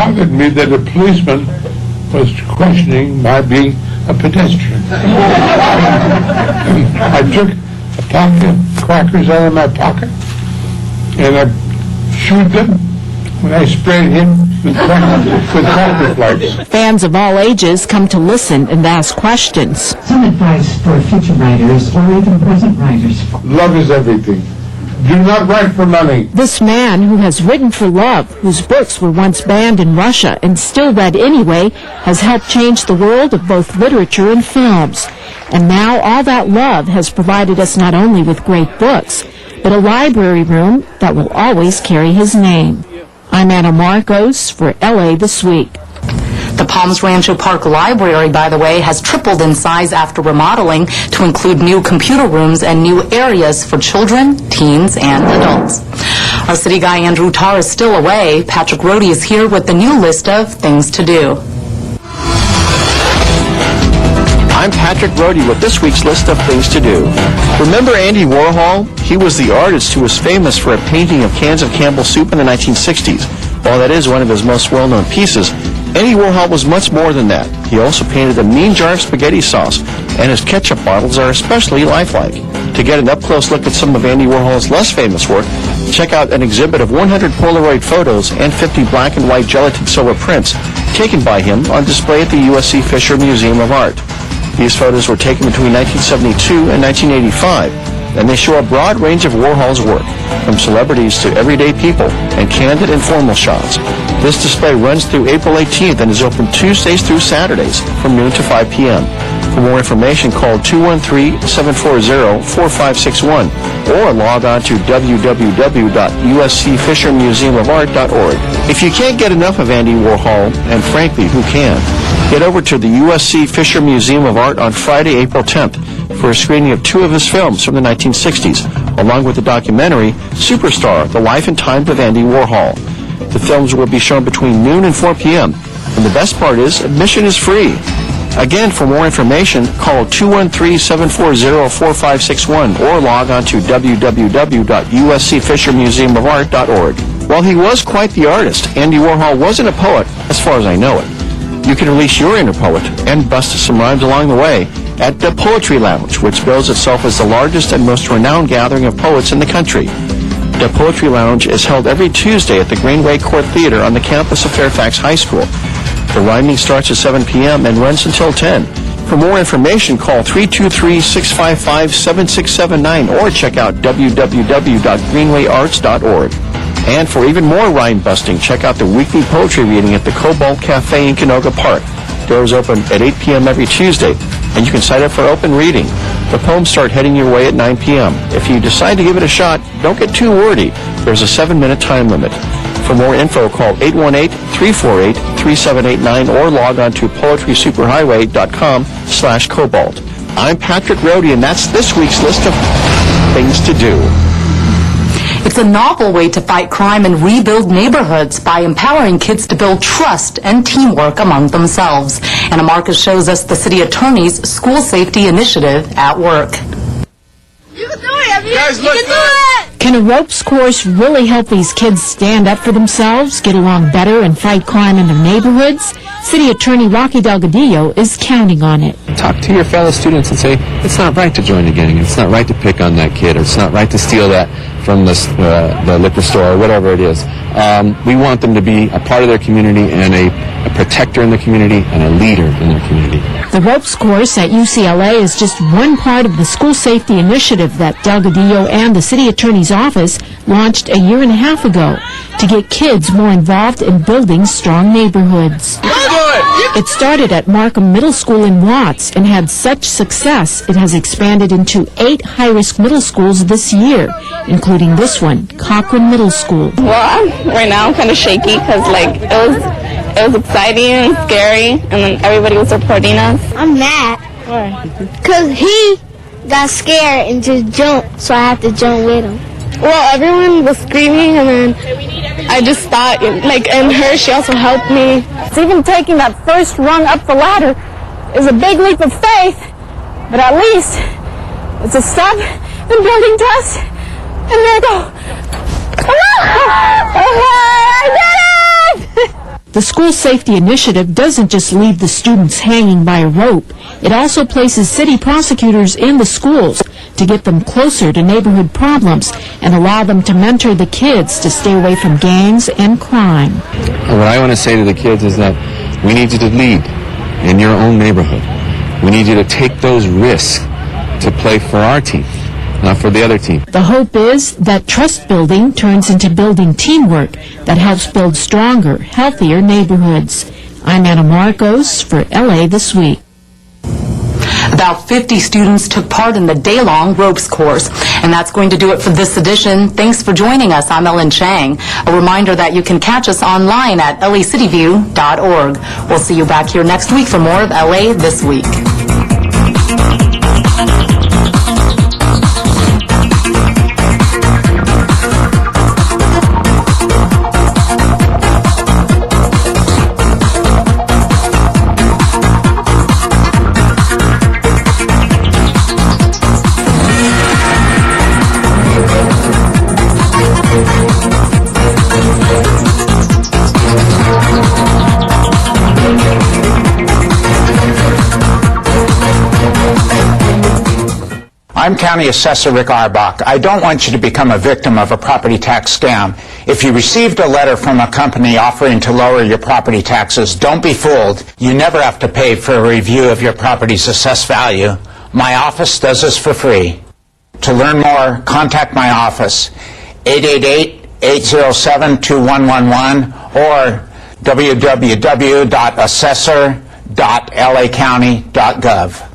bothered me that a policeman was questioning my being a pedestrian. I took a pack of crackers out of my pocket and I chewed them when I sprayed him with cracker flakes. Fans of all ages come to listen and ask questions. Some advice for future writers or even present writers. Love is everything. Do not write for money. This man who has written for love, whose books were once banned in Russia and still read anyway, has helped change the world of both literature and films. And now all that love has provided us not only with great books, but a library room that will always carry his name. I'm Anna Marcos for LA This Week. The Palms Rancho Park Library, by the way, has tripled in size after remodeling to include new computer rooms and new areas for children, teens, and adults. Our city guy Andrew Tarr is still away. Patrick Rohde is here with the new list of things to do. I'm Patrick Rohde with this week's list of things to do. Remember Andy Warhol? He was the artist who was famous for a painting of cans of Campbell soup in the 1960s. While that is one of his most well-known pieces, Andy Warhol was much more than that. He also painted a mean jar of spaghetti sauce, and his ketchup bottles are especially lifelike. To get an up-close look at some of Andy Warhol's less famous work, check out an exhibit of 100 Polaroid photos and 50 black and white gelatin silver prints taken by him on display at the USC Fisher Museum of Art. These photos were taken between 1972 and 1985, and they show a broad range of Warhol's work, from celebrities to everyday people, and candid and formal shots. This display runs through April 18th and is open Tuesdays through Saturdays from noon to 5 p.m. For more information, call 213-740-4561 or log on to www.uscfishermuseumofart.org. If you can't get enough of Andy Warhol, and frankly, who can, get over to the USC Fisher Museum of Art on Friday, April 10th for a screening of two of his films from the 1960s, along with the documentary Superstar, The Life and Times of Andy Warhol. The films will be shown between noon and 4 p.m., and the best part is admission is free. Again, for more information, call 213-740-4561 or log on to www.uscfishermuseumofart.org. While he was quite the artist, Andy Warhol wasn't a poet, as far as I know it. You can release your inner poet and bust some rhymes along the way at the Poetry Lounge, which bills itself as the largest and most renowned gathering of poets in the country. The Poetry Lounge is held every Tuesday at the Greenway Court Theater on the campus of Fairfax High School. The rhyming starts at 7 p.m. and runs until 10. For more information, call 323-655-7679 or check out www.greenwayarts.org. And for even more rhyme busting, check out the weekly poetry reading at the Cobalt Cafe in Canoga Park. Doors open at 8 p.m. every Tuesday, and you can sign up for open reading. The poems start heading your way at 9 p.m. If you decide to give it a shot, don't get too wordy. There's a 7-minute time limit. For more info, call 818-348-3789 or log on to poetrysuperhighway.com/cobalt. I'm Patrick Rohde, and that's this week's list of things to do. It's a novel way to fight crime and rebuild neighborhoods by empowering kids to build trust and teamwork among themselves. Anna Marcus shows us the city attorney's school safety initiative at work. You can do it! You Guys, can do it! Can a ropes course really help these kids stand up for themselves, get along better, and fight crime in their neighborhoods? City Attorney Rocky Delgadillo is counting on it. Talk to your fellow students and say, it's not right to join a gang, it's not right to pick on that kid, or it's not right to steal that from the liquor store, or whatever it is. We want them to be a part of their community and a protector in the community and a leader in their community. The ropes course at UCLA is just one part of the school safety initiative that Delgadillo and the City Attorney's office launched a year and a half ago to get kids more involved in building strong neighborhoods. It started at Markham Middle School in Watts and had such success it has expanded into 8 high-risk middle schools this year, including this one, Cochran Middle School. Well, right now I'm kind of shaky because it was exciting and scary, and then everybody was supporting us. I'm mad. Why? Because he got scared and just jumped, so I have to jump with him. Well, everyone was screaming, and then I just thought, and her, she also helped me. Even taking that first rung up the ladder is a big leap of faith, but at least it's a step in building trust. And there I go. I did it! The School Safety Initiative doesn't just leave the students hanging by a rope. It also places city prosecutors in the schools to get them closer to neighborhood problems and allow them to mentor the kids to stay away from gangs and crime. What I want to say to the kids is that we need you to lead in your own neighborhood. We need you to take those risks to play for our team, not for the other team. The hope is that trust building turns into building teamwork that helps build stronger, healthier neighborhoods. I'm Anna Marcos for LA This Week. About 50 students took part in the day-long ropes course. And that's going to do it for this edition. Thanks for joining us. I'm Ellen Chang. A reminder that you can catch us online at lacityview.org. We'll see you back here next week for more of LA This Week. I'm County Assessor Rick Arbach. I don't want you to become a victim of a property tax scam. If you received a letter from a company offering to lower your property taxes, don't be fooled. You never have to pay for a review of your property's assessed value. My office does this for free. To learn more, contact my office, 888-807-2111 or www.assessor.lacounty.gov.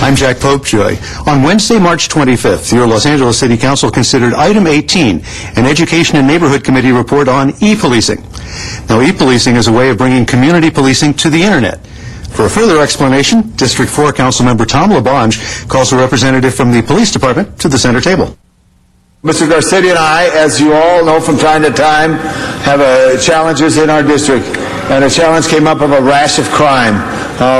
I'm Jack Popejoy. On Wednesday, March 25th, your Los Angeles City Council considered Item 18, an Education and Neighborhood Committee report on e-policing. Now, e-policing is a way of bringing community policing to the Internet. For a further explanation, District 4 Councilmember Tom LaBonge calls a representative from the Police Department to the center table. Mr. Garcetti and I, as you all know from time to time, have challenges in our district. And a challenge came up of a rash of crime.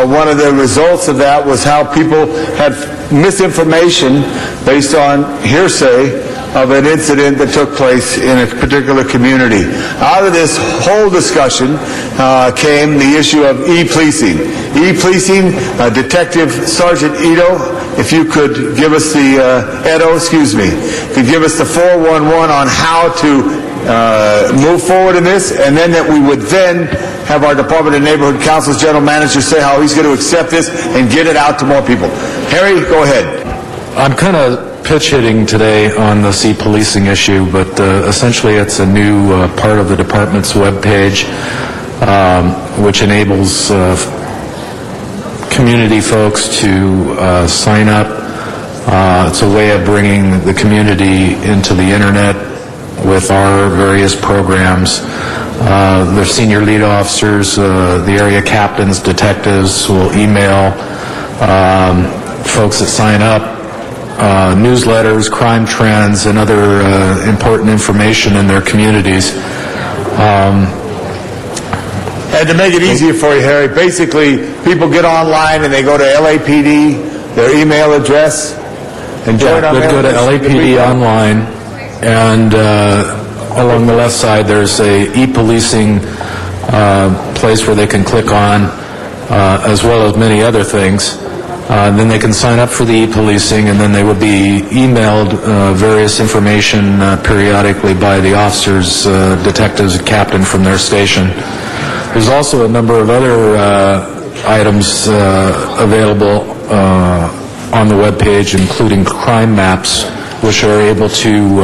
One of the results of that was how people had misinformation based on hearsay of an incident that took place in a particular community. Out of this whole discussion came the issue of e-policing. E-policing, Detective Sergeant Ito, if you could give us the, could give us the 411 on how to move forward in this, and then that we would then have our Department of Neighborhood Council's General Manager say how he's going to accept this and get it out to more people. Harry, go ahead. I'm kind of pitch hitting today on the e-policing issue, but essentially it's a new part of the department's webpage which enables community folks to sign up. It's a way of bringing the community into the internet with our various programs. Their senior lead officers, the area captains, detectives will email folks that sign up newsletters, crime trends, and other important information in their communities. And to make it easier for you, Harry, basically people get online and they go to LAPD, their email address, and join our They'd go to LAPD online, and along the left side there's a e-policing place where they can click on, as well as many other things. Then they can sign up for the e-policing, and then they will be emailed various information periodically by the officers, detectives, and captain from their station. There's also a number of other items available on the webpage, including crime maps, which are able to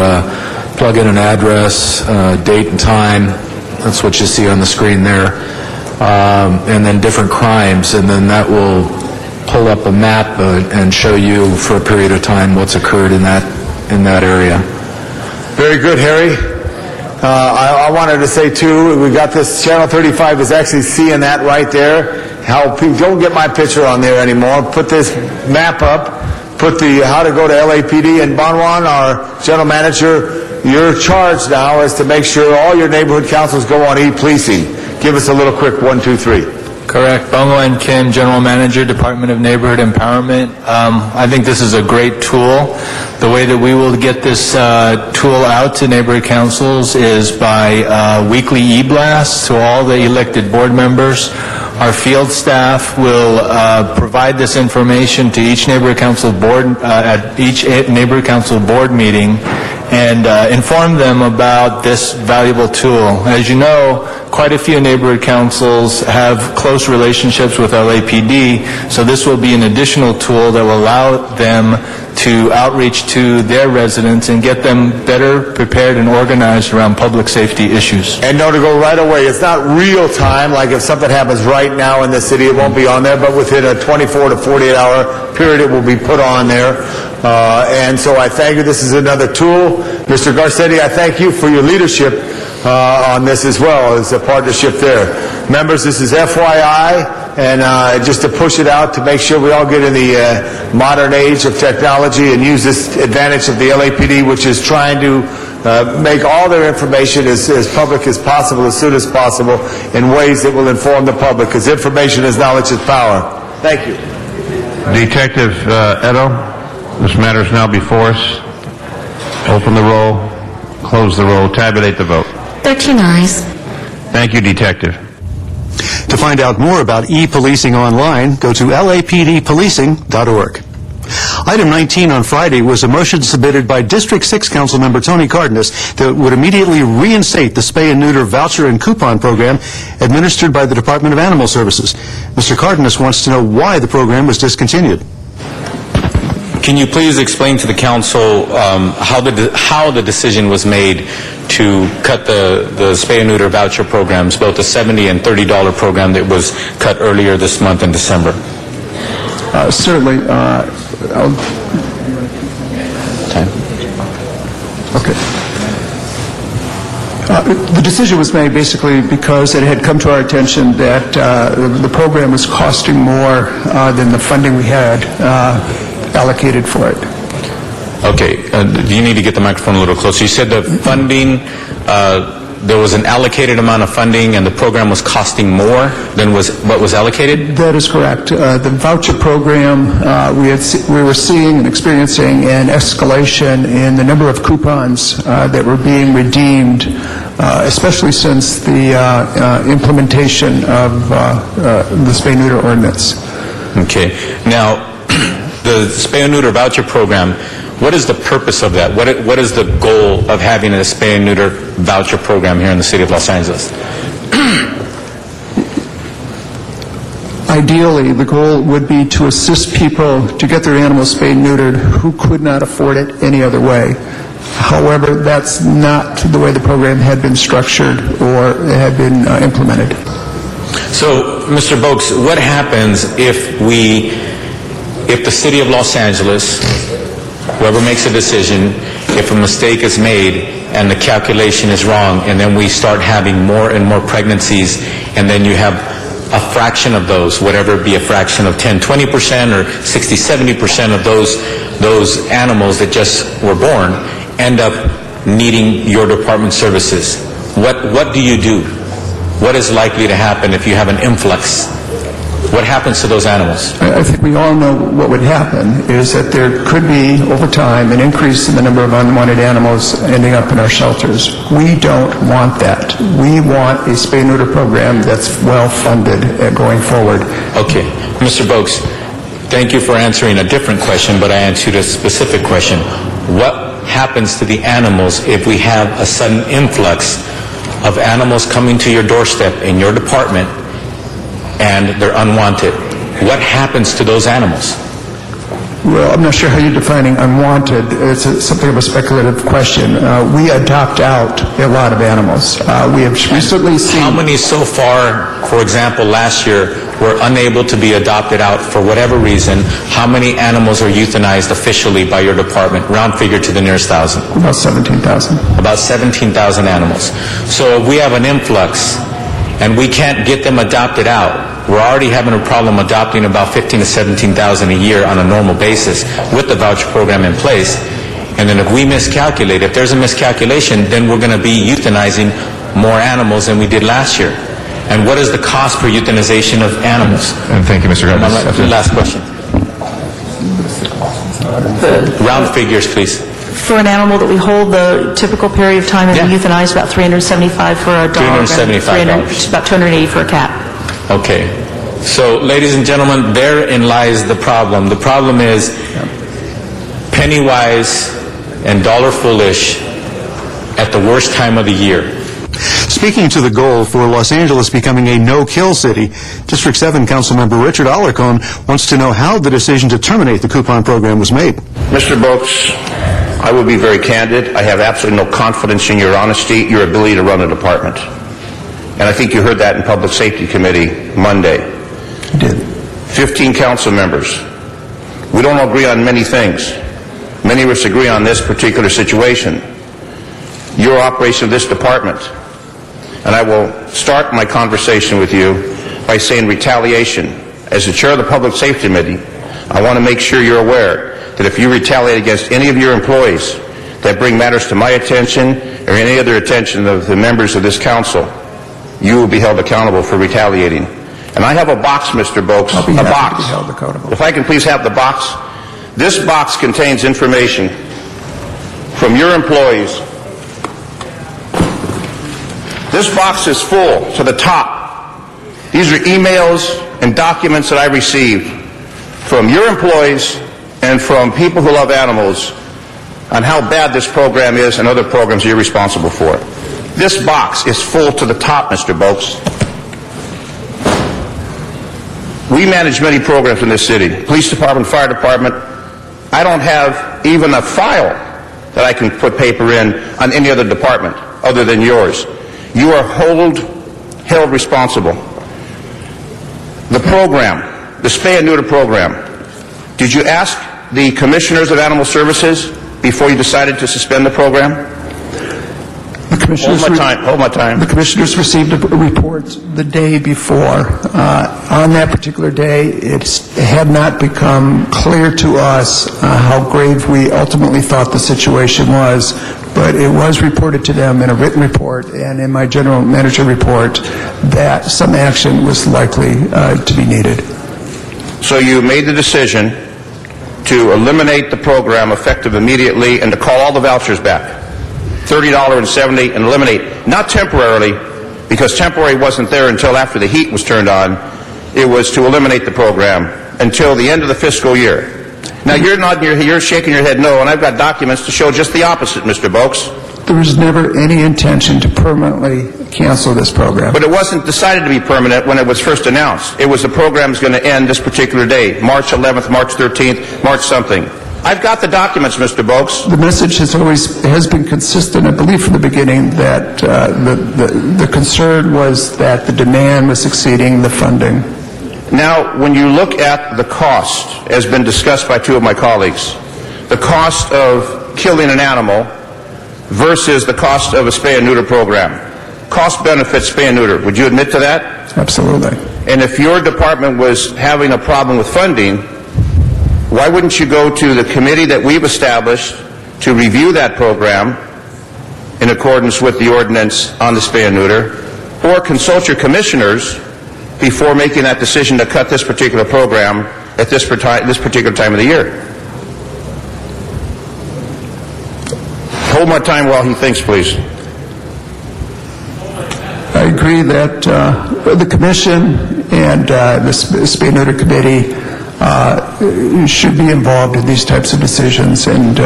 plug in an address, date and time. That's what you see on the screen there. And then different crimes, and then that will pull up a map and show you for a period of time what's occurred in that area. Very good, Harry. I wanted to say, too, we got this, Channel 35 is actually seeing that right there. How people don't get my picture on there anymore. Put this map up, put the how to go to LAPD, and Banwan, our general manager, your charge now is to make sure all your neighborhood councils go on e-policing. Give us a little quick 1, 2, 3. Correct. Banwan Kim, General Manager, Department of Neighborhood Empowerment. I think this is a great tool. The way that we will get this tool out to neighborhood councils is by weekly e-blasts to all the elected board members. Our field staff will provide this information to each neighborhood council board at each neighborhood council board meeting and inform them about this valuable tool. As you know, quite a few neighborhood councils have close relationships with LAPD, so this will be an additional tool that will allow them to outreach to their residents and get them better prepared and organized around public safety issues. And know to go right away. It's not real time, like if something happens right now in the city, it won't be on there, but within a 24 to 48 hour period, it will be put on there. And so I thank you. This is another tool. Mr. Garcetti, I thank you for your leadership on this as well as a partnership there. Members, this is FYI, and just to push it out to make sure we all get in the modern age of technology and use this advantage of the LAPD, which is trying to make all their information as public as possible, as soon as possible, in ways that will inform the public, because information is knowledge is power. Thank you. Detective Edo, this matter is now before us. Open the roll, close the roll, tabulate the vote. 13 ayes. Thank you, Detective. To find out more about e-policing online, go to lapdpolicing.org. Item 19 on Friday was a motion submitted by District 6 Councilmember Tony Cardenas that would immediately reinstate the spay and neuter voucher and coupon program administered by the Department of Animal Services. Mr. Cardenas wants to know why the program was discontinued. Can you please explain to the council how the decision was made to cut the spay and neuter voucher programs, both the $70 and $30 program that was cut earlier this month in December? Certainly. Okay. The decision was made basically because it had come to our attention that the program was costing more than the funding we had allocated for it. Okay. You need to get the microphone a little closer. You said the funding, there was an allocated amount of funding and the program was costing more than what was allocated? That is correct. The voucher program, we were seeing and experiencing an escalation in the number of coupons that were being redeemed, especially since the implementation of the spay-neuter ordinance. Okay. Now, the spay and neuter voucher program, what is the purpose of that? What is the goal of having a spay and neuter voucher program here in the city of Los Angeles? Ideally, the goal would be to assist people to get their animals spayed and neutered who could not afford it any other way. However, that's not the way the program had been structured or had been implemented. So, Mr. Boakes, what happens if the city of Los Angeles, whoever makes a decision, if a mistake is made and the calculation is wrong, and then we start having more and more pregnancies, and then you have a fraction of those, whatever it be, a fraction of 10, 20% or 60, 70% of those animals that just were born end up needing your department services. What do you do? What is likely to happen if you have an influx? What happens to those animals? I think we all know what would happen is that there could be, over time, an increase in the number of unwanted animals ending up in our shelters. We don't want that. We want a spay-neuter program that's well-funded going forward. Okay. Mr. Boakes, thank you for answering a different question, but I answered a specific question. What happens to the animals if we have a sudden influx of animals coming to your doorstep in your department and they're unwanted? What happens to those animals? Well, I'm not sure how you're defining unwanted. It's something of a speculative question. We adopt out a lot of animals. We have recently seen... How many so far, for example, last year, were unable to be adopted out for whatever reason? How many animals are euthanized officially by your department? Round figure to the nearest thousand. About 17,000. About 17,000 animals. So if we have an influx and we can't get them adopted out, we're already having a problem adopting about 15 to 17,000 a year on a normal basis with the voucher program in place. And then if we miscalculate, if there's a miscalculation, then we're going to be euthanizing more animals than we did last year. And what is the cost per euthanization of animals? And thank you, Mr. Gardner. Last question. Round figures, please. For an animal that we hold the typical period of time and we euthanize, about $375 for a dog. $375. About $280 for a cat. Okay. So, ladies and gentlemen, therein lies the problem. The problem is penny wise and dollar foolish at the worst time of the year. Speaking to the goal for Los Angeles becoming a no-kill city, District 7 Councilmember Richard Alarcon wants to know how the decision to terminate the coupon program was made. Mr. Boakes, I will be very candid. I have absolutely no confidence in your honesty, your ability to run a department. And I think you heard that in Public Safety Committee Monday. I did. 15 council members. We don't agree on many things. Many of us agree on this particular situation. Your operation of this department. And I will start my conversation with you by saying retaliation. As the chair of the Public Safety Committee, I want to make sure you're aware that if you retaliate against any of your employees that bring matters to my attention or any other attention of the members of this council, you will be held accountable for retaliating. And I have a box, Mr. Boakes, I'll be a happy box. to be held accountable. If I can please have the box. This box contains information from your employees. This box is full to the top. These are emails and documents that I received from your employees and from people who love animals on how bad this program is and other programs you're responsible for. This box is full to the top, Mr. Boakes. We manage many programs in this city. Police department, fire department. I don't have even a file that I can put paper in on any other department other than yours. You are held responsible. The program, the spay and neuter program, did you ask the commissioners of animal services before you decided to suspend the program? Hold my time. The commissioners received a report the day before. On that particular day, it had not become clear to us how grave we ultimately thought the situation was, but it was reported to them in a written report and in my general manager report that some action was likely to be needed. So you made the decision to eliminate the program effective immediately and to call all the vouchers back. $30.70 and eliminate, not temporarily, because temporary wasn't there until after the heat was turned on. It was to eliminate the program until the end of the fiscal year. Now you're shaking your head no, and I've got documents to show just the opposite, Mr. Boakes. There was never any intention to permanently cancel this program. But it wasn't decided to be permanent when it was first announced. It was the program's going to end this particular day, March 11th, March 13th, March something. I've got the documents, Mr. Boakes. The message has been consistent, I believe, from the beginning that the concern was that the demand was exceeding the funding. Now, when you look at the cost, as been discussed by two of my colleagues, the cost of killing an animal versus the cost of a spay and neuter program. Cost benefits spay and neuter. Would you admit to that? Absolutely. And if your department was having a problem with funding, why wouldn't you go to the committee that we've established to review that program in accordance with the ordinance on the spay and neuter, or consult your commissioners before making that decision to cut this particular program at this particular time of the year? Hold my time while he thinks, please. I agree that the Commission and the Spay and Neuter Committee should be involved in these types of decisions, and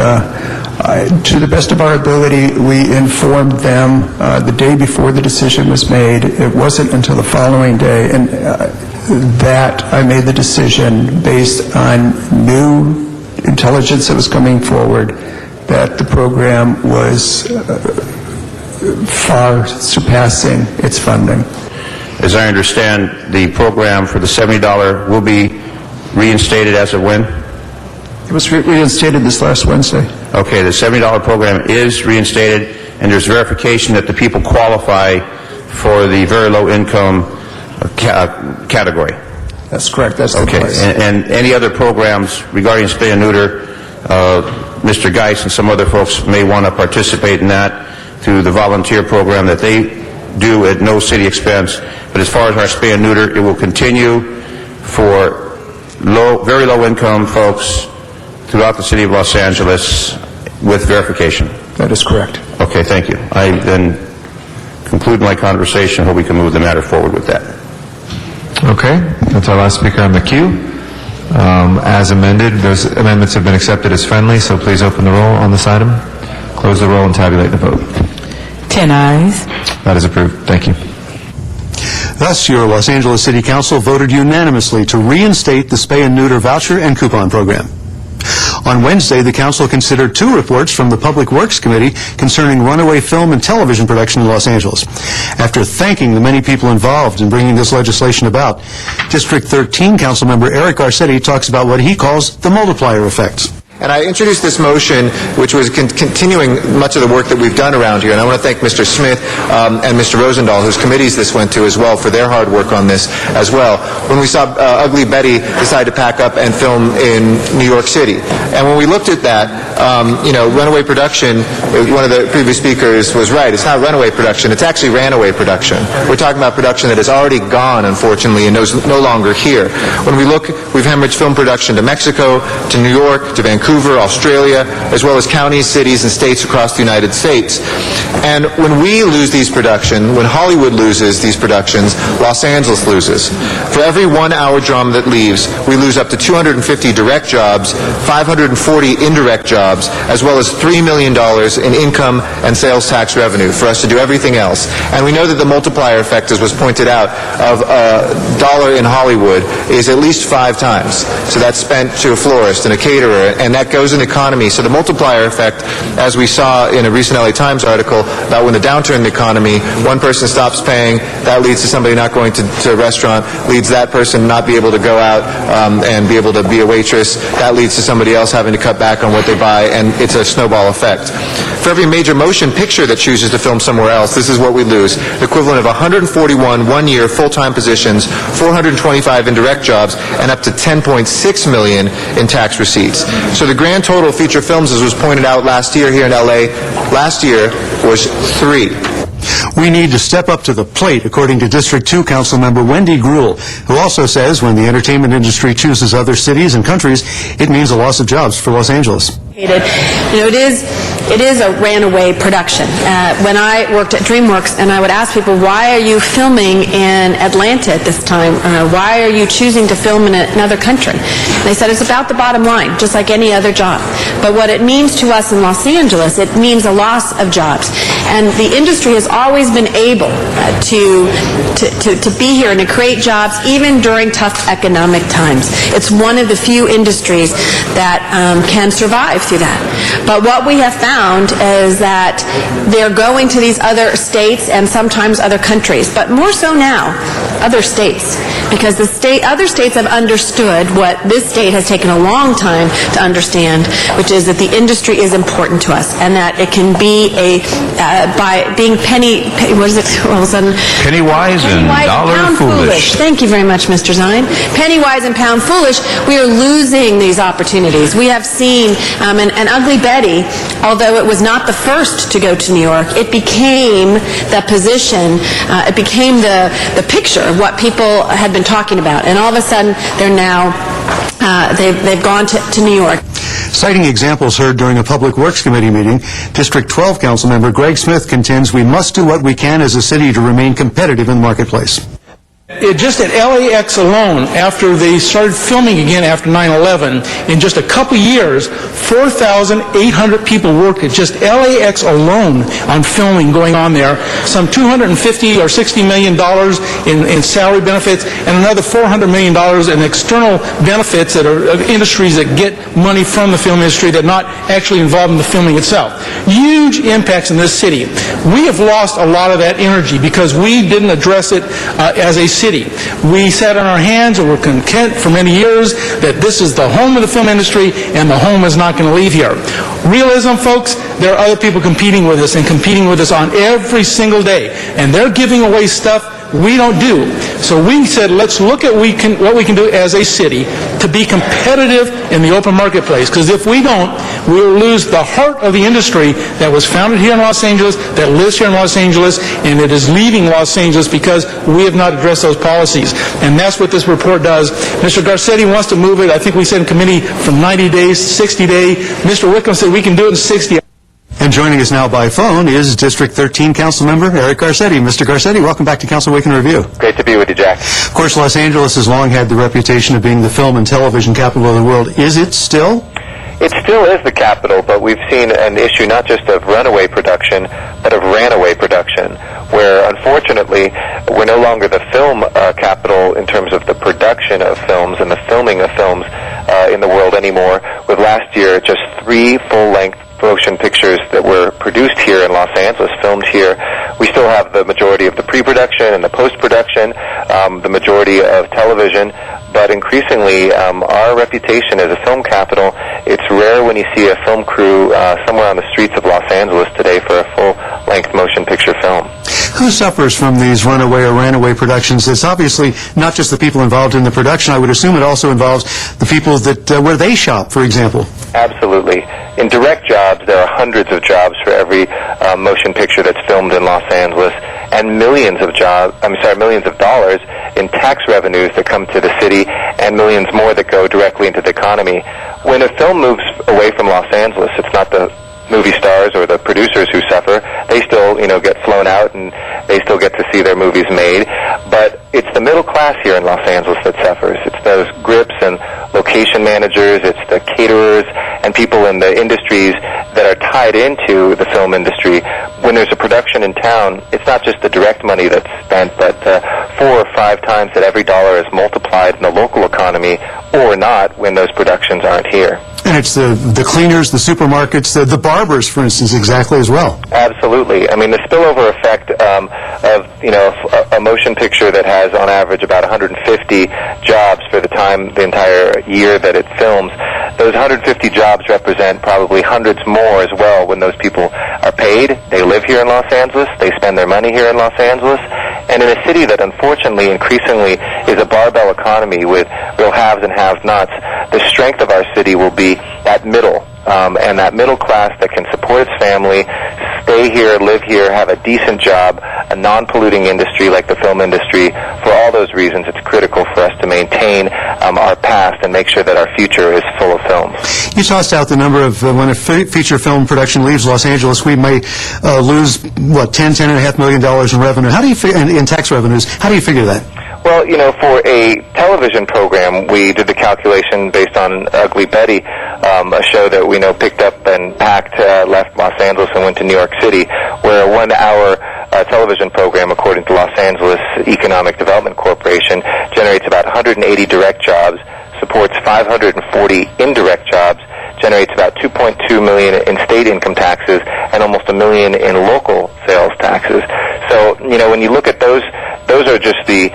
to the best of our ability, we informed them the day before the decision was made. It wasn't until the following day, and that I made the decision based on new intelligence that was coming forward that the program was far surpassing its funding. As I understand, the program for the $70 will be reinstated as of when? It was reinstated this last Wednesday. Okay, the $70 program is reinstated, and there's verification that the people qualify for the very low income category. That's correct. That's okay. The place. And any other programs regarding spay and neuter, Mr. Geis and some other folks may want to participate in that through the volunteer program that they do at no city expense. But as far as our spay and neuter, it will continue for very low income folks throughout the city of Los Angeles with verification. That is correct. Okay, thank you. I then conclude my conversation. Hope we can move the matter forward with that. Okay, that's our last speaker on the queue. As amended, those amendments have been accepted as friendly, so please open the roll on this item, close the roll, and tabulate the vote. 10 ayes. That is approved. Thank you. Thus, your Los Angeles City Council voted unanimously to reinstate the spay and neuter voucher and coupon program. On Wednesday, the Council considered two reports from the Public Works Committee concerning runaway film and television production in Los Angeles. After thanking the many people involved in bringing this legislation about, District 13 Councilmember Eric Garcetti talks about what he calls the multiplier effect. And I introduced this motion, which was continuing much of the work that we've done around here. And I want to thank Mr. Smith and Mr. Rosendahl, whose committees this went to as well, for their hard work on this as well. When we saw Ugly Betty decide to pack up and film in New York City. And when we looked at that, runaway production, one of the previous speakers was right. It's not runaway production. It's actually ran-away production. We're talking about production that is already gone, unfortunately, and is no longer here. When we look, we've hemorrhaged film production to Mexico, to New York, to Vancouver, Australia, as well as counties, cities, and states across the United States. And when we lose these productions, when Hollywood loses these productions, Los Angeles loses. For every 1 hour drama that leaves, we lose up to 250 direct jobs, 540 indirect jobs, as well as $3 million in income and sales tax revenue for us to do everything else. And we know that the multiplier effect, as was pointed out, of $1 in Hollywood is at least 5 times. So that's spent to a florist and a caterer, and that goes in the economy. So the multiplier effect, as we saw in a recent LA Times article about when the downturn in the economy, one person stops paying, that leads to somebody not going to a restaurant, leads that person not be able to go out and be able to be a waitress, that leads to somebody else having to cut back on what they buy, and it's a snowball effect. For every major motion picture that chooses to film somewhere else, this is what we lose. The equivalent of 141 one-year full-time positions, 425 indirect jobs, and up to $10.6 million in tax receipts. So the grand total of feature films, as was pointed out last year here in LA, last year was 3. We need to step up to the plate, according to District 2 Councilmember Wendy Gruhl, who also says when the entertainment industry chooses other cities and countries, it means a loss of jobs for Los Angeles. It is a ran-away production. When I worked at DreamWorks, and I would ask people, why are you filming in Atlanta at this time? Why are you choosing to film in another country? And they said it's about the bottom line, just like any other job. But what it means to us in Los Angeles, it means a loss of jobs. And the industry has always been able to be here and to create jobs even during tough economic times. It's one of the few industries that can survive through that. But what we have found is that they're going to these other states and sometimes other countries, but more so now, other states, because other states have understood what this state has taken a long time to understand, which is that the industry is important to us, and that it can be by being penny wise and dollar foolish. Thank you very much, Mr. Zine. Penny wise and pound foolish, we are losing these opportunities. We have seen, and Ugly Betty, although it was not the first to go to New York, it became the position, it became the picture of what people had been talking about. And all of a sudden, they're now, they've gone to New York. Citing examples heard during a Public Works Committee meeting, District 12 Councilmember Greg Smith contends we must do what we can as a city to remain competitive in the marketplace. Just at LAX alone, after they started filming again after 9/11, in just a couple years, 4,800 people worked at just LAX alone on filming going on there. Some $250 or $60 million in salary benefits, and another $400 million in external benefits that are industries that get money from the film industry that are not actually involved in the filming itself. Huge impacts in this city. We have lost a lot of that energy because we didn't address it as a city. We sat on our hands and were content for many years that this is the home of the film industry and the home is not going to leave here. Realism, folks, there are other people competing with us and competing with us on every single day. And they're giving away stuff we don't do. So we said, let's look at what we can do as a city to be competitive in the open marketplace. Because if we don't, we will lose the heart of the industry that was founded here in Los Angeles, that lives here in Los Angeles, and it is leaving Los Angeles because we have not addressed those policies. And that's what this report does. Mr. Garcetti wants to move it, I think we said in committee, from 90 days to 60 days. Mr. Wickham said we can do it in 60. And joining us now by phone is District 13 Councilmember Eric Garcetti. Mr. Garcetti, welcome back to Council Week in Review. Great to be with you, Jack. Of course, Los Angeles has long had the reputation of being the film and television capital of the world. Is it still? It still is the capital, but we've seen an issue not just of runaway production, but of ran-away production, where unfortunately we're no longer the film capital in terms of the production of films and the filming of films in the world anymore, with last year just 3 full-length motion pictures that were produced here in Los Angeles, filmed here. We still have the majority of the pre-production and the post-production, the majority of television, but increasingly our reputation as a film capital, it's rare when you see a film crew somewhere on the streets of Los Angeles today for a full-length motion picture film. Who suffers from these runaway or ran-away productions? It's obviously not just the people involved in the production. I would assume it also involves the people that where they shop, for example. Absolutely. In direct jobs, there are hundreds of jobs for every motion picture that's filmed in Los Angeles, and millions of dollars in tax revenues that come to the city, and millions more that go directly into the economy. When a film moves away from Los Angeles, it's not the movie stars or the producers who suffer. They still, get flown out and they still get to see their movies made. But it's the middle class here in Los Angeles that suffers. It's those grips and location managers, it's the caterers and people in the industries that are tied into the film industry. When there's a production in town, it's not just the direct money that's spent, but 4 or 5 times that every dollar is multiplied in the local economy or not when those productions aren't here. And it's the cleaners, the supermarkets, the barbers, for instance, exactly as well. Absolutely. I mean, the spillover effect of a motion picture that has on average about 150 jobs for the entire year that it films, those 150 jobs represent probably hundreds more as well when those people are paid. They live here in Los Angeles. They spend their money here in Los Angeles. And in a city that unfortunately increasingly is a barbell economy with real haves and have-nots, the strength of our city will be that middle, and that middle class that can support its family, stay here, live here, have a decent job, a non-polluting industry like the film industry. For all those reasons, it's critical for us to maintain our past and make sure that our future is full of films. You tossed out the number of when a feature film production leaves Los Angeles, we may lose, $10.5 million in revenue. How do you in tax revenues? How do you figure that? Well, for a television program, we did the calculation based on Ugly Betty, a show that we know picked up and packed, left Los Angeles and went to New York City, where a 1-hour television program, according to Los Angeles Economic Development Corporation, generates about 180 direct jobs, supports 540 indirect jobs, generates about $2.2 million in state income taxes and almost $1 million in local sales taxes. So, when you look at those those are just the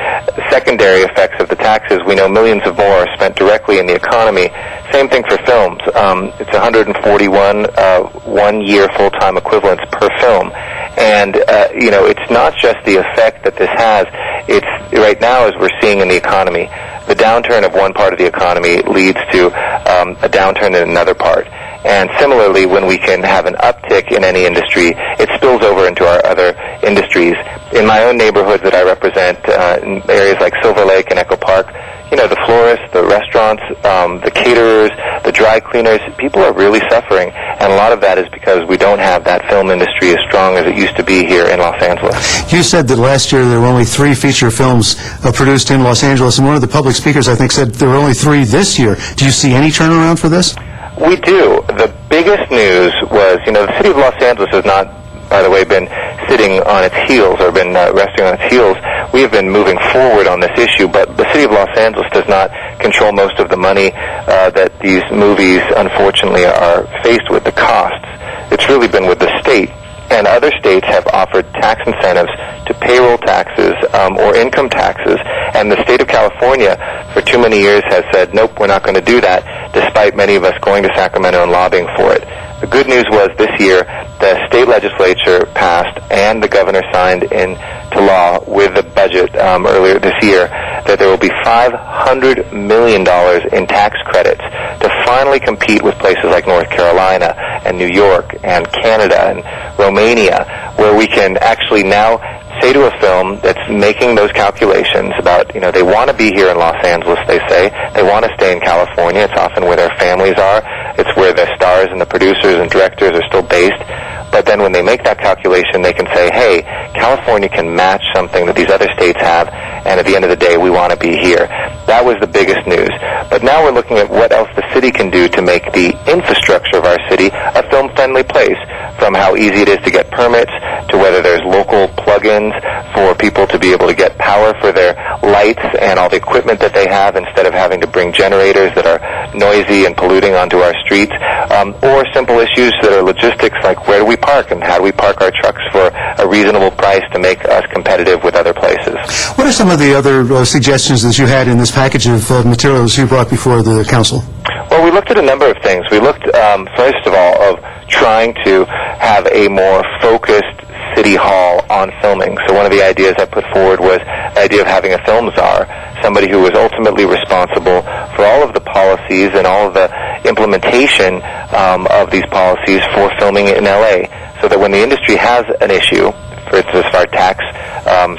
secondary effects of the taxes. We know millions of more are spent directly in the economy. Same thing for films. It's 141 one-year full-time equivalents per film. And, it's not just the effect that this has. It's right now, as we're seeing in the economy, the downturn of one part of the economy leads to a downturn in another part. And similarly, when we can have an uptick in any industry, it spills over into our other industries. In my own neighborhood that I represent, in areas like Silver Lake and Echo Park, the florists, the restaurants, the caterers, the dry cleaners, people are really suffering. And a lot of that is because we don't have that film industry as strong as it used to be here in Los Angeles. You said that last year there were only 3 feature films produced in Los Angeles, and one of the public speakers, I think, said there were only 3 this year. Do you see any turnaround for this? We do. The biggest news was, the city of Los Angeles has not, by the way, been sitting on its heels or been resting on its heels. We have been moving forward on this issue, but the city of Los Angeles does not control most of the money that these movies, unfortunately, are faced with, the costs. It's really been with the state. And other states have offered tax incentives to payroll taxes or income taxes. And the state of California, for too many years, has said, nope, we're not going to do that, despite many of us going to Sacramento and lobbying for it. The good news was this year, the state legislature passed and the governor signed into law with the budget earlier this year that there will be $500 million in tax credits to finally compete with places like North Carolina and New York and Canada and Romania, where we can actually now say to a film that's making those calculations about, they want to be here in Los Angeles, they say. They want to stay in California. It's often where their families are. It's where the stars and the producers and directors are still based. But then when they make that calculation, they can say, hey, California can match something that these other states have, and at the end of the day, we want to be here. That was the biggest news. But now we're looking at what else the city can do to make the infrastructure of our city a film-friendly place, from how easy it is to get permits to whether there's local plug-ins for people to be able to get power for their lights and all the equipment that they have instead of having to bring generators that are noisy and polluting onto our streets, or simple issues that are logistics like where do we park and how do we park our trucks for a reasonable price to make us competitive with other places. What are some of the other suggestions that you had in this package of materials you brought before the council? Well, we looked at a number of things. We looked, first of all, of trying to have a more focused city hall on filming. So one of the ideas I put forward was the idea of having a film czar, somebody who was ultimately responsible for all of the policies and all of the implementation of these policies for filming in LA, so that when the industry has an issue, for instance, if our tax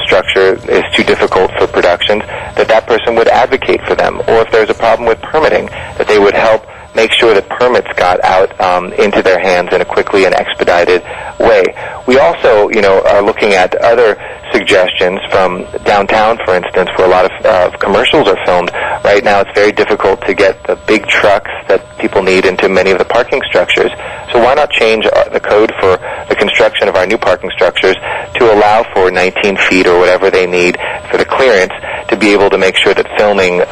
structure is too difficult for productions, that person would advocate for them. Or if there's a problem with permitting, that they would help make sure that permits got out into their hands in a quickly and expedited way. We also, are looking at other suggestions from downtown, for instance, where a lot of commercials are filmed. Right now it's very difficult to get the big trucks that people need into many of the parking structures. So why not change the code for the construction of our new parking structures to allow for 19 feet or whatever they need for the clearance to be able to make sure that filming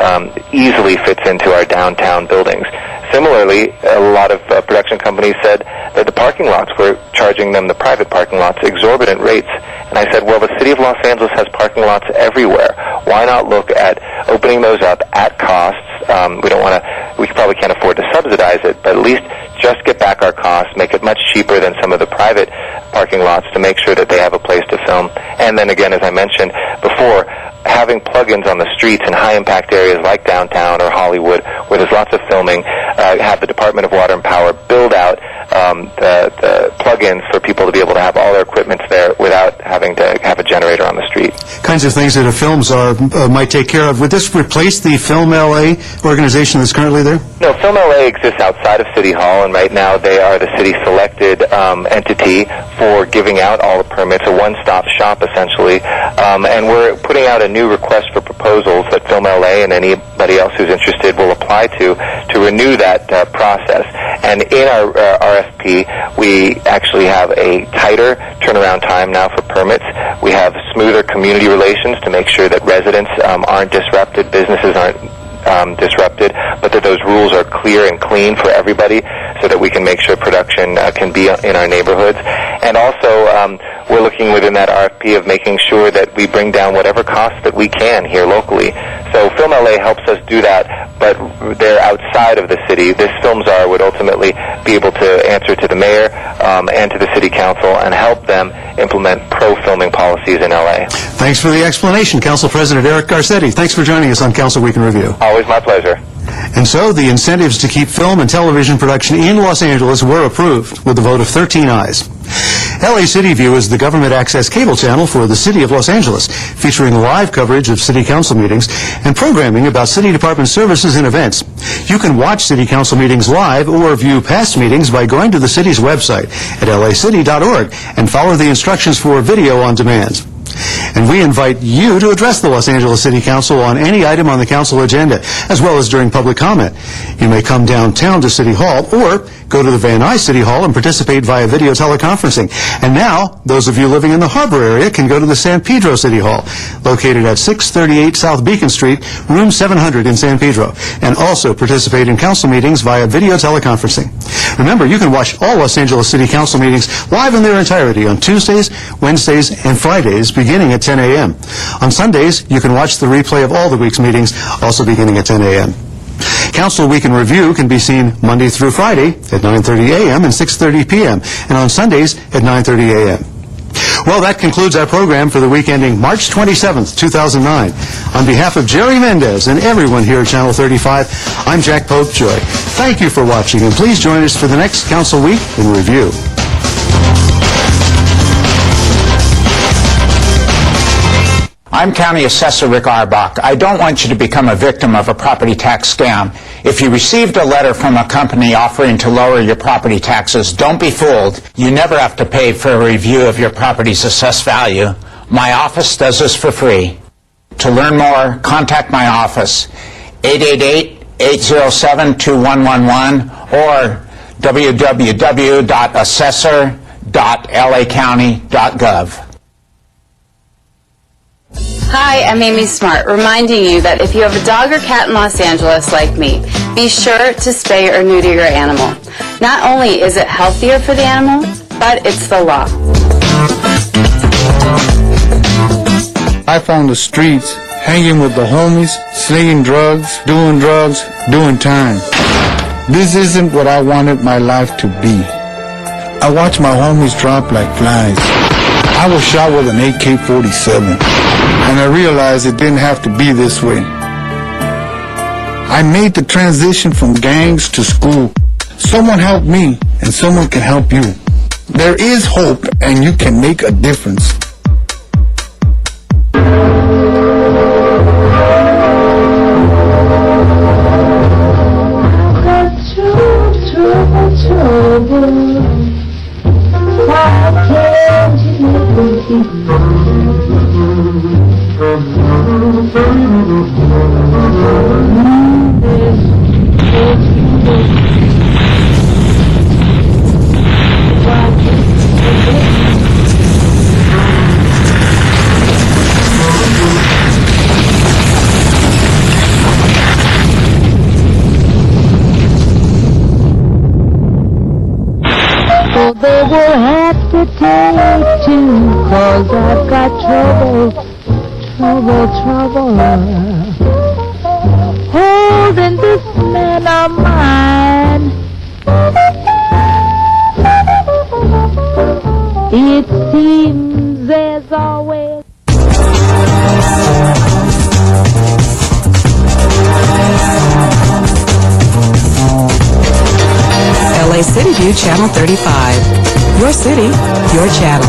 easily fits into our downtown buildings. Similarly, a lot of production companies said that the parking lots were charging them, the private parking lots, exorbitant rates. And I said, well, the city of Los Angeles has parking lots everywhere. Why not look at opening those up at costs? We probably can't afford to subsidize it, but at least just get back our costs, make it much cheaper than some of the private parking lots to make sure that they have a place to film. And then again, as I mentioned before, having plug-ins on the streets in high-impact areas like downtown or Hollywood, where there's lots of filming, have the Department of Water and Power build out the plug-ins for people to be able to have all their equipment there without having to have a generator on the street. Kinds of things that a film czar might take care of. Would this replace the Film LA organization that's currently there? No, Film LA exists outside of City Hall, and right now they are the city-selected entity for giving out all the permits, a one-stop shop, essentially. And we're putting out a new request for proposals that Film LA and anybody else who's interested will apply to renew that process. And in our RFP, we actually have a tighter turnaround time now for permits. We have smoother community relations to make sure that residents aren't disrupted, businesses aren't disrupted, but that those rules are clear and clean for everybody so that we can make sure production can be in our neighborhoods. And also, we're looking within that RFP of making sure that we bring down whatever costs that we can here locally. So Film LA helps us do that, but they're outside of the city. This Film Czar would ultimately be able to answer to the mayor and to the city council and help them implement pro-filming policies in LA. Thanks for the explanation, Council President Eric Garcetti. Thanks for joining us on Council Week in Review. Always my pleasure. And so the incentives to keep film and television production in Los Angeles were approved with a vote of 13 ayes. LA City View is the government access cable channel for the City of Los Angeles, featuring live coverage of city council meetings and programming about city department services and events. You can watch city council meetings live or view past meetings by going to the city's website at lacity.org and follow the instructions for video on demand. And we invite you to address the Los Angeles City Council on any item on the council agenda, as well as during public comment. You may come downtown to City Hall or go to the Van Nuys City Hall and participate via video teleconferencing. And now, those of you living in the Harbor area can go to the San Pedro City Hall, located at 638 South Beacon Street, room 700 in San Pedro, and also participate in council meetings via video teleconferencing. Remember, you can watch all Los Angeles City Council meetings live in their entirety on Tuesdays, Wednesdays, and Fridays, beginning at 10 a.m. On Sundays, you can watch the replay of all the week's meetings, also beginning at 10 a.m. Council Week in Review can be seen Monday through Friday at 9:30 a.m. and 6:30 p.m., and on Sundays at 9:30 a.m. Well, that concludes our program for the week ending March 27th, 2009. On behalf of Jerry Mendez and everyone here at Channel 35, I'm Jack Popejoy. Thank you for watching, and please join us for the next Council Week in Review. I'm County Assessor Rick Arbach. I don't want you to become a victim of a property tax scam. If you received a letter from a company offering to lower your property taxes, don't be fooled. You never have to pay for a review of your property's assessed value. My office does this for free. To learn more, contact my office, 888-807-2111 or www.assessor.lacounty.gov. Hi, I'm Amy Smart, reminding you that if you have a dog or cat in Los Angeles like me, be sure to spay or neuter your animal. Not only is it healthier for the animal, but it's the law. I found the streets hanging with the homies, slinging drugs, doing time. This isn't what I wanted my life to be. I watched my homies drop like flies. I was shot with an AK-47, and I realized it didn't have to be this way. I made the transition from gangs to school. Someone helped me, and someone can help you. There is hope, and you can make a difference. They will have to take two, 'cause I've got trouble holding this man of mine. It seems there's always LA City View, Channel 35. Your city, your channel.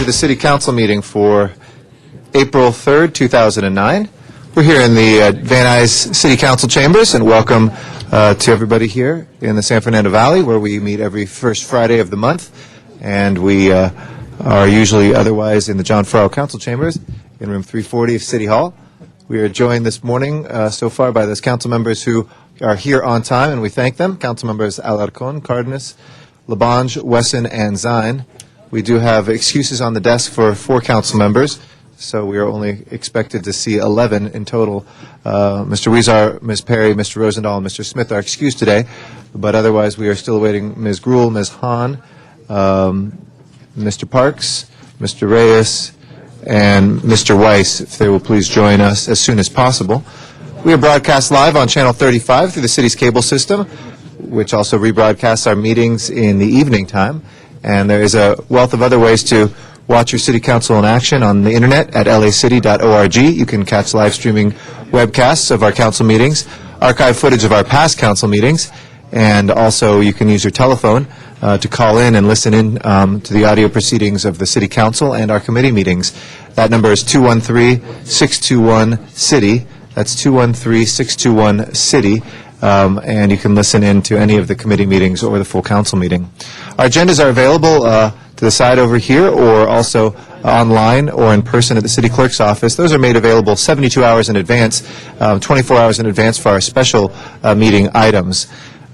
the City Council meeting for April 3rd, 2009. We're here in the Van Nuys City Council chambers, and welcome to everybody here in the San Fernando Valley, where we meet every first Friday of the month, and we are usually otherwise in the John Farrell Council chambers in room 340 of City Hall. We are joined this morning so far by those council members who are here on time, and we thank them. Council members Alarcon, Cardenas, Labange, Wesson, and Zine. We do have excuses on the desk for 4 council members, so we are only expected to see 11 in total. Mr. Weezer, Ms. Perry, Mr. Rosendahl, and Mr. Smith are excused today, but otherwise we are still awaiting Ms. Gruhl, Ms. Hahn, Mr. Parks, Mr. Reyes, and Mr. Weiss, if they will please join us as soon as possible. We are broadcast live on Channel 35 through the city's cable system, which also rebroadcasts our meetings in the evening time. And there is a wealth of other ways to watch your city council in action on the internet at lacity.org. You can catch live streaming webcasts of our council meetings, archive footage of our past council meetings, and also you can use your telephone to call in and listen in to the audio proceedings of the city council and our committee meetings. That number is 213-621-CITY. That's 213-621-CITY. And you can listen in to any of the committee meetings or the full council meeting. Our agendas are available to the side over here, or also online or in person at the city clerk's office. Those are made available 72 hours in advance, 24 hours in advance for our special meeting items.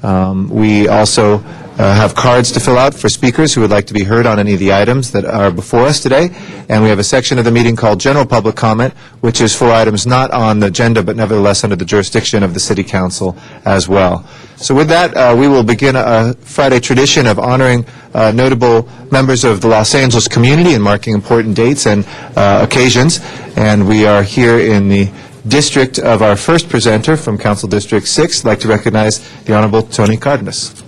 We also have cards to fill out for speakers who would like to be heard on any of the items that are before us today. And we have a section of the meeting called General Public Comment, which is for items not on the agenda, but nevertheless under the jurisdiction of the City Council as well. So with that, we will begin a Friday tradition of honoring notable members of the Los Angeles community and marking important dates and occasions. And we are here in the district of our first presenter from Council District 6. I'd like to recognize the Honorable Tony Cardenas.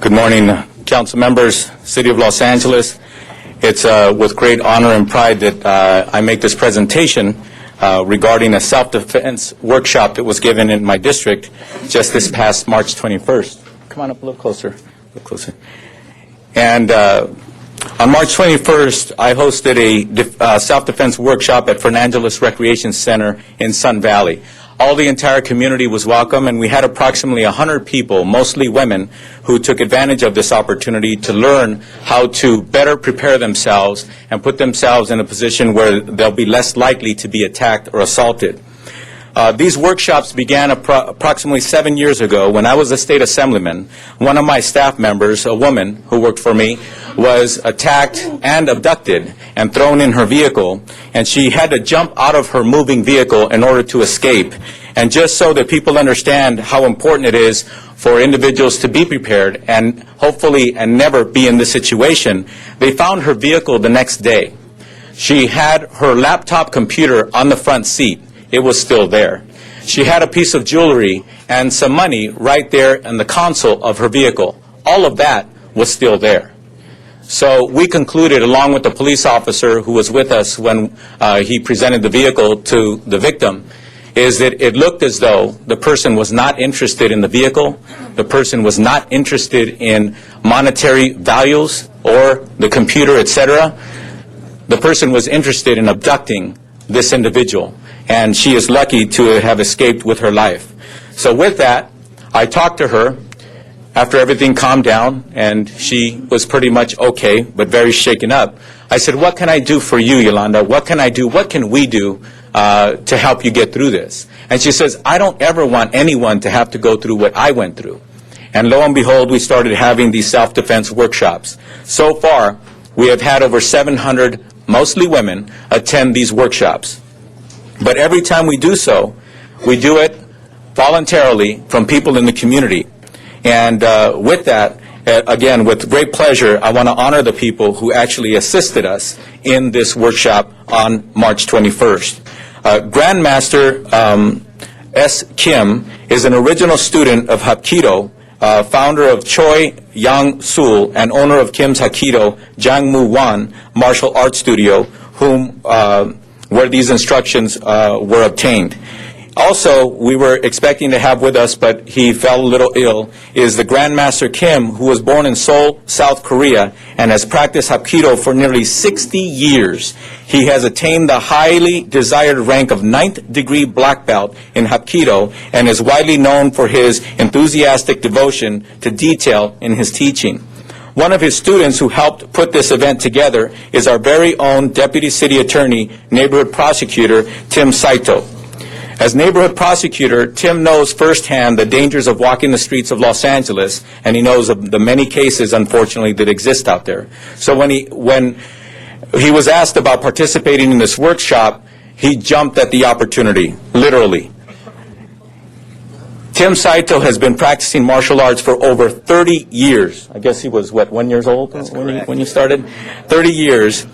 Good morning, council members, City of Los Angeles. It's with great honor and pride that I make this presentation regarding a self-defense workshop that was given in my district just this past March 21st. Come on up a little closer. A little closer. And on March 21st, I hosted a self-defense workshop at Fernangeles Recreation Center in Sun Valley. All the entire community was welcome, and we had approximately 100 people, mostly women, who took advantage of this opportunity to learn how to better prepare themselves and put themselves in a position where they'll be less likely to be attacked or assaulted. These workshops began approximately 7 years ago when I was a state assemblyman. One of my staff members, a woman who worked for me, was attacked and abducted and thrown in her vehicle, and she had to jump out of her moving vehicle in order to escape. And just so that people understand how important it is for individuals to be prepared and hopefully and never be in this situation, they found her vehicle the next day. She had her laptop computer on the front seat. It was still there. She had a piece of jewelry and some money right there in the console of her vehicle. All of that was still there. So we concluded, along with the police officer who was with us when he presented the vehicle to the victim, is that it looked as though the person was not interested in the vehicle, the person was not interested in monetary values or the computer, etc. The person was interested in abducting this individual, and she is lucky to have escaped with her life. So with that, I talked to her after everything calmed down, and she was pretty much okay, but very shaken up. I said, what can I do for you, Yolanda? What can I do? What can we do to help you get through this? And she says, I don't ever want anyone to have to go through what I went through. And lo and behold, we started having these self-defense workshops. So far, we have had over 700, mostly women, attend these workshops. But every time we do so, we do it voluntarily from people in the community. And with that, again, with great pleasure, I want to honor the people who actually assisted us in this workshop on March 21st. Grandmaster S. Kim is an original student of Hapkido, founder of Choi Yang-sul, and owner of Kim's Hapkido, Jang Moo Wan Martial Arts Studio, where these instructions were obtained. Also, we were expecting to have with us, but he fell a little ill, is the Grandmaster Kim, who was born in Seoul, South Korea, and has practiced Hapkido for nearly 60 years. He has attained the highly desired rank of 9th degree black belt in Hapkido and is widely known for his enthusiastic devotion to detail in his teaching. One of his students who helped put this event together is our very own Deputy City Attorney, Neighborhood Prosecutor Tim Saito. As neighborhood prosecutor, Tim knows firsthand the dangers of walking the streets of Los Angeles, and he knows of the many cases, unfortunately, that exist out there. So when he was asked about participating in this workshop, he jumped at the opportunity, literally. Tim Saito has been practicing martial arts for over 30 years. I guess he was, 1 year old when you started? 30 years.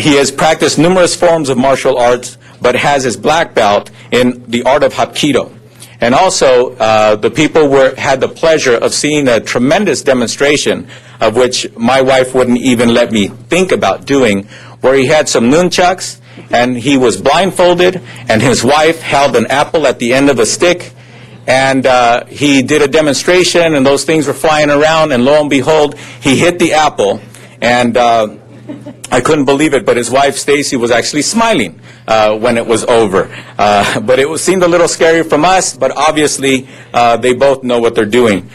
He has practiced numerous forms of martial arts, but has his black belt in the art of Hapkido. And also, the people had the pleasure of seeing a tremendous demonstration, of which my wife wouldn't even let me think about doing, where he had some nunchucks, and he was blindfolded, and his wife held an apple at the end of a stick, and he did a demonstration, and those things were flying around, and lo and behold, he hit the apple, and I couldn't believe it, but his wife, Stacy, was actually smiling when it was over. But it seemed a little scary from us, but obviously they both know what they're doing.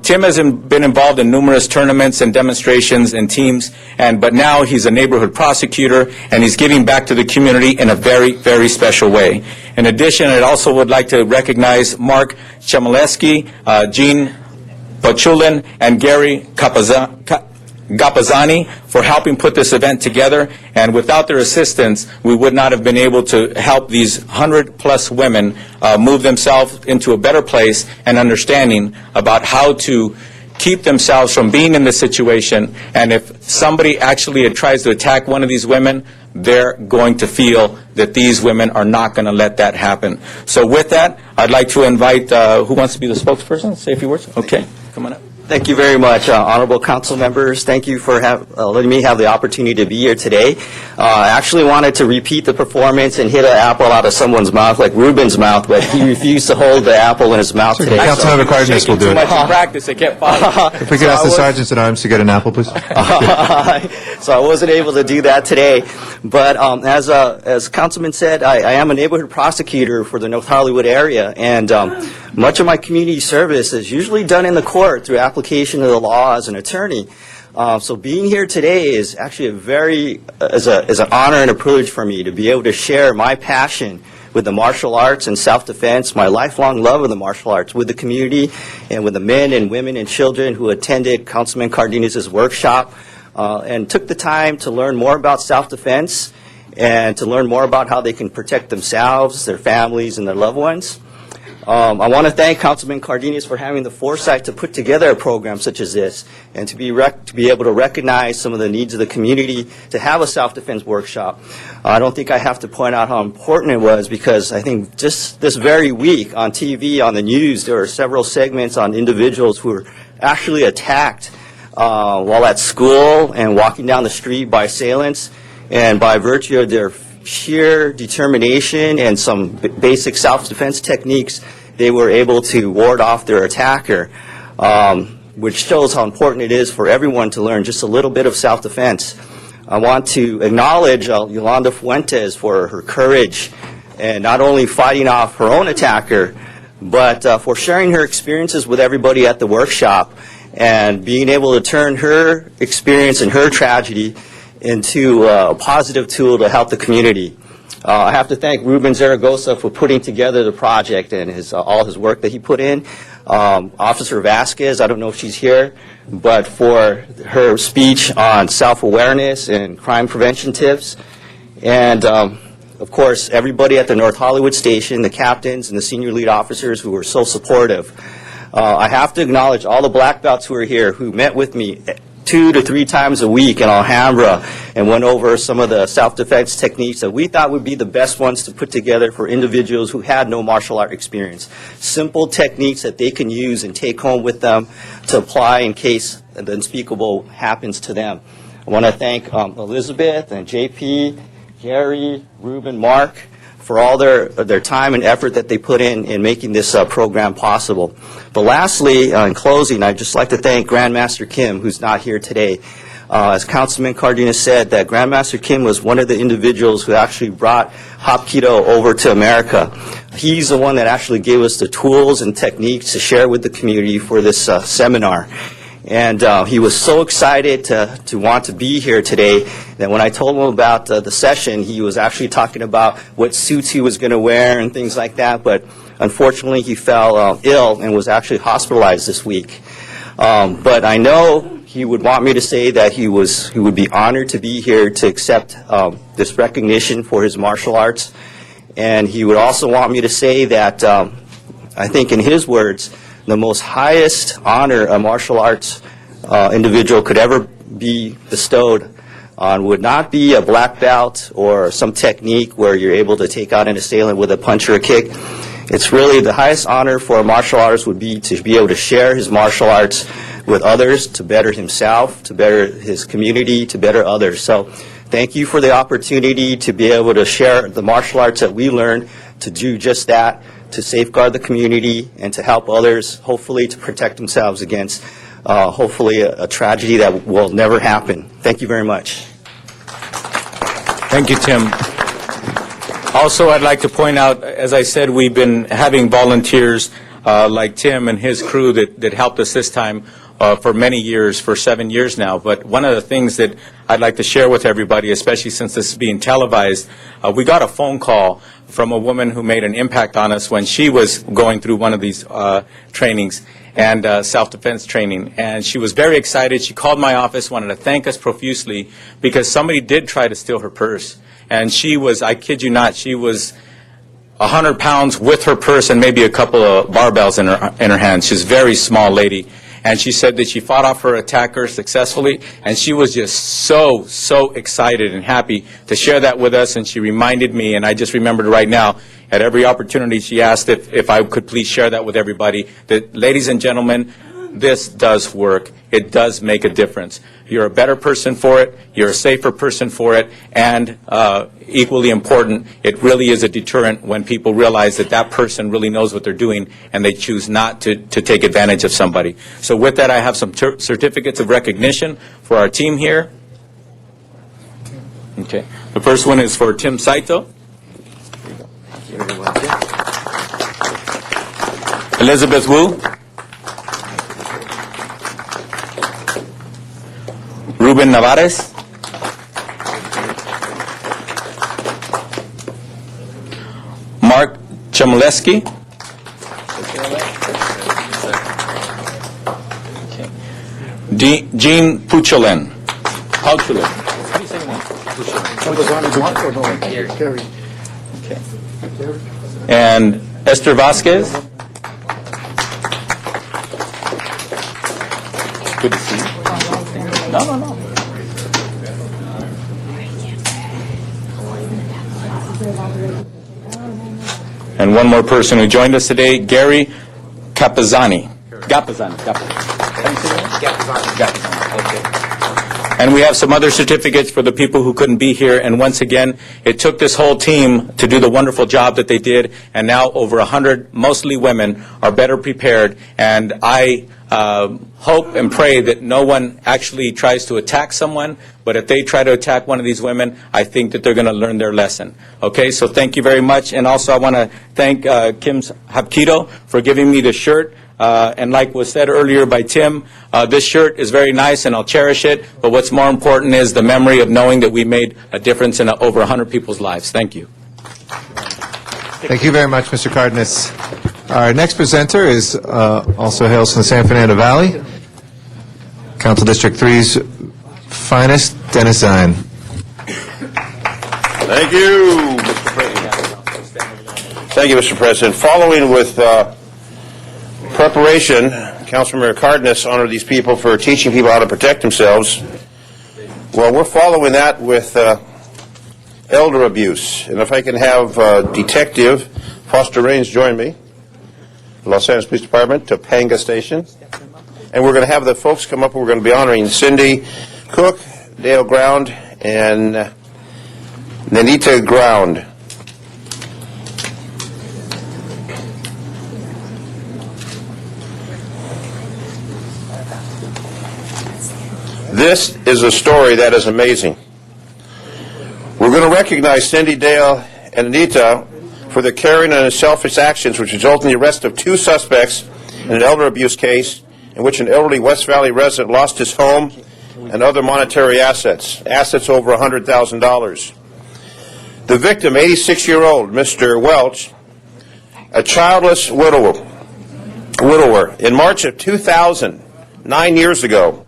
Tim has been involved in numerous tournaments and demonstrations and teams, but now he's a neighborhood prosecutor, and he's giving back to the community in a very, very special way. In addition, I also would like to recognize Mark Chmielewski, Gene Pachulin, and Gary Gapazani for helping put this event together, and without their assistance, we would not have been able to help these 100-plus women move themselves into a better place and understanding about how to keep themselves from being in this situation, and if somebody actually tries to attack one of these women, they're going to feel that these women are not going to let that happen. So with that, I'd like to invite, who wants to be the spokesperson? Say a few words. Okay, come on up. Thank you very much, honorable council members. Thank you for letting me have the opportunity to be here today. I actually wanted to repeat the performance and hit an apple out of someone's mouth, like Ruben's mouth, but he refused to hold the apple in his mouth today. Councilmember Cardenas will do it. Too much in practice, they can't follow. If we could ask the sergeants at arms to get an apple, please. So I wasn't able to do that today. But as Councilman said, I am a neighborhood prosecutor for the North Hollywood area, and much of my community service is usually done in the court through application of the law as an attorney. So being here today is actually is an honor and a privilege for me to be able to share my passion with the martial arts and self-defense, my lifelong love of the martial arts with the community and with the men and women and children who attended Councilman Cardenas' workshop and took the time to learn more about self-defense and to learn more about how they can protect themselves, their families, and their loved ones. I want to thank Councilman Cardenas for having the foresight to put together a program such as this and to be able to recognize some of the needs of the community to have a self-defense workshop. I don't think I have to point out how important it was, because I think just this very week on TV, on the news, there are several segments on individuals who were actually attacked while at school and walking down the street by assailants, and by virtue of their sheer determination and some basic self-defense techniques, they were able to ward off their attacker, which shows how important it is for everyone to learn just a little bit of self-defense. I want to acknowledge Yolanda Fuentes for her courage and not only fighting off her own attacker, but for sharing her experiences with everybody at the workshop and being able to turn her experience and her tragedy into a positive tool to help the community. I have to thank Ruben Zaragoza for putting together the project and all his work that he put in. Officer Vasquez, I don't know if she's here, but for her speech on self-awareness and crime prevention tips. And of course, everybody at the North Hollywood station, the captains and the senior lead officers who were so supportive. I have to acknowledge all the black belts who are here who met with me 2 to 3 times a week in Alhambra and went over some of the self-defense techniques that we thought would be the best ones to put together for individuals who had no martial art experience. Simple techniques that they can use and take home with them to apply in case the unspeakable happens to them. I want to thank Elizabeth and JP, Gary, Ruben, Mark for all their time and effort that they put in making this program possible. But lastly, in closing, I'd just like to thank Grandmaster Kim, who's not here today. As Councilman Cardenas said, that Grandmaster Kim was one of the individuals who actually brought Hapkido over to America. He's the one that actually gave us the tools and techniques to share with the community for this seminar. And he was so excited to want to be here today that when I told him about the session, he was actually talking about what suits he was going to wear and things like that. But unfortunately, he fell ill and was actually hospitalized this week. But I know he would want me to say that he would be honored to be here to accept this recognition for his martial arts. And he would also want me to say that I think in his words, the most highest honor a martial arts individual could ever be bestowed on would not be a black belt or some technique where you're able to take out an assailant with a punch or a kick. It's really the highest honor for a martial artist would be to be able to share his martial arts with others, to better himself, to better his community, to better others. So thank you for the opportunity to be able to share the martial arts that we learned to do just that, to safeguard the community and to help others, hopefully to protect themselves against hopefully a tragedy that will never happen. Thank you very much. Thank you, Tim. Also, I'd like to point out, as I said, we've been having volunteers like Tim and his crew that helped us this time for many years, for 7 years now. But one of the things that I'd like to share with everybody, especially since this is being televised, we got a phone call from a woman who made an impact on us when she was going through one of these trainings and self-defense training. And she was very excited. She called my office, wanted to thank us profusely because somebody did try to steal her purse. And she was, I kid you not, she was 100 pounds with her purse and maybe a couple of barbells in her hands. She's a very small lady. And she said that she fought off her attacker successfully, and she was just so excited and happy to share that with us. And she reminded me, and I just remembered right now, at every opportunity she asked if I could please share that with everybody, that, ladies and gentlemen, this does work. It does make a difference. You're a better person for it. You're a safer person for it. And equally important, it really is a deterrent when people realize that that person really knows what they're doing and they choose not to take advantage of somebody. So with that, I have some certificates of recognition for our team here. Okay. The first one is for Tim Saito. Elizabeth Wu. Ruben Navarez. Mark Chmielewski. Jean Pucholin. And Esther Vasquez. Good to see you. No. And one more person who joined us today, Gary Gappazani. And we have some other certificates for the people who couldn't be here. And once again, it took this whole team to do the wonderful job that they did. And now over 100, mostly women, are better prepared. And I hope and pray that no one actually tries to attack someone. But if they try to attack one of these women, I think that they're going to learn their lesson. Okay, so thank you very much. And also I want to thank Kim's Hapkido for giving me the shirt. And like was said earlier by Tim, this shirt is very nice and I'll cherish it. But what's more important is the memory of knowing that we made a difference in over 100 people's lives. Thank you. Thank you very much, Mr. Cardenas. Our next presenter is also hails from the San Fernando Valley, Council District 3's finest, Dennis Zine. Thank you, Mr. President. Thank you, Mr. President. Following with preparation, Councilmember Cardenas honored these people for teaching people how to protect themselves. Well, we're following that with elder abuse. And if I can have Detective Foster Raines join me, Los Angeles Police Department, Topanga Station. And we're going to have the folks come up and we're going to be honoring Cindy Cook, Dale Ground, and Nanita Ground. This is a story that is amazing. We're going to recognize Cindy, Dale, and Anita for their caring and unselfish actions which resulted in the arrest of 2 suspects in an elder abuse case in which an elderly West Valley resident lost his home and other monetary assets over $100,000. The victim, 86-year-old Mr. Welch, a childless widower. In March of 2000, 9 years ago,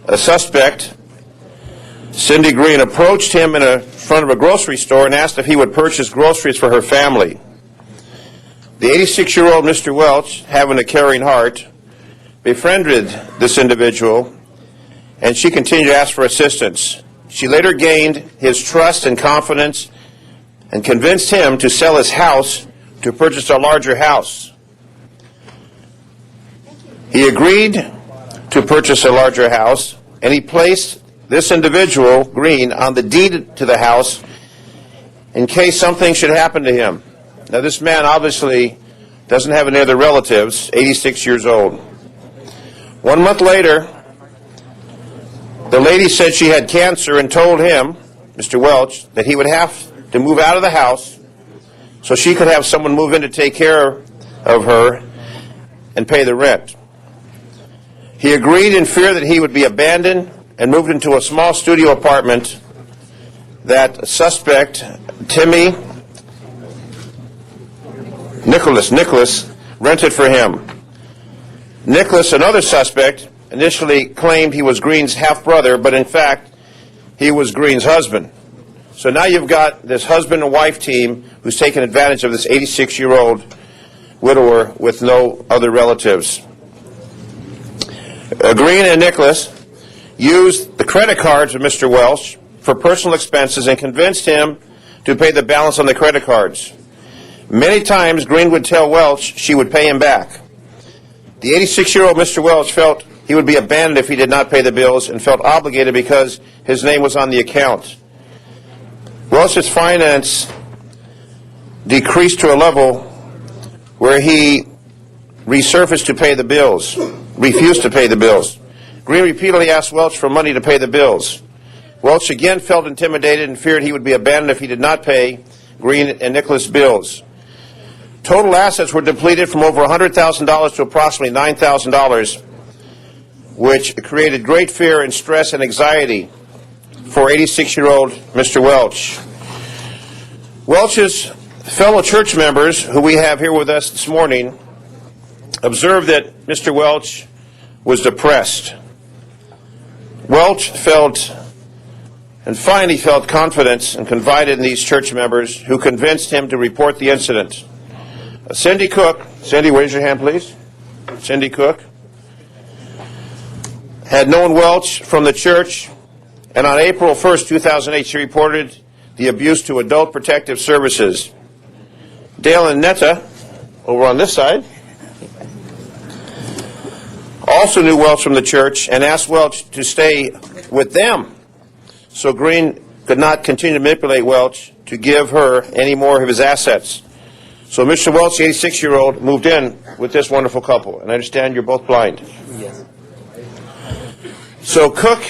a suspect, Cindy Green, approached him in front of a grocery store and asked if he would purchase groceries for her family. The 86-year-old Mr. Welch, having a caring heart, befriended this individual, and she continued to ask for assistance. She later gained his trust and confidence and convinced him to sell his house to purchase a larger house. He agreed to purchase a larger house, and he placed this individual, Green, on the deed to the house in case something should happen to him. Now, this man obviously doesn't have any other relatives, 86 years old. 1 month later, the lady said she had cancer and told him, Mr. Welch, that he would have to move out of the house so she could have someone move in to take care of her and pay the rent. He agreed in fear that he would be abandoned and moved into a small studio apartment that suspect Timmy Nicholas rented for him. Nicholas, another suspect, initially claimed he was Green's half-brother, but in fact, he was Green's husband. So now you've got this husband and wife team who's taken advantage of this 86-year-old widower with no other relatives. Green and Nicholas used the credit cards of Mr. Welch for personal expenses and convinced him to pay the balance on the credit cards. Many times, Green would tell Welch she would pay him back. The 86-year-old Mr. Welch felt he would be abandoned if he did not pay the bills and felt obligated because his name was on the account. Welch's finance decreased to a level where he refused to pay the bills. Green repeatedly asked Welch for money to pay the bills. Welch again felt intimidated and feared he would be abandoned if he did not pay Green and Nicholas' bills. Total assets were depleted from over $100,000 to approximately $9,000, which created great fear and stress and anxiety for 86-year-old Mr. Welch. Welch's fellow church members, who we have here with us this morning, observed that Mr. Welch was depressed. Welch finally felt confidence and confided in these church members who convinced him to report the incident. Cindy Cook, Cindy, raise your hand, please. Cindy Cook had known Welch from the church, and on April 1st, 2008, she reported the abuse to Adult Protective Services. Dale and Netta, over on this side, also knew Welch from the church and asked Welch to stay with them so Green could not continue to manipulate Welch to give her any more of his assets. So Mr. Welch, the 86-year-old, moved in with this wonderful couple. And I understand you're both blind. Yes. So Cook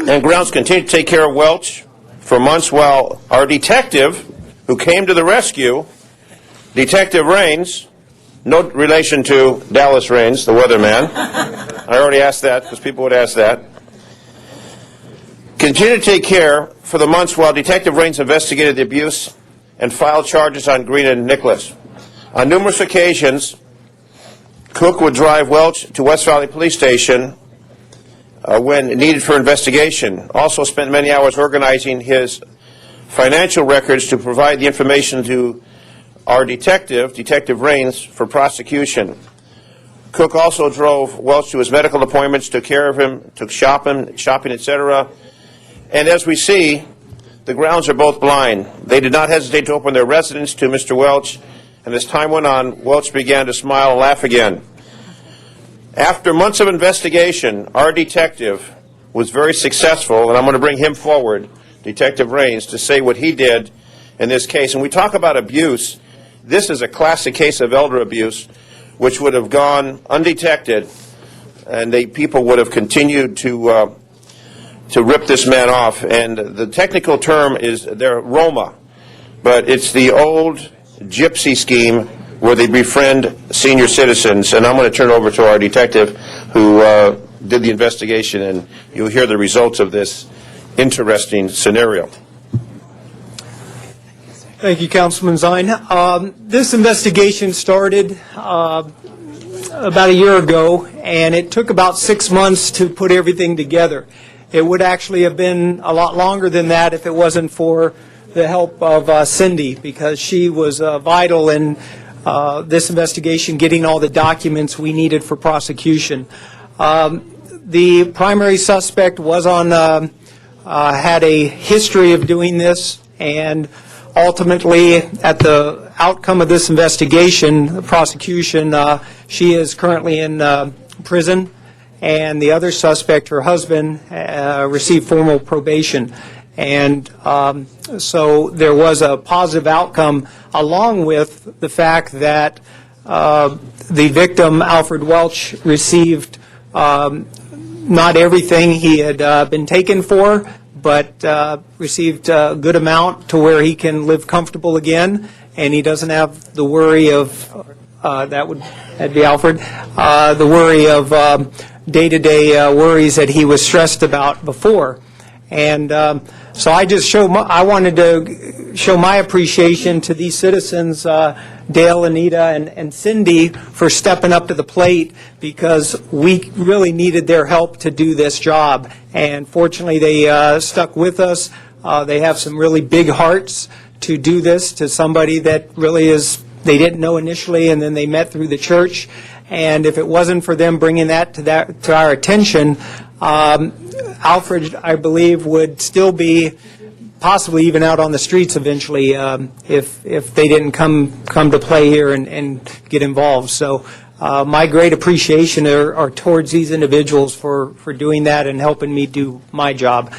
and Grounds continued to take care of Welch for months while our detective, who came to the rescue, Detective Raines, no relation to Dallas Raines, the weatherman. I already asked that because people would ask that. Continued to take care for the months while Detective Raines investigated the abuse and filed charges on Green and Nicholas. On numerous occasions, Cook would drive Welch to West Valley Police Station when needed for investigation. Also spent many hours organizing his financial records to provide the information to our detective, Detective Raines, for prosecution. Cook also drove Welch to his medical appointments, took care of him, took shopping, etc. And as we see, the Grounds are both blind. They did not hesitate to open their residence to Mr. Welch, and as time went on, Welch began to smile and laugh again. After months of investigation, our detective was very successful, and I'm going to bring him forward, Detective Raines, to say what he did in this case. And we talk about abuse. This is a classic case of elder abuse, which would have gone undetected and people would have continued to rip this man off. And the technical term is they're Roma, but it's the old gypsy scheme where they befriend senior citizens. And I'm going to turn it over to our detective who did the investigation, and you'll hear the results of this interesting scenario. Thank you, Councilman Zine. This investigation started about a year ago, and it took about 6 months to put everything together. It would actually have been a lot longer than that if it wasn't for the help of Cindy, because she was vital in this investigation, getting all the documents we needed for prosecution. The primary suspect was had a history of doing this, and ultimately, at the outcome of this investigation, the prosecution, she is currently in prison, and the other suspect, her husband, received formal probation. And so there was a positive outcome, along with the fact that the victim, Alfred Welch, received not everything he had been taken for, but received a good amount to where he can live comfortable again, and he doesn't have the worry of, that'd be Alfred, the worry of day-to-day worries that he was stressed about before. And so I wanted to show my appreciation to these citizens, Dale, Anita, and Cindy, for stepping up to the plate, because we really needed their help to do this job. And fortunately, they stuck with us. They have some really big hearts to do this to somebody that really they didn't know initially, and then they met through the church. And if it wasn't for them bringing that to our attention, Alfred, I believe, would still be possibly even out on the streets eventually if they didn't come to play here and get involved. So my great appreciation are towards these individuals for doing that and helping me do my job.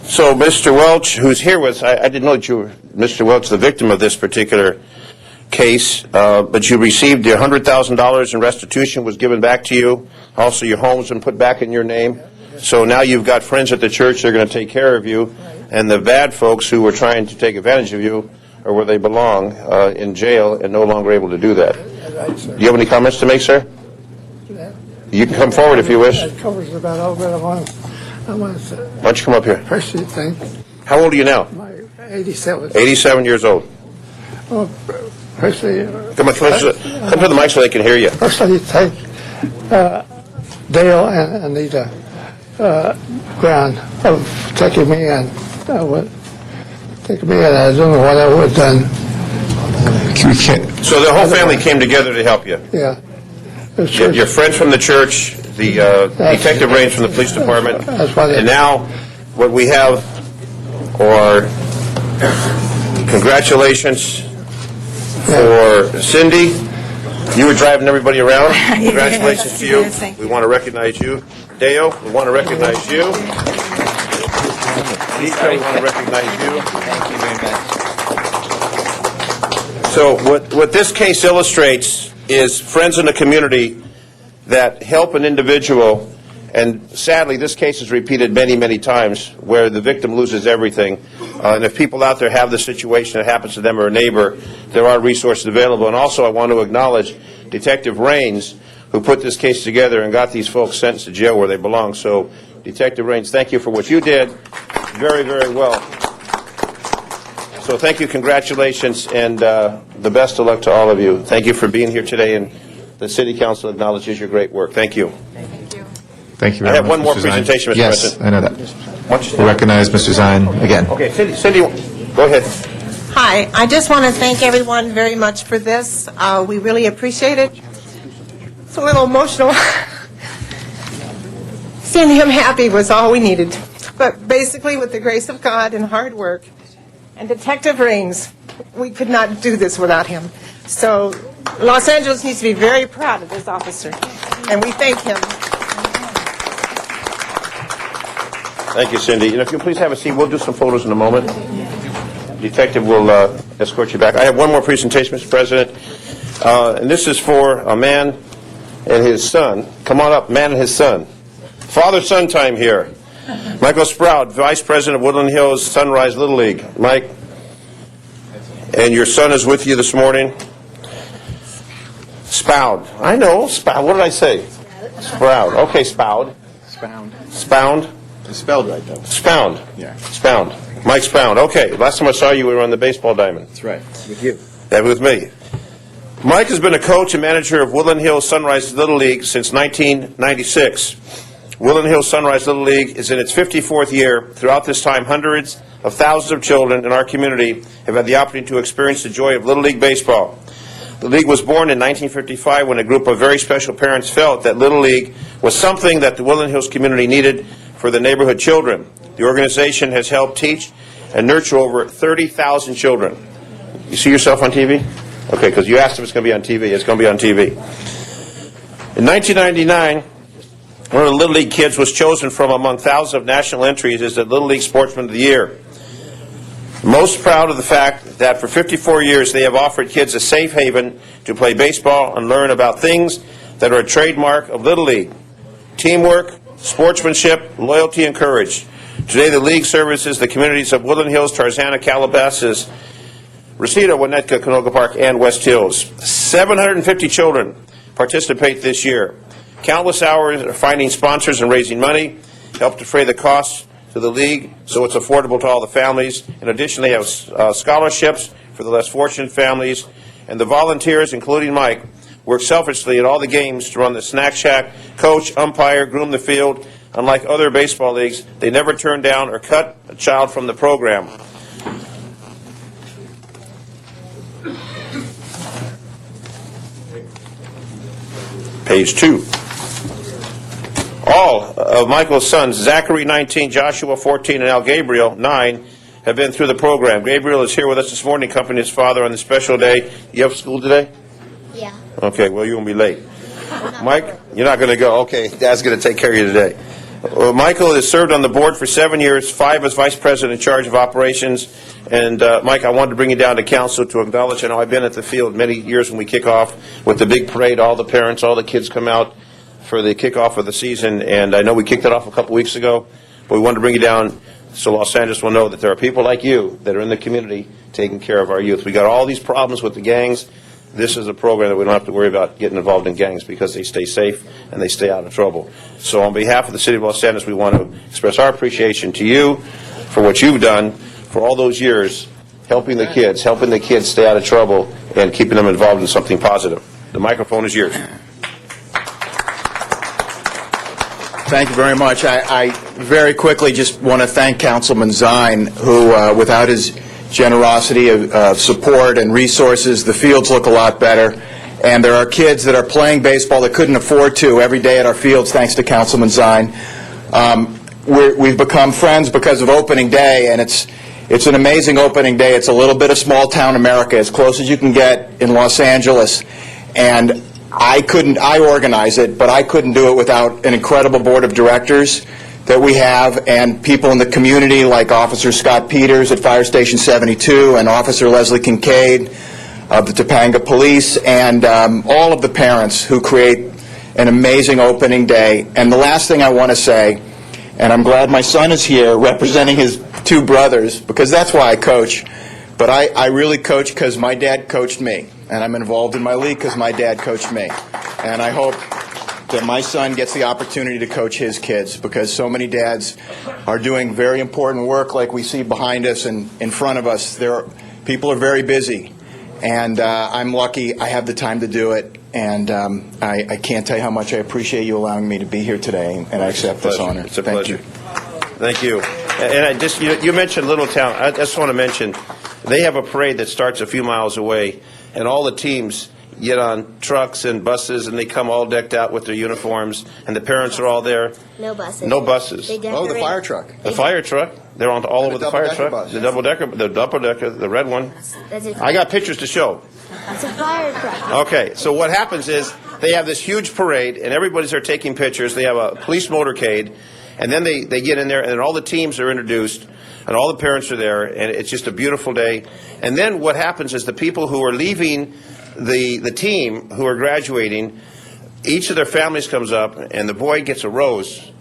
So Mr. Welch, who's here with us, I didn't know that you were Mr. Welch, the victim of this particular case, but you received your $100,000 in restitution was given back to you. Also, your home's been put back in your name. So now you've got friends at the church that are going to take care of you, and the bad folks who were trying to take advantage of you are where they belong, in jail, and no longer able to do that. Do you have any comments to make, sir? You can come forward if you wish. That covers about all that I want to say. Why don't you come up here? First thing, How old are you now? 87. 87 years old. Well, firstly, Come to the mic so they can hear you. first I thank Dale and Anita Brown of taking me in. I don't know what I would have done. So the whole family came together to help you? Yeah. Your friends from the church, the detective range from the police department, and now what we have are congratulations for Cindy. You were driving everybody around. Congratulations to you. We want to recognize you. Deo, we want to recognize you. Nika, we want to recognize you. Thank you very much. So what this case illustrates is friends in the community that help an individual, and sadly this case is repeated many, many times, where the victim loses everything. And if people out there have the situation that happens to them or a neighbor, there are resources available. And also I want to acknowledge Detective Raines, who put this case together and got these folks sentenced to jail where they belong. So Detective Raines, thank you for what you did. Very, very well. So thank you, congratulations, and the best of luck to all of you. Thank you for being here today, and the City Council acknowledges your great work. Thank you. Thank you I very have much, one more Mr. Zine. presentation, Mr. Yes, President. I know that. We'll recognize Mr. Zine again. Okay, Cindy, go ahead. Hi, I just want to thank everyone very much for this. We really appreciate it. It's a little emotional. Seeing him happy was all we needed. But basically, with the grace of God and hard work, and Detective Raines, we could not do this without him. So Los Angeles needs to be very proud of this officer, and we thank him. Thank you, Cindy. And if you please have a seat, we'll do some photos in a moment. Detective will escort you back. I have one more presentation, Mr. President, and this is for a man and his son. Come on up, man and his son. Father-son time here. Michael Sprout, Vice President of Woodland Hills Sunrise Little League. Mike, and your son is with you this morning. Spound. I know, Spound. What did I say? Sprout. Okay, Spound. Spound. It's spelled right, though. Spound. Yeah. Spound. Mike Spound. Okay, last time I saw you, we were on the baseball diamond. That's right. With you. That was me. Mike has been a coach and manager of Woodland Hills Sunrise Little League since 1996. Woodland Hills Sunrise Little League is in its 54th year. Throughout this time, hundreds of thousands of children in our community have had the opportunity to experience the joy of Little League baseball. The league was born in 1955 when a group of very special parents felt that Little League was something that the Woodland Hills community needed for the neighborhood children. The organization has helped teach and nurture over 30,000 children. You see yourself on TV? Okay, because you asked if it's going to be on TV. It's going to be on TV. In 1999, one of the Little League kids was chosen from among thousands of national entries as the Little League Sportsman of the Year. Most proud of the fact that for 54 years they have offered kids a safe haven to play baseball and learn about things that are a trademark of Little League: teamwork, sportsmanship, loyalty, and courage. Today the league services the communities of Woodland Hills, Tarzana, Calabasas, Reseda, Winnetka, Canoga Park, and West Hills. 750 children participate this year. Countless hours are finding sponsors and raising money, help defray the costs to the league so it's affordable to all the families. In addition, they have scholarships for the less fortunate families, and the volunteers, including Mike, work selfishly at all the games to run the snack shack, coach, umpire, groom the field. Unlike other baseball leagues, they never turn down or cut a child from the program. Page 2. All of Michael's sons, Zachary 19, Joshua 14, and Al Gabriel 9, have been through the program. Gabriel is here with us this morning, accompanying his father on this special day. You have school today? Yeah. Okay, well, you won't be late. Mike, you're not going to go. Okay, Dad's going to take care of you today. Michael has served on the board for 7 years, 5 as vice president in charge of operations. And, Mike, I wanted to bring you down to council to acknowledge, I know I've been at the field many years when we kick off with the big parade. All the parents, all the kids come out for the kickoff of the season. And I know we kicked it off a couple weeks ago, but we wanted to bring you down so Los Angeles will know that there are people like you that are in the community taking care of our youth. We got all these problems with the gangs. This is a program that we don't have to worry about getting involved in gangs because they stay safe and they stay out of trouble. So on behalf of the City of Los Angeles, we want to express our appreciation to you for what you've done for all those years, helping the kids stay out of trouble and keeping them involved in something positive. The microphone is yours. Thank you very much. I very quickly just want to thank Councilman Zine, who, without his generosity of support and resources, the fields look a lot better. And there are kids that are playing baseball that couldn't afford to every day at our fields, thanks to Councilman Zine. We've become friends because of opening day, and it's an amazing opening day. It's a little bit of small-town America, as close as you can get in Los Angeles. And I organize it, but I couldn't do it without an incredible board of directors that we have, and people in the community like Officer Scott Peters at Fire Station 72 and Officer Leslie Kincaid of the Topanga Police, and all of the parents who create an amazing opening day. And the last thing I want to say, and I'm glad my son is here representing his two brothers, because that's why I coach, but I really coach because my dad coached me, and I'm involved in my league because my dad coached me. And I hope that my son gets the opportunity to coach his kids, because so many dads are doing very important work like we see behind us and in front of us. People are very busy, and I'm lucky I have the time to do it, and I can't tell you how much I appreciate you allowing me to be here today, and I accept this honor. It's a pleasure. Thank you. And I just, you mentioned Littletown. I just want to mention, they have a parade that starts a few miles away, and all the teams get on trucks and buses, and they come all decked out with their uniforms, and the parents are all there. No buses. No buses. Oh, the fire truck. The fire truck. They're on all over the fire truck. Bus. The double decker, the red one. I got pictures to show. It's a fire truck. Okay, so what happens is they have this huge parade, and everybody's there taking pictures. They have a police motorcade, and then they get in there, and then all the teams are introduced, and all the parents are there, and it's just a beautiful day. And then what happens is the people who are leaving the team, who are graduating, each of their families comes up, and the boy gets a rose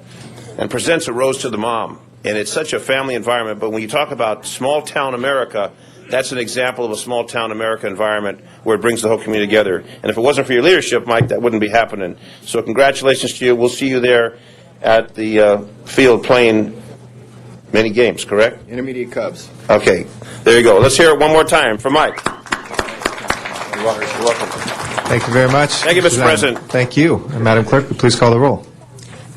and presents a rose to the mom. And it's such a family environment. But when you talk about small-town America, that's an example of a small-town America environment where it brings the whole community together. And if it wasn't for your leadership, Mike, that wouldn't be happening. So congratulations to you. We'll see you there at the field playing many games, correct? Intermediate Cubs. Okay. There you go. Let's hear it one more time for Mike. You're welcome. Thank you very much. Thank you, Mr. President. Thank you. And Madam Clerk, please call the roll.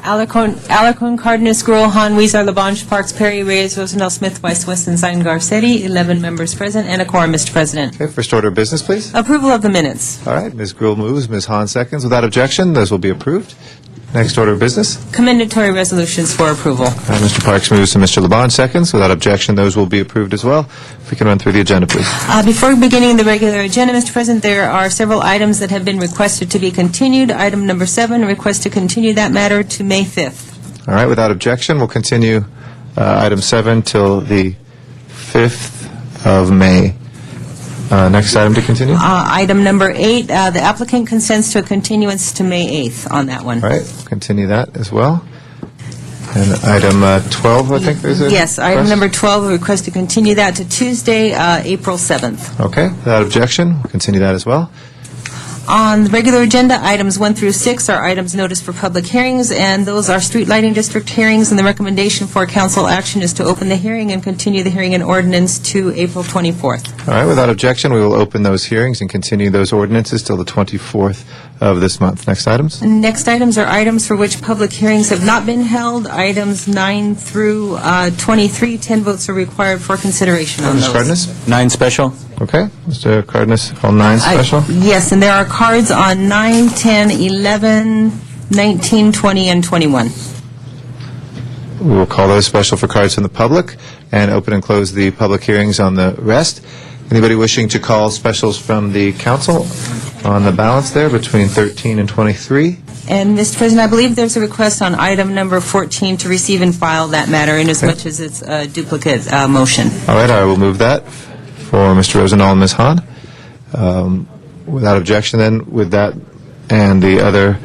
Alarcon, Cardenas, Gruel, Han, Weezer, Labange, Parks, Perry, Reyes, Rosendahl, Smith, Weiss, Weston, Zine, Garcetti, 11 members present, and a quorum, Mr. President. Okay, first order of business, please. Approval of the minutes. All right, Ms. Gruel moves, Ms. Hahn seconds. Without objection, those will be approved. Next order of business. Commendatory resolutions for approval. Mr. Parks moves and Mr. Labange seconds. Without objection, those will be approved as well. If we can run through the agenda, please. Before beginning the regular agenda, Mr. President, there are several items that have been requested to be continued. Item number 7, request to continue that matter to May 5th. All right, without objection, we'll continue item 7 till the 5th of May. Next item to continue. Item number 8, the applicant consents to a continuance to May 8th on that one. All right, continue that as well. And item 12, I think there's a Yes, item request? number 12, a request to continue that to Tuesday, April 7th. Okay, without objection, we'll continue that as well. On the regular agenda, items 1 through 6 are items noticed for public hearings, and those are street lighting district hearings, and the recommendation for council action is to open the hearing and continue the hearing and ordinance to April 24th. All right, without objection, we will open those hearings and continue those ordinances till the 24th of this month. Next items? Next items are items for which public hearings have not been held. Items 9 through 23, 10 votes are required for consideration on Mr. those. Cardenas? 9 special. Okay, Mr. Cardenas, call 9 special. Yes, and there are cards on 9, 10, 11, 19, 20, and 21. We will call those special for cards from the public and open and close the public hearings on the rest. Anybody wishing to call specials from the council on the balance there between 13 and 23? And, Mr. President, I believe there's a request on item number 14 to receive and file that matter inasmuch as it's a duplicate motion. All right, I will move that for Mr. Rosendahl and Ms. Hahn. Without objection, then, with that and the other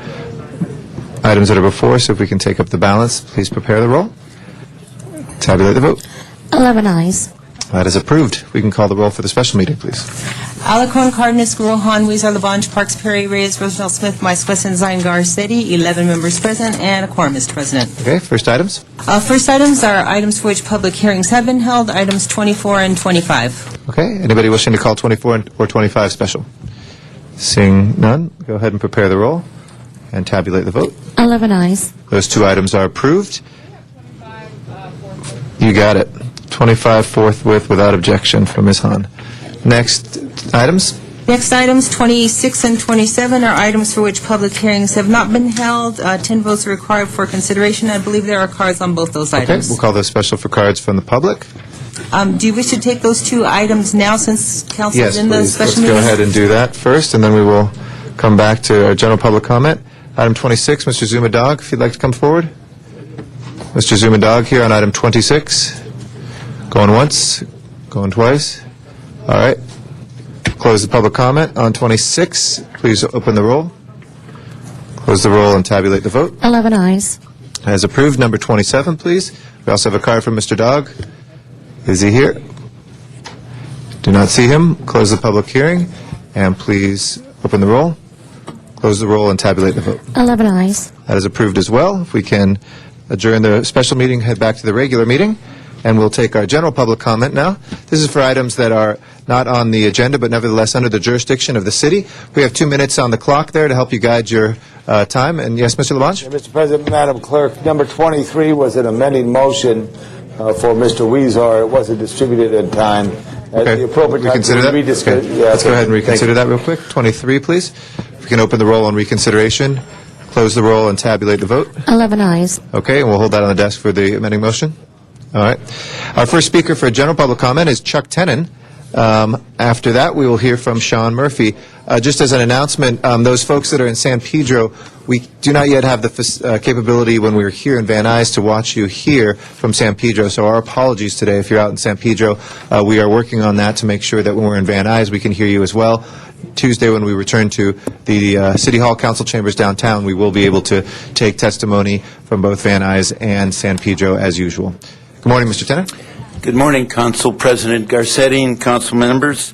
items that are before us, if we can take up the balance, please prepare the roll. Tabulate the vote. 11 eyes. That is approved. We can call the roll for the special meeting, please. Alarcon, Cardenas, Gruel, Han, Weezer, Labange, Parks, Perry, Reyes, Rosendahl, Smith, Weiss, Weston, Zine, Garcetti, 11 members present, and a quorum, Mr. President. Okay, first items. First items are items for which public hearings have been held, items 24 and 25. Okay, anybody wishing to call 24 or 25 special? Seeing none, go ahead and prepare the roll and tabulate the vote. 11 eyes. Those two items are approved. You got it. 25 forthwith without objection from Ms. Hahn. Next items. Next items, 26 and 27, are items for which public hearings have not been held. 10 votes are required for consideration. I believe there are cards on both those Okay, items. we'll call those special for cards from the public. Do you wish to take those two items now since council Yes, is in the please. Let's special go meeting? ahead and do that first, and then we will come back to our general public comment. Item 26, Mr. Zumadog, if you'd like to come forward. Mr. Zumadog here on item 26. Going once, going twice. All right. Close the public comment on 26. Please open the roll. Close the roll and tabulate the vote. 11 eyes. As approved. Number 27, please. We also have a card from Mr. Dog. Is he here? Do not see him. Close the public hearing, and please open the roll, close the roll, and tabulate the vote. 11 eyes. That is approved as well. If we can adjourn the special meeting, head back to the regular meeting, and we'll take our general public comment now. This is for items that are not on the agenda, but nevertheless under the jurisdiction of the city. We have 2 minutes on the clock there to help you guide your time. And yes, Mr. Labange? Mr. President, Madam Clerk, number 23 was an amending motion for Mr. Weezer. It wasn't distributed in time. At Okay. the appropriate time, Reconsider that? rediscuss- Okay. Yeah, Let's go okay. ahead and Thank reconsider you. that real quick. 23, please. If we can open the roll on reconsideration, close the roll, and tabulate the vote. 11 eyes. Okay, and we'll hold that on the desk for the amending motion. All right. Our first speaker for general public comment is Chuck Tenon. After that, we will hear from Sean Murphy. Just as an announcement, those folks that are in San Pedro, we do not yet have the capability when we're here in Van Nuys to watch you here from San Pedro, so our apologies today if you're out in San Pedro. We are working on that to make sure that when we're in Van Nuys, we can hear you as well. Tuesday, when we return to the City Hall Council Chambers downtown, we will be able to take testimony from both Van Nuys and San Pedro as usual. Good morning, Mr. Tennant. Good morning, Council President Garcetti and council members.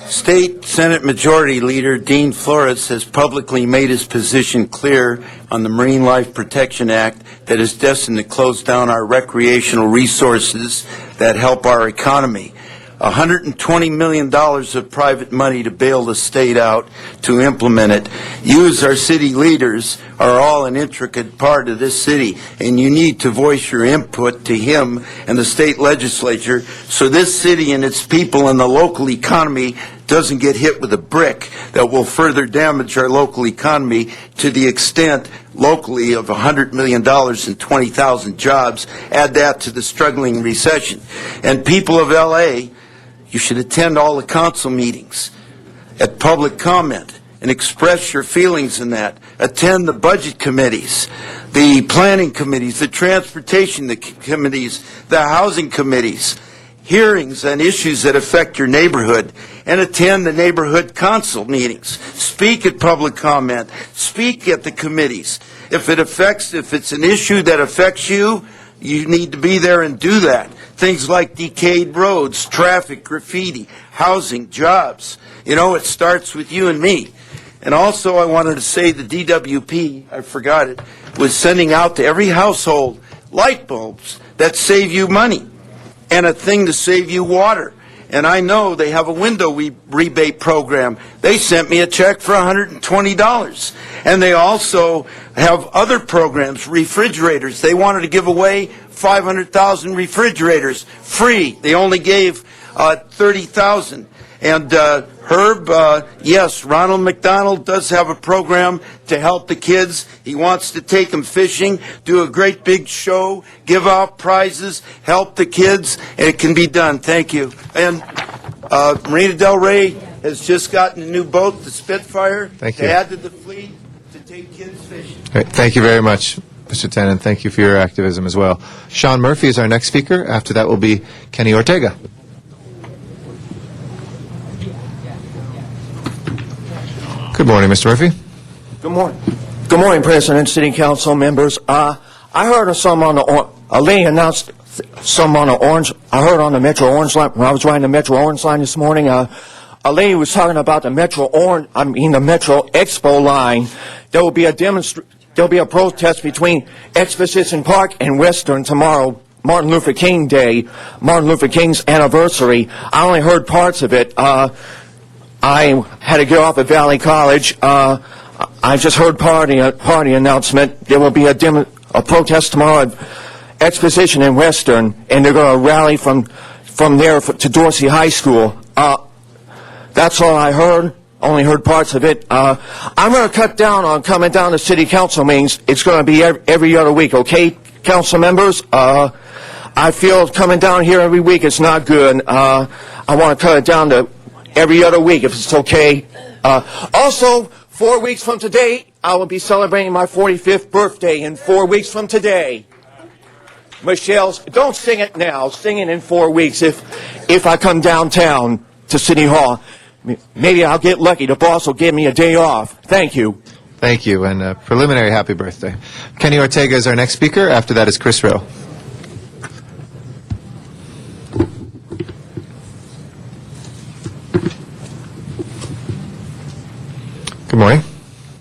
State Senate Majority Leader Dean Flores has publicly made his position clear on the Marine Life Protection Act that is destined to close down our recreational resources that help our economy. $120 million of private money to bail the state out to implement it. You, as our city leaders, are all an intricate part of this city, and you need to voice your input to him and the state legislature so this city and its people and the local economy doesn't get hit with a brick that will further damage our local economy to the extent locally of $100 million and 20,000 jobs. Add that to the struggling recession. And people of L.A., you should attend all the council meetings, at public comment, and express your feelings in that. Attend the budget committees, the planning committees, the transportation committees, the housing committees, hearings on issues that affect your neighborhood, and attend the neighborhood council meetings. Speak at public comment. Speak at the committees. If it's an issue that affects you, you need to be there and do that. Things like decayed roads, traffic, graffiti, housing, jobs. You know, it starts with you and me. And also I wanted to say the DWP, I forgot it, was sending out to every household light bulbs that save you money and a thing to save you water. And I know they have a window rebate program. They sent me a check for $120. And they also have other programs, refrigerators. They wanted to give away 500,000 refrigerators free. They only gave 30,000. And Herb, yes, Ronald McDonald does have a program to help the kids. He wants to take them fishing, do a great big show, give out prizes, help the kids, and it can be done. Thank you. And Marina Del Rey has just gotten a new boat, the Spitfire, to add to the fleet to take kids fishing. Great. Thank you very much, Mr. Tennant. Thank you for your activism as well. Sean Murphy is our next speaker. After that will be Kenny Ortega. Good morning, Mr. Murphy. Good morning. Good morning, President, City Council members. I heard some on the Lee announced some on the Orange. I heard on the Metro Orange line when I was riding the Metro Orange line this morning. Lee was talking about the Metro Expo line. There will be a There'll be a protest between Exposition Park and Western tomorrow. Martin Luther King Day, Martin Luther King's anniversary. I only heard parts of it. I had to get off at Valley College. I just heard party announcement. There will be a protest tomorrow at Exposition and Western, and they're going to rally from there to Dorsey High School. That's all I heard. Only heard parts of it. I'm going to cut down on coming down to city council meetings. It's going to be every other week, okay, council members? I feel coming down here every week is not good. I want to cut it down to every other week, if it's okay. Also, 4 weeks from today, I will be celebrating my 45th birthday in 4 weeks from today. Michelle, don't sing it now. Sing it in 4 weeks if I come downtown to City Hall. Maybe I'll get lucky. The boss will give me a day off. Thank you. Thank you, and a preliminary happy birthday. Kenny Ortega is our next speaker. After that is Chris Rowe. Good morning.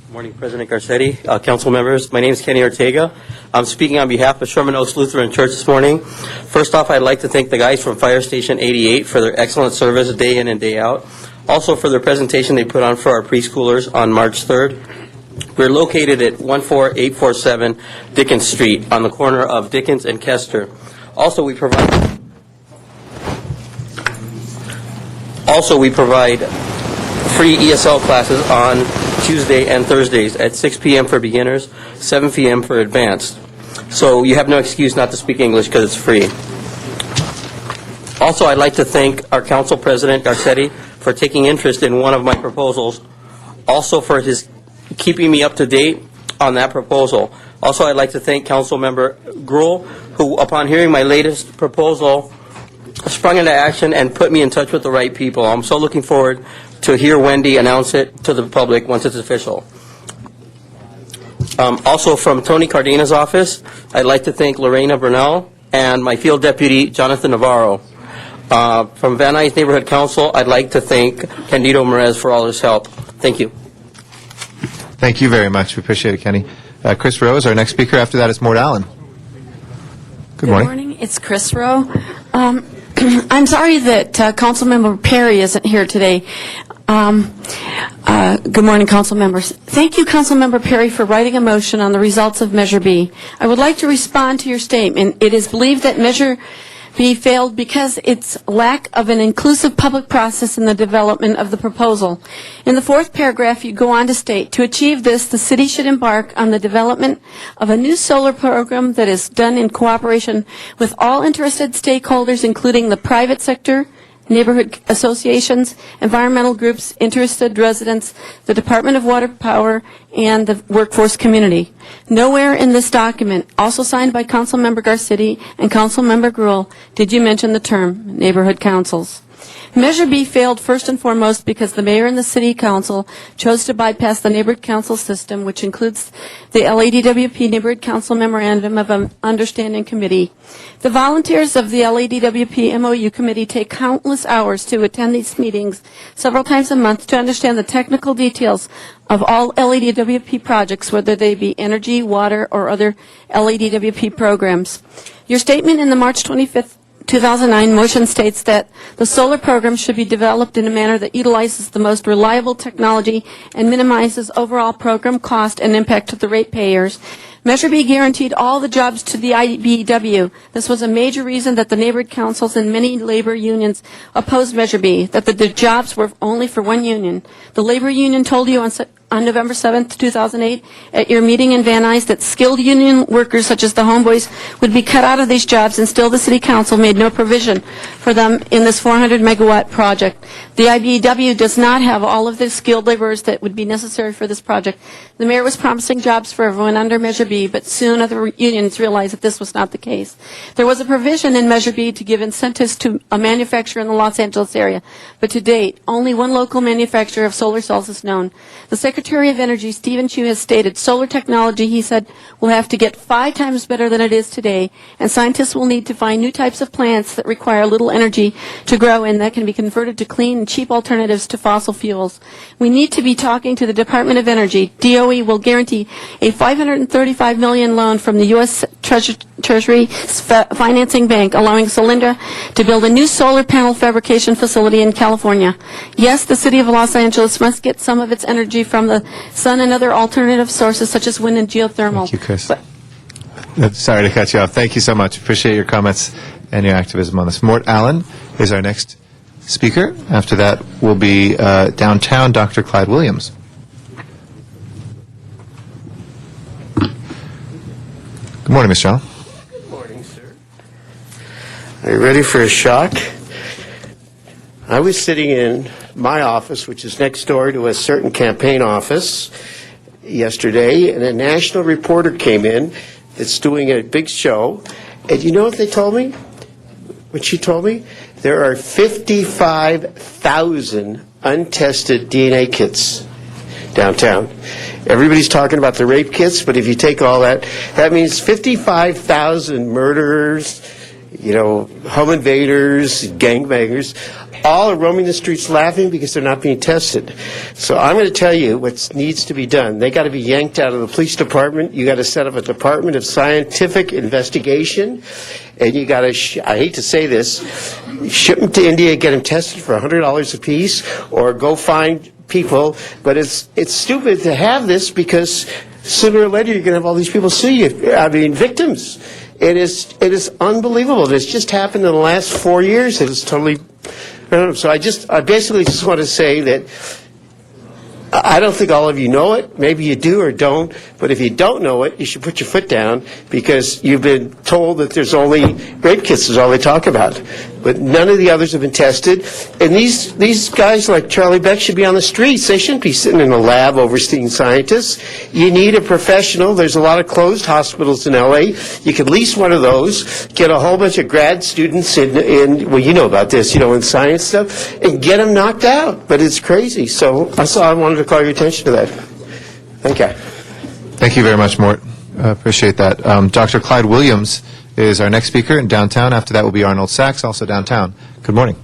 Good morning, President Garcetti, council members. My name is Kenny Ortega. I'm speaking on behalf of Sherman Oaks Lutheran Church this morning. First off, I'd like to thank the guys from Fire Station 88 for their excellent service day in and day out. Also for their presentation they put on for our preschoolers on March 3rd. We're located at 14847 Dickens Street on the corner of Dickens and Kester. Also, we provide free ESL classes on Tuesday and Thursdays at 6 p.m. for beginners, 7 p.m. for advanced. So you have no excuse not to speak English because it's free. Also, I'd like to thank our council president, Garcetti, for taking interest in one of my proposals. Also for his keeping me up to date on that proposal. Also, I'd like to thank Council Member Gruhl, who, upon hearing my latest proposal, sprung into action and put me in touch with the right people. I'm so looking forward to hear Wendy announce it to the public once it's official. Also from Tony Cardina's office, I'd like to thank Lorena Burnell and my field deputy, Jonathan Navarro. From Van Nuys Neighborhood Council, I'd like to thank Candido Merez for all his help. Thank you. Thank you very much. We appreciate it, Kenny. Chris Rowe is our next speaker. After that, it's Mort Allen. Good morning. It's Chris Rowe. I'm sorry that Councilmember Perry isn't here today. Good morning, council members. Thank you, Councilmember Perry, for writing a motion on the results of Measure B. I would like to respond to your statement. It is believed that Measure B failed because its lack of an inclusive public process in the development of the proposal. In the fourth paragraph, you go on to state, to achieve this, the city should embark on the development of a new solar program that is done in cooperation with all interested stakeholders, including the private sector, neighborhood associations, environmental groups, interested residents, the Department of Water Power, and the workforce community. Nowhere in this document, also signed by Councilmember Garcetti and Councilmember Gruhl, did you mention the term neighborhood councils. Measure B failed first and foremost because the mayor and the city council chose to bypass the neighborhood council system, which includes the LADWP Neighborhood Council Memorandum of Understanding Committee. The volunteers of the LADWP MOU Committee take countless hours to attend these meetings several times a month to understand the technical details of all LADWP projects, whether they be energy, water, or other LADWP programs. Your statement in the March 25th 2009 motion states that the solar program should be developed in a manner that utilizes the most reliable technology and minimizes overall program cost and impact to the ratepayers. Measure B guaranteed all the jobs to the IBEW. This was a major reason that the neighborhood councils and many labor unions opposed Measure B, that the jobs were only for one union. The labor union told you on November 7th, 2008, at your meeting in Van Nuys, that skilled union workers such as the Homeboys would be cut out of these jobs, and still the City Council made no provision for them in this 400-megawatt project. The IBEW does not have all of the skilled laborers that would be necessary for this project. The mayor was promising jobs for everyone under Measure B, but soon other unions realized that this was not the case. There was a provision in Measure B to give incentives to a manufacturer in the Los Angeles area, but to date, only one local manufacturer of solar cells is known. The Secretary of Energy, Stephen Chu, has stated solar technology, he said, will have to get 5 times better than it is today, and scientists will need to find new types of plants that require little energy to grow and that can be converted to clean and cheap alternatives to fossil fuels. We need to be talking to the Department of Energy. DOE will guarantee a $535 million loan from the U.S. Treasury Financing Bank, allowing Solyndra to build a new solar panel fabrication facility in California. Yes, the city of Los Angeles must get some of its energy from the sun and other alternative sources such as wind and geothermal. Thank you, Chris. Sorry to cut you off. Thank you so much. Appreciate your comments and your activism on this. Mort Allen is our next speaker. After that will be downtown Dr. Clyde Williams. Good morning, Mr. Allen. Good morning, sir. Are you ready for a shock? I was sitting in my office, which is next door to a certain campaign office, yesterday, and a national reporter came in that's doing a big show. And you know what they told me? What she told me? There are 55,000 untested DNA kits downtown. Everybody's talking about the rape kits, but if you take all that, that means 55,000 murderers, home invaders, gangbangers, all are roaming the streets laughing because they're not being tested. So I'm going to tell you what needs to be done. They got to be yanked out of the police department. You got to set up a department of scientific investigation, and you got to, I hate to say this, ship them to India, get them tested for $100 a piece, or go find people. But it's stupid to have this because sooner or later you're going to have all these people sue you. Victims. It is unbelievable. It's just happened in the last 4 years. It is totally. So I basically just want to say that I don't think all of you know it. Maybe you do or don't. But if you don't know it, you should put your foot down because you've been told that there's only rape kits is all they talk about. but none of the others have been tested. And these guys like Charlie Beck should be on the streets. They shouldn't be sitting in a lab overseeing scientists. You need a professional. There's a lot of closed hospitals in L.A. You could lease one of those, get a whole bunch of grad students in well, you know about this, in science stuff, and get them knocked out. But it's crazy. So I wanted to call your attention to that. Thank you. Thank you very much, Mort. Appreciate that. Dr. Clyde Williams is our next speaker in downtown. After that will be Arnold Sachs, also downtown. Good morning.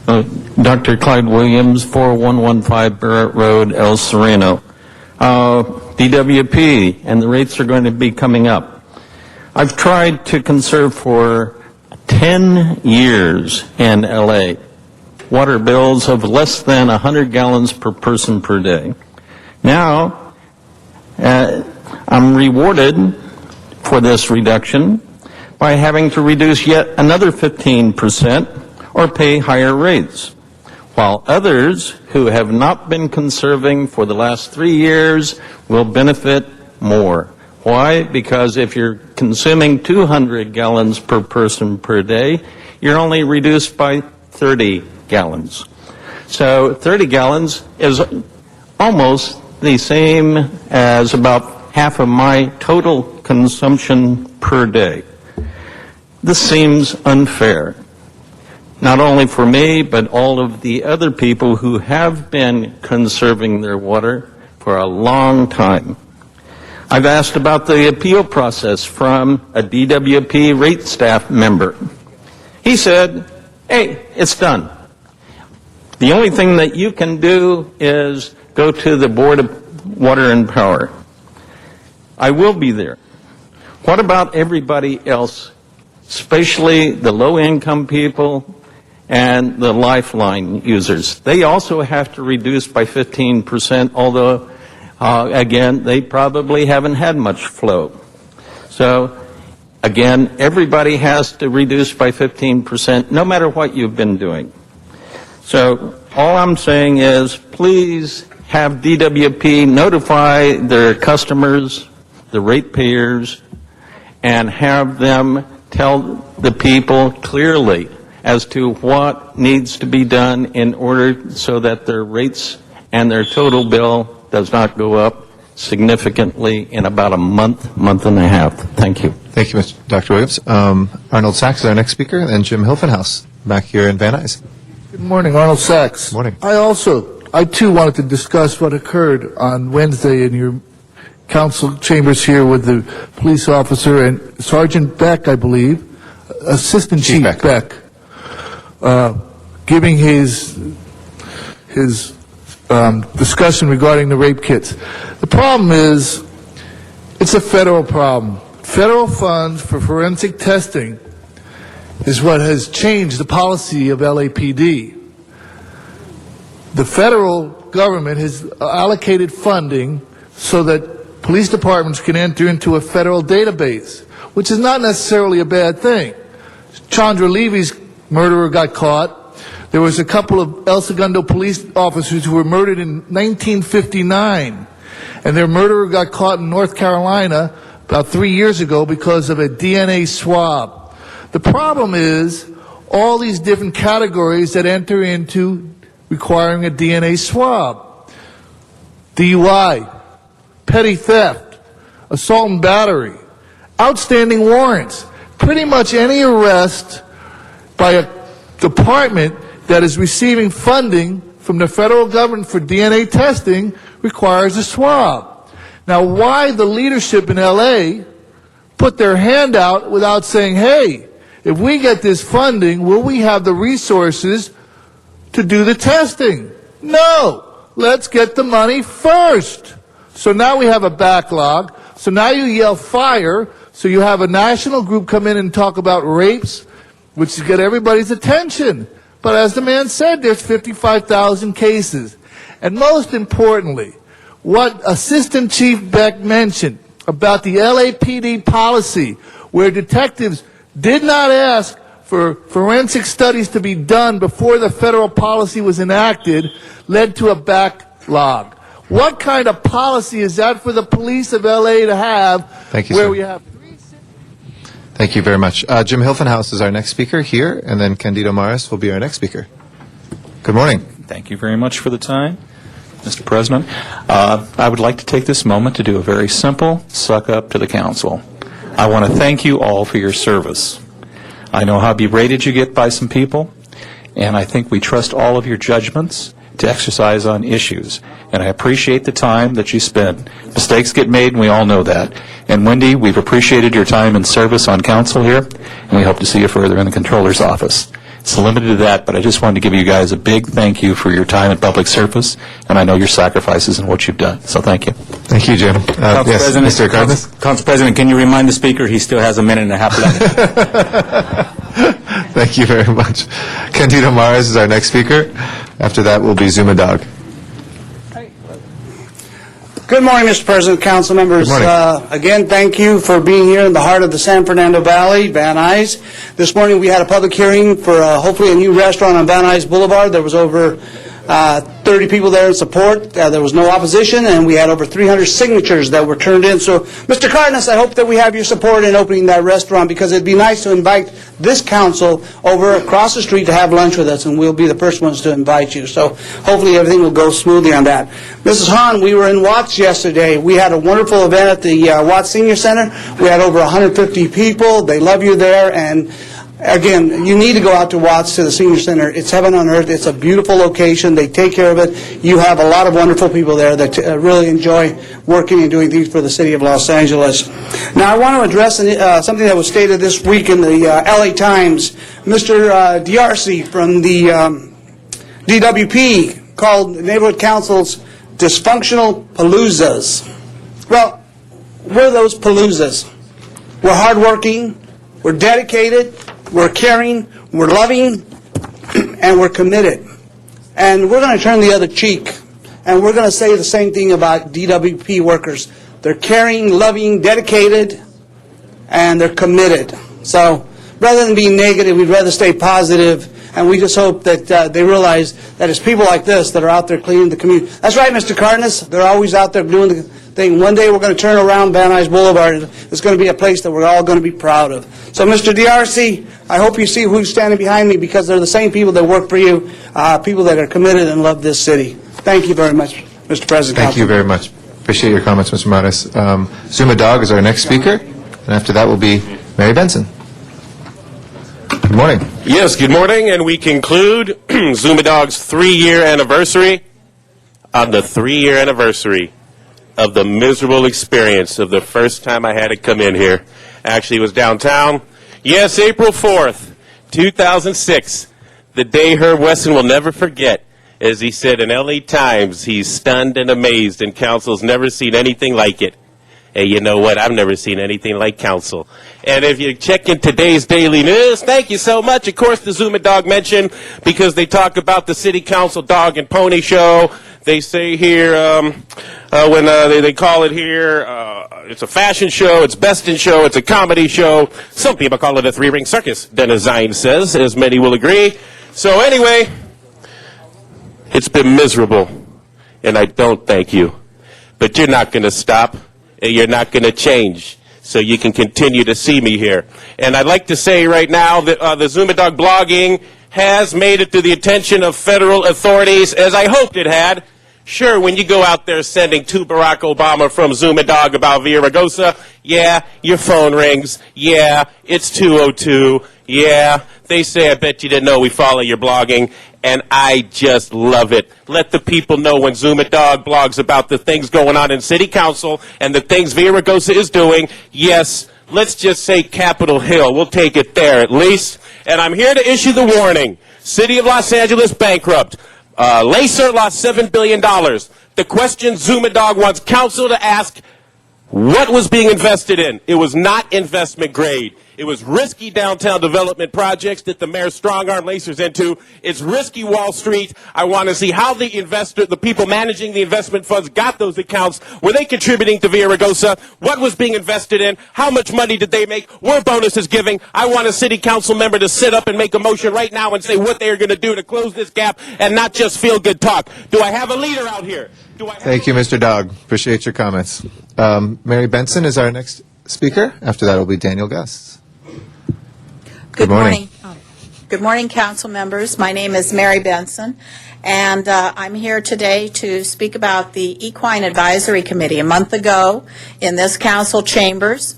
Dr. Clyde Williams, 4115 Barrett Road, El Sereno. DWP, and the rates are going to be coming up. I've tried to conserve for 10 years in LA water bills of less than 100 gallons per person per day. Now, I'm rewarded for this reduction by having to reduce yet another 15% or pay higher rates, while others who have not been conserving for the last 3 years will benefit more. Why? Because if you're consuming 200 gallons per person per day, you're only reduced by 30 gallons. So 30 gallons is almost the same as about half of my total consumption per day. This seems unfair, not only for me, but all of the other people who have been conserving their water for a long time. I've asked about the appeal process from a DWP rate staff member. He said, hey, it's done. The only thing that you can do is go to the Board of Water and Power. I will be there. What about everybody else, especially the low-income people and the Lifeline users? They also have to reduce by 15%, although, again, they probably haven't had much flow. So, again, everybody has to reduce by 15%, no matter what you've been doing. So, all I'm saying is, please have DWP notify their customers, the ratepayers, and have them tell the people clearly as to what needs to be done in order so that their rates and their total bill does not go up significantly in about a month, month and a half. Thank you. Thank you, Dr. Williams. Arnold Sachs is our next speaker, and Jim Hilfenhaus back here in Van Nuys. Good morning, Arnold Sachs. Morning. I too wanted to discuss what occurred on Wednesday in your council chambers here with the police officer and Sergeant Beck, I believe, Assistant Chief Beck, giving his discussion regarding the rape kits. The problem is, it's a federal problem. Federal funds for forensic testing is what has changed the policy of LAPD. The federal government has allocated funding so that police departments can enter into a federal database, which is not necessarily a bad thing. Chandra Levy's murderer got caught. There was a couple of El Segundo police officers who were murdered in 1959, and their murderer got caught in North Carolina about 3 years ago because of a DNA swab. The problem is all these different categories that enter into requiring a DNA swab. DUI, petty theft, assault and battery, outstanding warrants. Pretty much any arrest by a department that is receiving funding from the federal government for DNA testing requires a swab. Now, why the leadership in LA put their hand out without saying, hey, if we get this funding, will we have the resources to do the testing? No. Let's get the money first. So now we have a backlog. So now you yell fire. So you have a national group come in and talk about rapes, which is get everybody's attention. But as the man said, there's 55,000 cases. And most importantly, what Assistant Chief Beck mentioned about the LAPD policy, where detectives did not ask for forensic studies to be done before the federal policy was enacted, led to a backlog. What kind of policy is that for the police of LA to have? Thank you, where sir. we have Thank you very much. Jim Hilfenhaus is our next speaker here, and then Candido Maris will be our next speaker. Good morning. Thank you very much for the time, Mr. President. I would like to take this moment to do a very simple suck up to the council. I want to thank you all for your service. I know how berated you get by some people, and I think we trust all of your judgments to exercise on issues. And I appreciate the time that you spend. Mistakes get made, and we all know that. And Wendy, we've appreciated your time and service on council here, and we hope to see you further in the Controller's office. It's limited to that, but I just wanted to give you guys a big thank you for your time in public service, and I know your sacrifices and what you've done. So thank you. Thank you, Jim. Council Yes, President, Mr. Cardenas? Council President, can you remind the Speaker he still has a minute and a half left? Thank you very much. Candido Maris is our next speaker. After that will be Zuma Dog. Good morning, Mr. President, council members. Good morning. Again, thank you for being here in the heart of the San Fernando Valley, Van Nuys. This morning we had a public hearing for hopefully a new restaurant on Van Nuys Boulevard. There was over 30 people there in support. There was no opposition, and we had over 300 signatures that were turned in. So, Mr. Cardenas, I hope that we have your support in opening that restaurant, because it'd be nice to invite this council over across the street to have lunch with us, and we'll be the first ones to invite you. So hopefully everything will go smoothly on that. Mrs. Hahn, we were in Watts yesterday. We had a wonderful event at the Watts Senior Center. We had over 150 people. They love you there, and again, you need to go out to Watts, to the Senior Center. It's heaven on earth. It's a beautiful location. They take care of it. You have a lot of wonderful people there that really enjoy working and doing things for the city of Los Angeles. Now, I want to address something that was stated this week in the LA Times. Mr. D'Arcy from the DWP called neighborhood councils dysfunctional paloozas. Well, we're those paloozas. We're hardworking. We're dedicated. We're caring, we're loving, and we're committed. And we're going to turn the other cheek, and we're going to say the same thing about DWP workers. They're caring, loving, dedicated, and they're committed. So rather than being negative, we'd rather stay positive, and we just hope that they realize that it's people like this that are out there cleaning the community. That's right, Mr. Cardenas. They're always out there doing the thing. One day we're going to turn around Van Nuys Boulevard. It's going to be a place that we're all going to be proud of. So, Mr. D'Arcy, I hope you see who's standing behind me, because they're the same people that work for you, people that are committed and love this city. Thank you very much, Mr. President. Thank you very much. Appreciate your comments, Mr. Maris. Zuma Dog is our next speaker, and after that will be Mary Benson. Good morning. Yes, good morning, and we conclude Zuma Dog's 3-year anniversary on the 3-year anniversary of the miserable experience of the first time I had to come in here. Actually, it was downtown. Yes, April 4th, 2006, the day Herb Weston will never forget. As he said in LA Times, he's stunned and amazed, and council's never seen anything like it. Hey, you know what? I've never seen anything like council. And if you check in today's daily news, thank you so much. Of course, the Zuma Dog mentioned, because they talk about the city council dog and pony show. They say here, when they call it here, it's a fashion show, it's best in show, it's a comedy show. Some people call it a 3-ring circus, Dennis Zine says, as many will agree. So anyway, it's been miserable, and I don't thank you. But you're not going to stop, and you're not going to change, so you can continue to see me here. And I'd like to say right now that the Zuma Dog blogging has made it to the attention of federal authorities, as I hoped it had. Sure, when you go out there sending to Barack Obama from Zuma Dog about Villaraigosa, yeah, your phone rings. Yeah, it's 202. Yeah, they say, I bet you didn't know we follow your blogging. And I just love it. Let the people know when Zuma Dog blogs about the things going on in City Council and the things Villaraigosa is doing. Yes, let's just say Capitol Hill. We'll take it there at least. And I'm here to issue the warning. City of Los Angeles bankrupt. Lacer lost $7 billion. The question Zuma Dog wants council to ask, what was being invested in? It was not investment grade. It was risky downtown development projects that the mayor strong-armed Lacers into. It's risky Wall Street. I want to see how the people managing the investment funds got those accounts. Were they contributing to Villaraigosa? What was being invested in? How much money did they make? Were bonuses giving? I want a city council member to sit up and make a motion right now and say what they are going to do to close this gap and not just feel good talk. Do I have a leader out here? Thank you, Mr. Dog. Appreciate your comments. Mary Benson is our next speaker. After that will be Daniel Gusts. Good morning. Good morning, council members. My name is Mary Benson, and I'm here today to speak about the Equine Advisory Committee. A month ago, in this council chambers,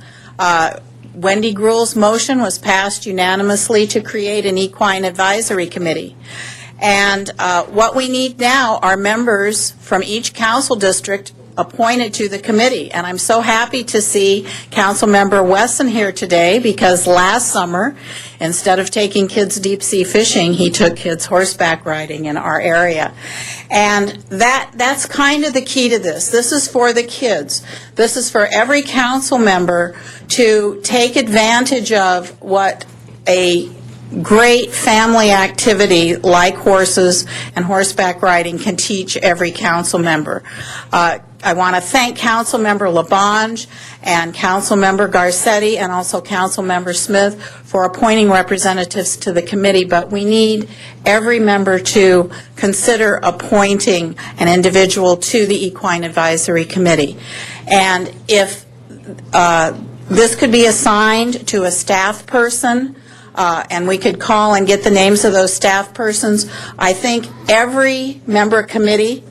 Wendy Gruhl's motion was passed unanimously to create an Equine Advisory Committee. And what we need now are members from each council district appointed to the committee. And I'm so happy to see Councilmember Wesson here today, because last summer, instead of taking kids deep sea fishing, he took kids horseback riding in our area. And that's kind of the key to this. This is for the kids. This is for every council member to take advantage of what a great family activity like horses and horseback riding can teach every council member. I want to thank Councilmember LaBonge and Councilmember Garcetti and also Councilmember Smith for appointing representatives to the committee, but we need every member to consider appointing an individual to the Equine Advisory Committee. And if this could be assigned to a staff person, and we could call and get the names of those staff persons, I think every member committee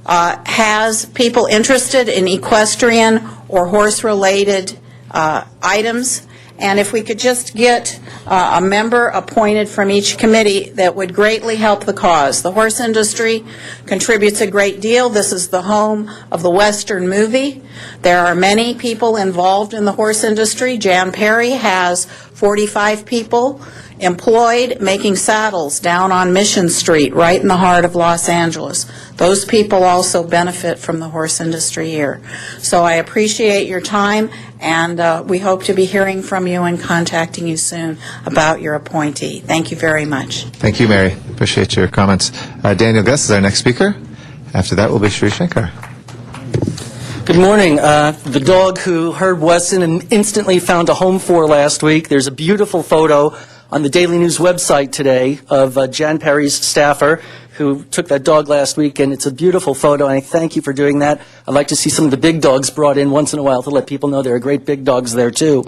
has people interested in equestrian or horse-related items, and if we could just get a member appointed from each committee, that would greatly help the cause. The horse industry contributes a great deal. This is the home of the Western movie. There are many people involved in the horse industry. Jan Perry has 45 people employed making saddles down on Mission Street, right in the heart of Los Angeles. Those people also benefit from the horse industry here. So I appreciate your time, and we hope to be hearing from you and contacting you soon about your appointee. Thank you very much. Thank you, Mary. Appreciate your comments. Daniel Guss is our next speaker. After that will be Shri Shankar. Good morning. The dog who Herb Wesson instantly found a home for last week. There's a beautiful photo on the Daily News website today of Jan Perry's staffer who took that dog last week, and it's a beautiful photo, and I thank you for doing that. I'd like to see some of the big dogs brought in once in a while to let people know there are great big dogs there, too.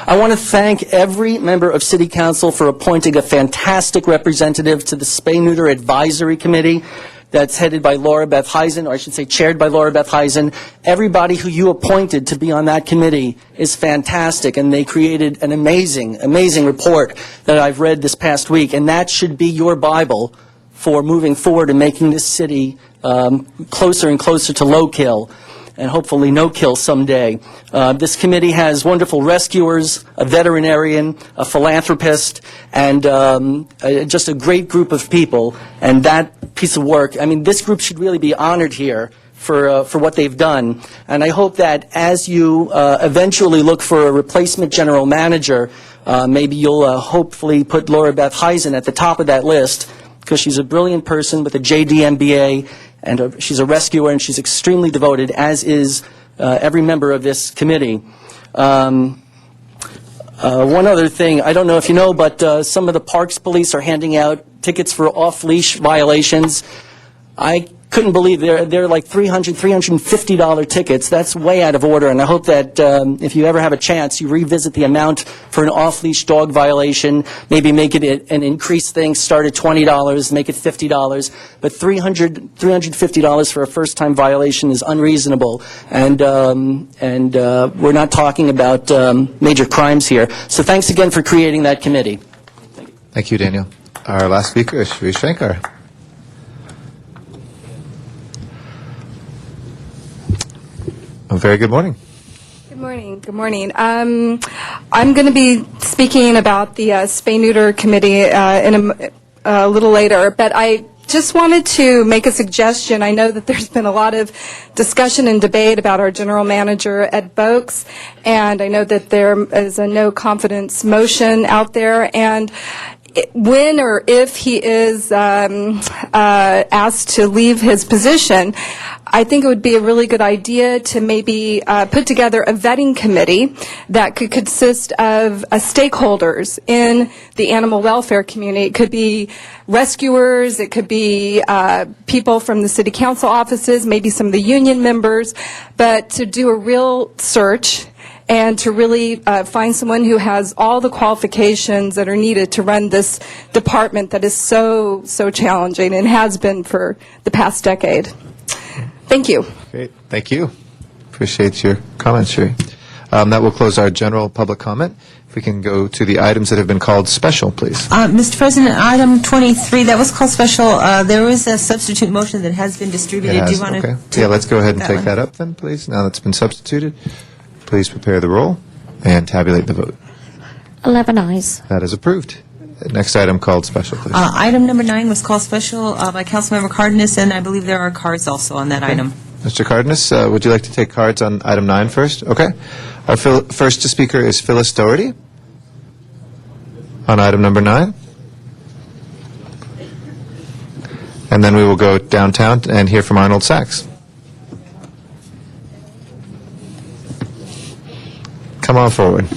I want to thank every member of City Council for appointing a fantastic representative to the Spay-Neuter Advisory Committee. That's headed by Laura Beth Heisen, or I should say chaired by Laura Beth Heisen. Everybody who you appointed to be on that committee is fantastic, and they created an amazing, amazing report that I've read this past week, and that should be your Bible for moving forward and making this city closer and closer to low kill, and hopefully no kill someday. This committee has wonderful rescuers, a veterinarian, a philanthropist, and just a great group of people. And that piece of work, I mean, this group should really be honored here for what they've done. And I hope that as you eventually look for a replacement general manager, maybe you'll hopefully put Laura Beth Heisen at the top of that list, because she's a brilliant person with a JD MBA, and she's a rescuer, and she's extremely devoted, as is every member of this committee. One other thing, I don't know if you know, but some of the parks police are handing out tickets for off-leash violations. I couldn't believe they're like $300, $350 tickets. That's way out of order, and I hope that if you ever have a chance, you revisit the amount for an off-leash dog violation, maybe make it an increased thing, start at $20, make it $50, but $350 for a first-time violation is unreasonable, and we're not talking about major crimes here. So thanks again for creating that committee. Thank you, Daniel. Our last speaker is Shri Shankar. A very good morning. Good morning. Good morning. I'm going to be speaking about the Spay-Neuter Committee in a little later, but I just wanted to make a suggestion. I know that there's been a lot of discussion and debate about our general manager, Ed Boakes, and I know that there is a no confidence motion out there, and when or if he is asked to leave his position, I think it would be a really good idea to maybe put together a vetting committee that could consist of stakeholders in the animal welfare community. It could be rescuers, it could be people from the city council offices, maybe some of the union members, but to do a real search and to really find someone who has all the qualifications that are needed to run this department that is so challenging and has been for the past decade. Thank you. Great. Thank you. Appreciate your comments, Sherry. That will close our general public comment. If we can go to the items that have been called special, please. Mr. President, item 23, that was called special. There is a substitute motion that has been distributed. Do you want Okay. to? Yeah, let's go ahead and take one? that up then, please. Now that's been substituted, please prepare the roll and tabulate the vote. 11 eyes. That is approved. Next item called special, please. Item number 9 was called special by Councilmember Cardenas, and I believe there are cards also on that item. Mr. Cardenas, would you like to take cards on item 9 first? Okay. Our first speaker is Phyllis Doherty on item number 9. And then we will go downtown and hear from Arnold Sachs. Come on forward.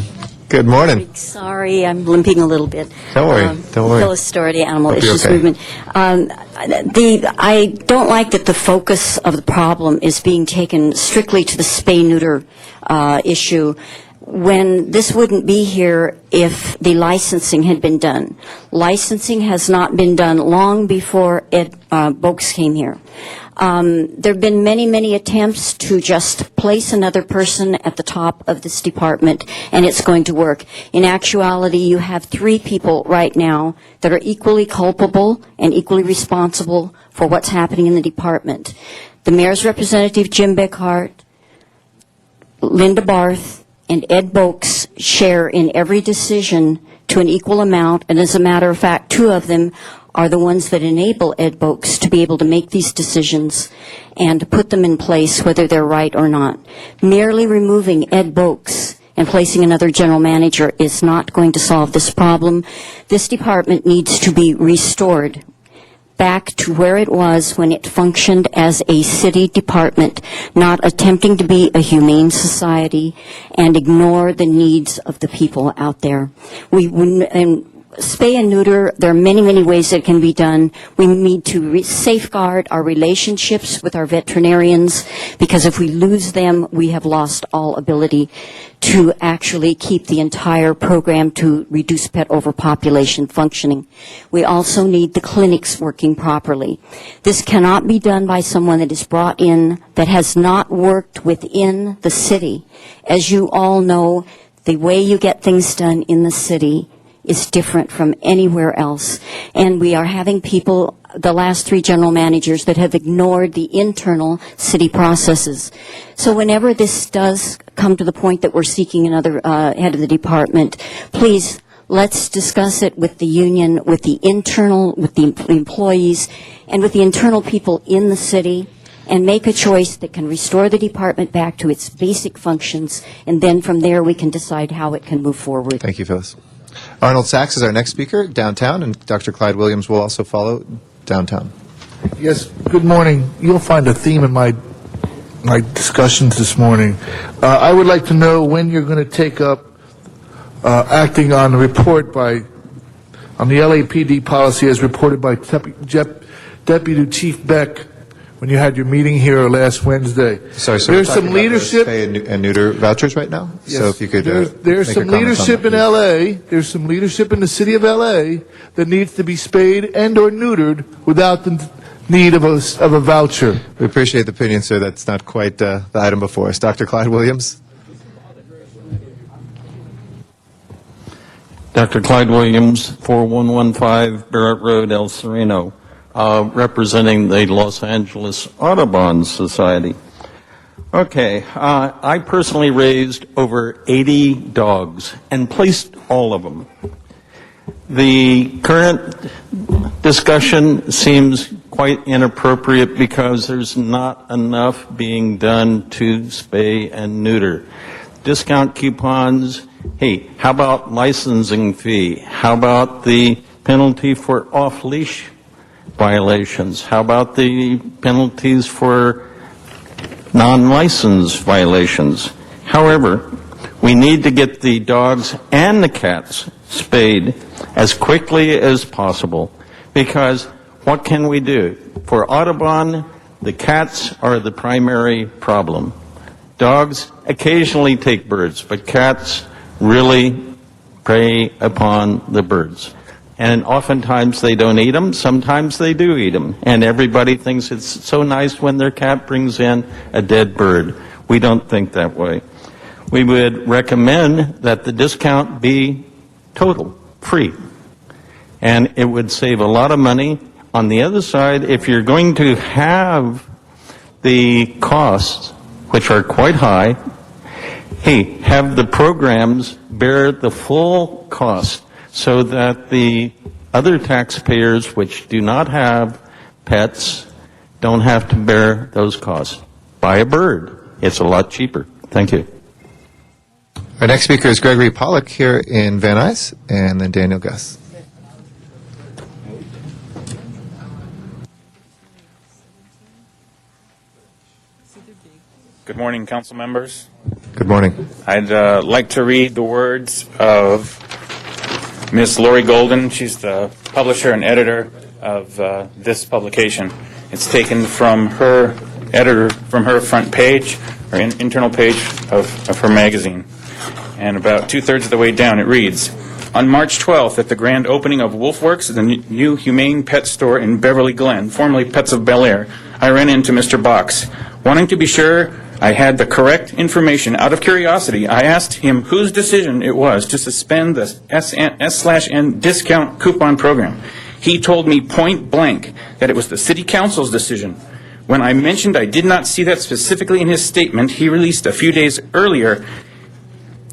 Good morning. Sorry, I'm limping a little bit. Don't worry. Don't worry. Phyllis Doherty, Animal Hope you're Issues okay. Movement. I don't like that the focus of the problem is being taken strictly to the spay-neuter issue, when this wouldn't be here if the licensing had been done. Licensing has not been done long before Ed Boakes came here. There have been many attempts to just place another person at the top of this department, and it's going to work. In actuality, you have 3 people right now that are equally culpable and equally responsible for what's happening in the department. The mayor's representative, Jim Beckhart, Linda Barth, and Ed Boakes share in every decision to an equal amount, and as a matter of fact, 2 of them are the ones that enable Ed Boakes to be able to make these decisions and to put them in place whether they're right or not. Merely removing Ed Boakes and placing another general manager is not going to solve this problem. This department needs to be restored back to where it was when it functioned as a city department, not attempting to be a humane society and ignore the needs of the people out there. Spay and neuter, there are many ways that it can be done. We need to safeguard our relationships with our veterinarians, because if we lose them, we have lost all ability to actually keep the entire program to reduce pet overpopulation functioning. We also need the clinics working properly. This cannot be done by someone that is brought in that has not worked within the city. As you all know, the way you get things done in the city is different from anywhere else. And we are having people, the last 3 general managers, that have ignored the internal city processes. So whenever this does come to the point that we're seeking another head of the department, please, let's discuss it with the union, with the employees, and with the internal people in the city, and make a choice that can restore the department back to its basic functions, and then from there we can decide how it can move forward. Thank you, Phyllis. Arnold Sachs is our next speaker, downtown, and Dr. Clyde Williams will also follow downtown. Yes, good morning. You'll find a theme in my discussions this morning. I would like to know when you're going to take up acting on the report on the LAPD policy as reported by Deputy Chief Beck when you had your meeting here last Wednesday. Sorry, so there's we're some talking about leadership those spay and neuter vouchers right now? Yes. So if you could there's make some your comments on leadership that, in please. LA. There's some leadership in the city of LA that needs to be spayed and or neutered without the need of a voucher. We appreciate the opinion, sir. That's not quite the item before us. Dr. Clyde Williams? Dr. Clyde Williams, 4115 Barrett Road, El Sereno, representing the Los Angeles Audubon Society. Okay, I personally raised over 80 dogs and placed all of them. The current discussion seems quite inappropriate because there's not enough being done to spay and neuter. Discount coupons, hey, how about licensing fee? How about the penalty for off-leash violations? How about the penalties for non-license violations? However, we need to get the dogs and the cats spayed as quickly as possible, because what can we do? For Audubon, the cats are the primary problem. Dogs occasionally take birds, but cats really prey upon the birds. And oftentimes they don't eat them, sometimes they do eat them. And everybody thinks it's so nice when their cat brings in a dead bird. We don't think that way. We would recommend that the discount be total, free. And it would save a lot of money. On the other side, if you're going to have the costs, which are quite high, hey, have the programs bear the full cost so that the other taxpayers which do not have pets don't have to bear those costs. Buy a bird. It's a lot cheaper. Thank you. Our next speaker is Gregory Pollock here in Van Nuys, and then Daniel Gus. Good morning, council members. Good morning. I'd like to read the words of Ms. Lori Golden. She's the publisher and editor of this publication. It's taken from her front page, or internal page of her magazine. And about two-thirds of the way down, it reads, on March 12th, at the grand opening of Wolfworks, the new humane pet store in Beverly Glen, formerly Pets of Bel Air, I ran into Mr. Box. Wanting to be sure I had the correct information, out of curiosity, I asked him whose decision it was to suspend the S/N discount coupon program. He told me point blank that it was the City Council's decision. When I mentioned I did not see that specifically in his statement he released a few days earlier,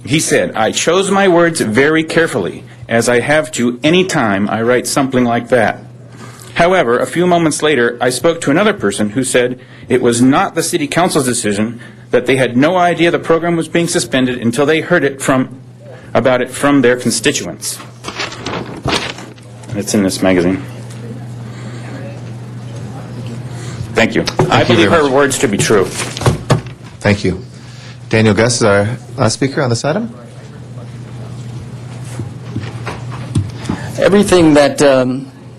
he said, I chose my words very carefully, as I have to any time I write something like that. However, a few moments later, I spoke to another person who said it was not the City Council's decision, that they had no idea the program was being suspended until they heard about it from their constituents. It's in this magazine. Thank you. I believe her words to be true. Thank you. Daniel Gus is our last speaker on this item. Everything that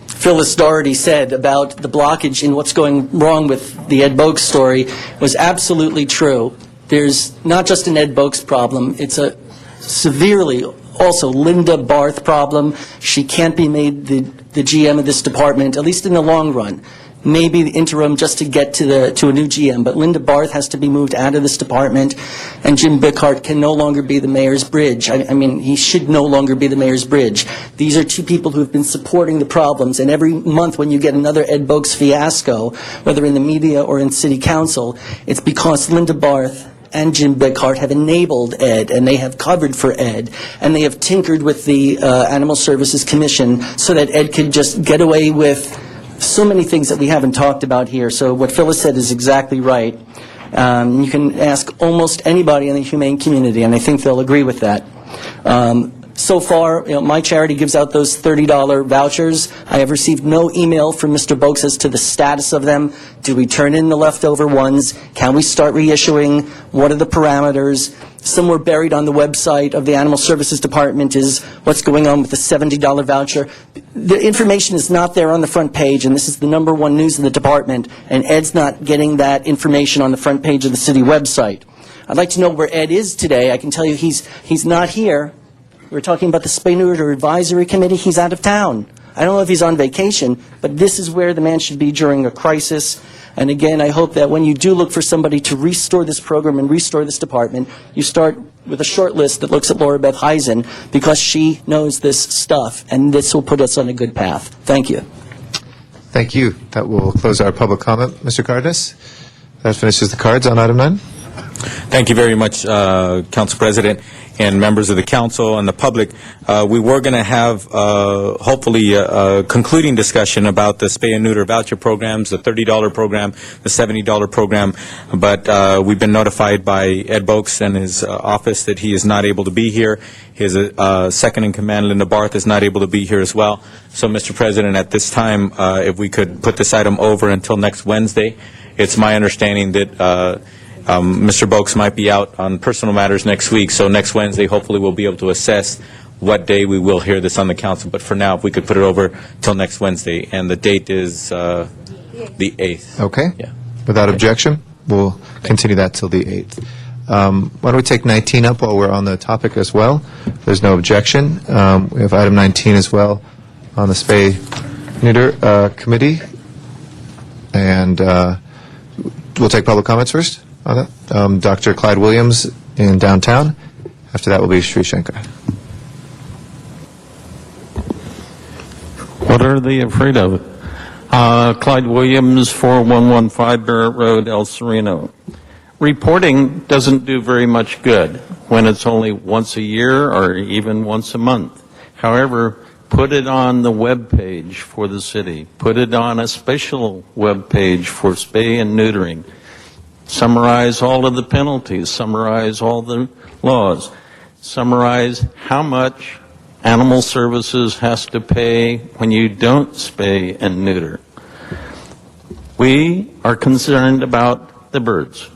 Phyllis Doherty said about the blockage and what's going wrong with the Ed Boakes story was absolutely true. There's not just an Ed Boakes problem, it's a severely also Linda Barth problem. She can't be made the GM of this department, at least in the long run. Maybe the interim just to get to a new GM, but Linda Barth has to be moved out of this department, and Jim Bickhart can no longer be the mayor's bridge. I mean, he should no longer be the mayor's bridge. These are two people who have been supporting the problems, and every month when you get another Ed Boakes fiasco, whether in the media or in city council, it's because Linda Barth and Jim Bickhart have enabled Ed, and they have covered for Ed, and they have tinkered with the Animal Services Commission so that Ed could just get away with so many things that we haven't talked about here. So what Phyllis said is exactly right. You can ask almost anybody in the humane community, and I think they'll agree with that. So far, my charity gives out those $30 vouchers. I have received no email from Mr. Boakes as to the status of them. Do we turn in the leftover ones? Can we start reissuing? What are the parameters? Somewhere buried on the website of the Animal Services Department is what's going on with the $70 voucher. The information is not there on the front page, and this is the number one news in the department, and Ed's not getting that information on the front page of the city website. I'd like to know where Ed is today. I can tell you he's not here. We're talking about the Spay-Neuter Advisory Committee. He's out of town. I don't know if he's on vacation, but this is where the man should be during a crisis. And again, I hope that when you do look for somebody to restore this program and restore this department, you start with a short list that looks at Laura Beth Heisen, because she knows this stuff, and this will put us on a good path. Thank you. Thank you. That will close our public comment. Mr. Cardenas, that finishes the cards on item 9. Thank you very much, Council President and members of the council and the public. We were going to have, hopefully, a concluding discussion about the spay and neuter voucher programs, the $30 program, the $70 program, but we've been notified by Ed Boakes and his office that he is not able to be here. His second-in-command, Linda Barth, is not able to be here as well. So, Mr. President, at this time, if we could put this item over until next Wednesday. It's my understanding that Mr. Boakes might be out on personal matters next week, so next Wednesday, hopefully, we'll be able to assess what day we will hear this on the council. But for now, if we could put it over till next Wednesday, and the date is the 8th. Okay. Yeah. Without objection, we'll continue that till the 8th. Why don't we take 19 up while we're on the topic as well? There's no objection. We have item 19 as well on the spay neuter committee. And we'll take public comments first on that. Dr. Clyde Williams in downtown. After that will be Sri Shankar. What are they afraid of? Clyde Williams, 4115 Barrett Road, El Sereno. Reporting doesn't do very much good when it's only once a year or even once a month. However, put it on the web page for the city. Put it on a special web page for spay and neutering. Summarize all of the penalties. Summarize all the laws. Summarize how much Animal Services has to pay when you don't spay and neuter. We are concerned about the birds.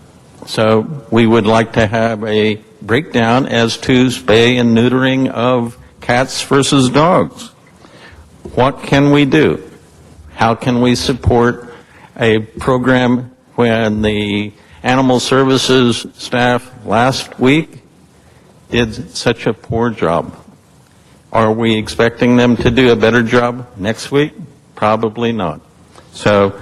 So we would like to have a breakdown as to spay and neutering of cats versus dogs. What can we do? How can we support a program when the Animal Services staff last week did such a poor job? Are we expecting them to do a better job next week? Probably not. So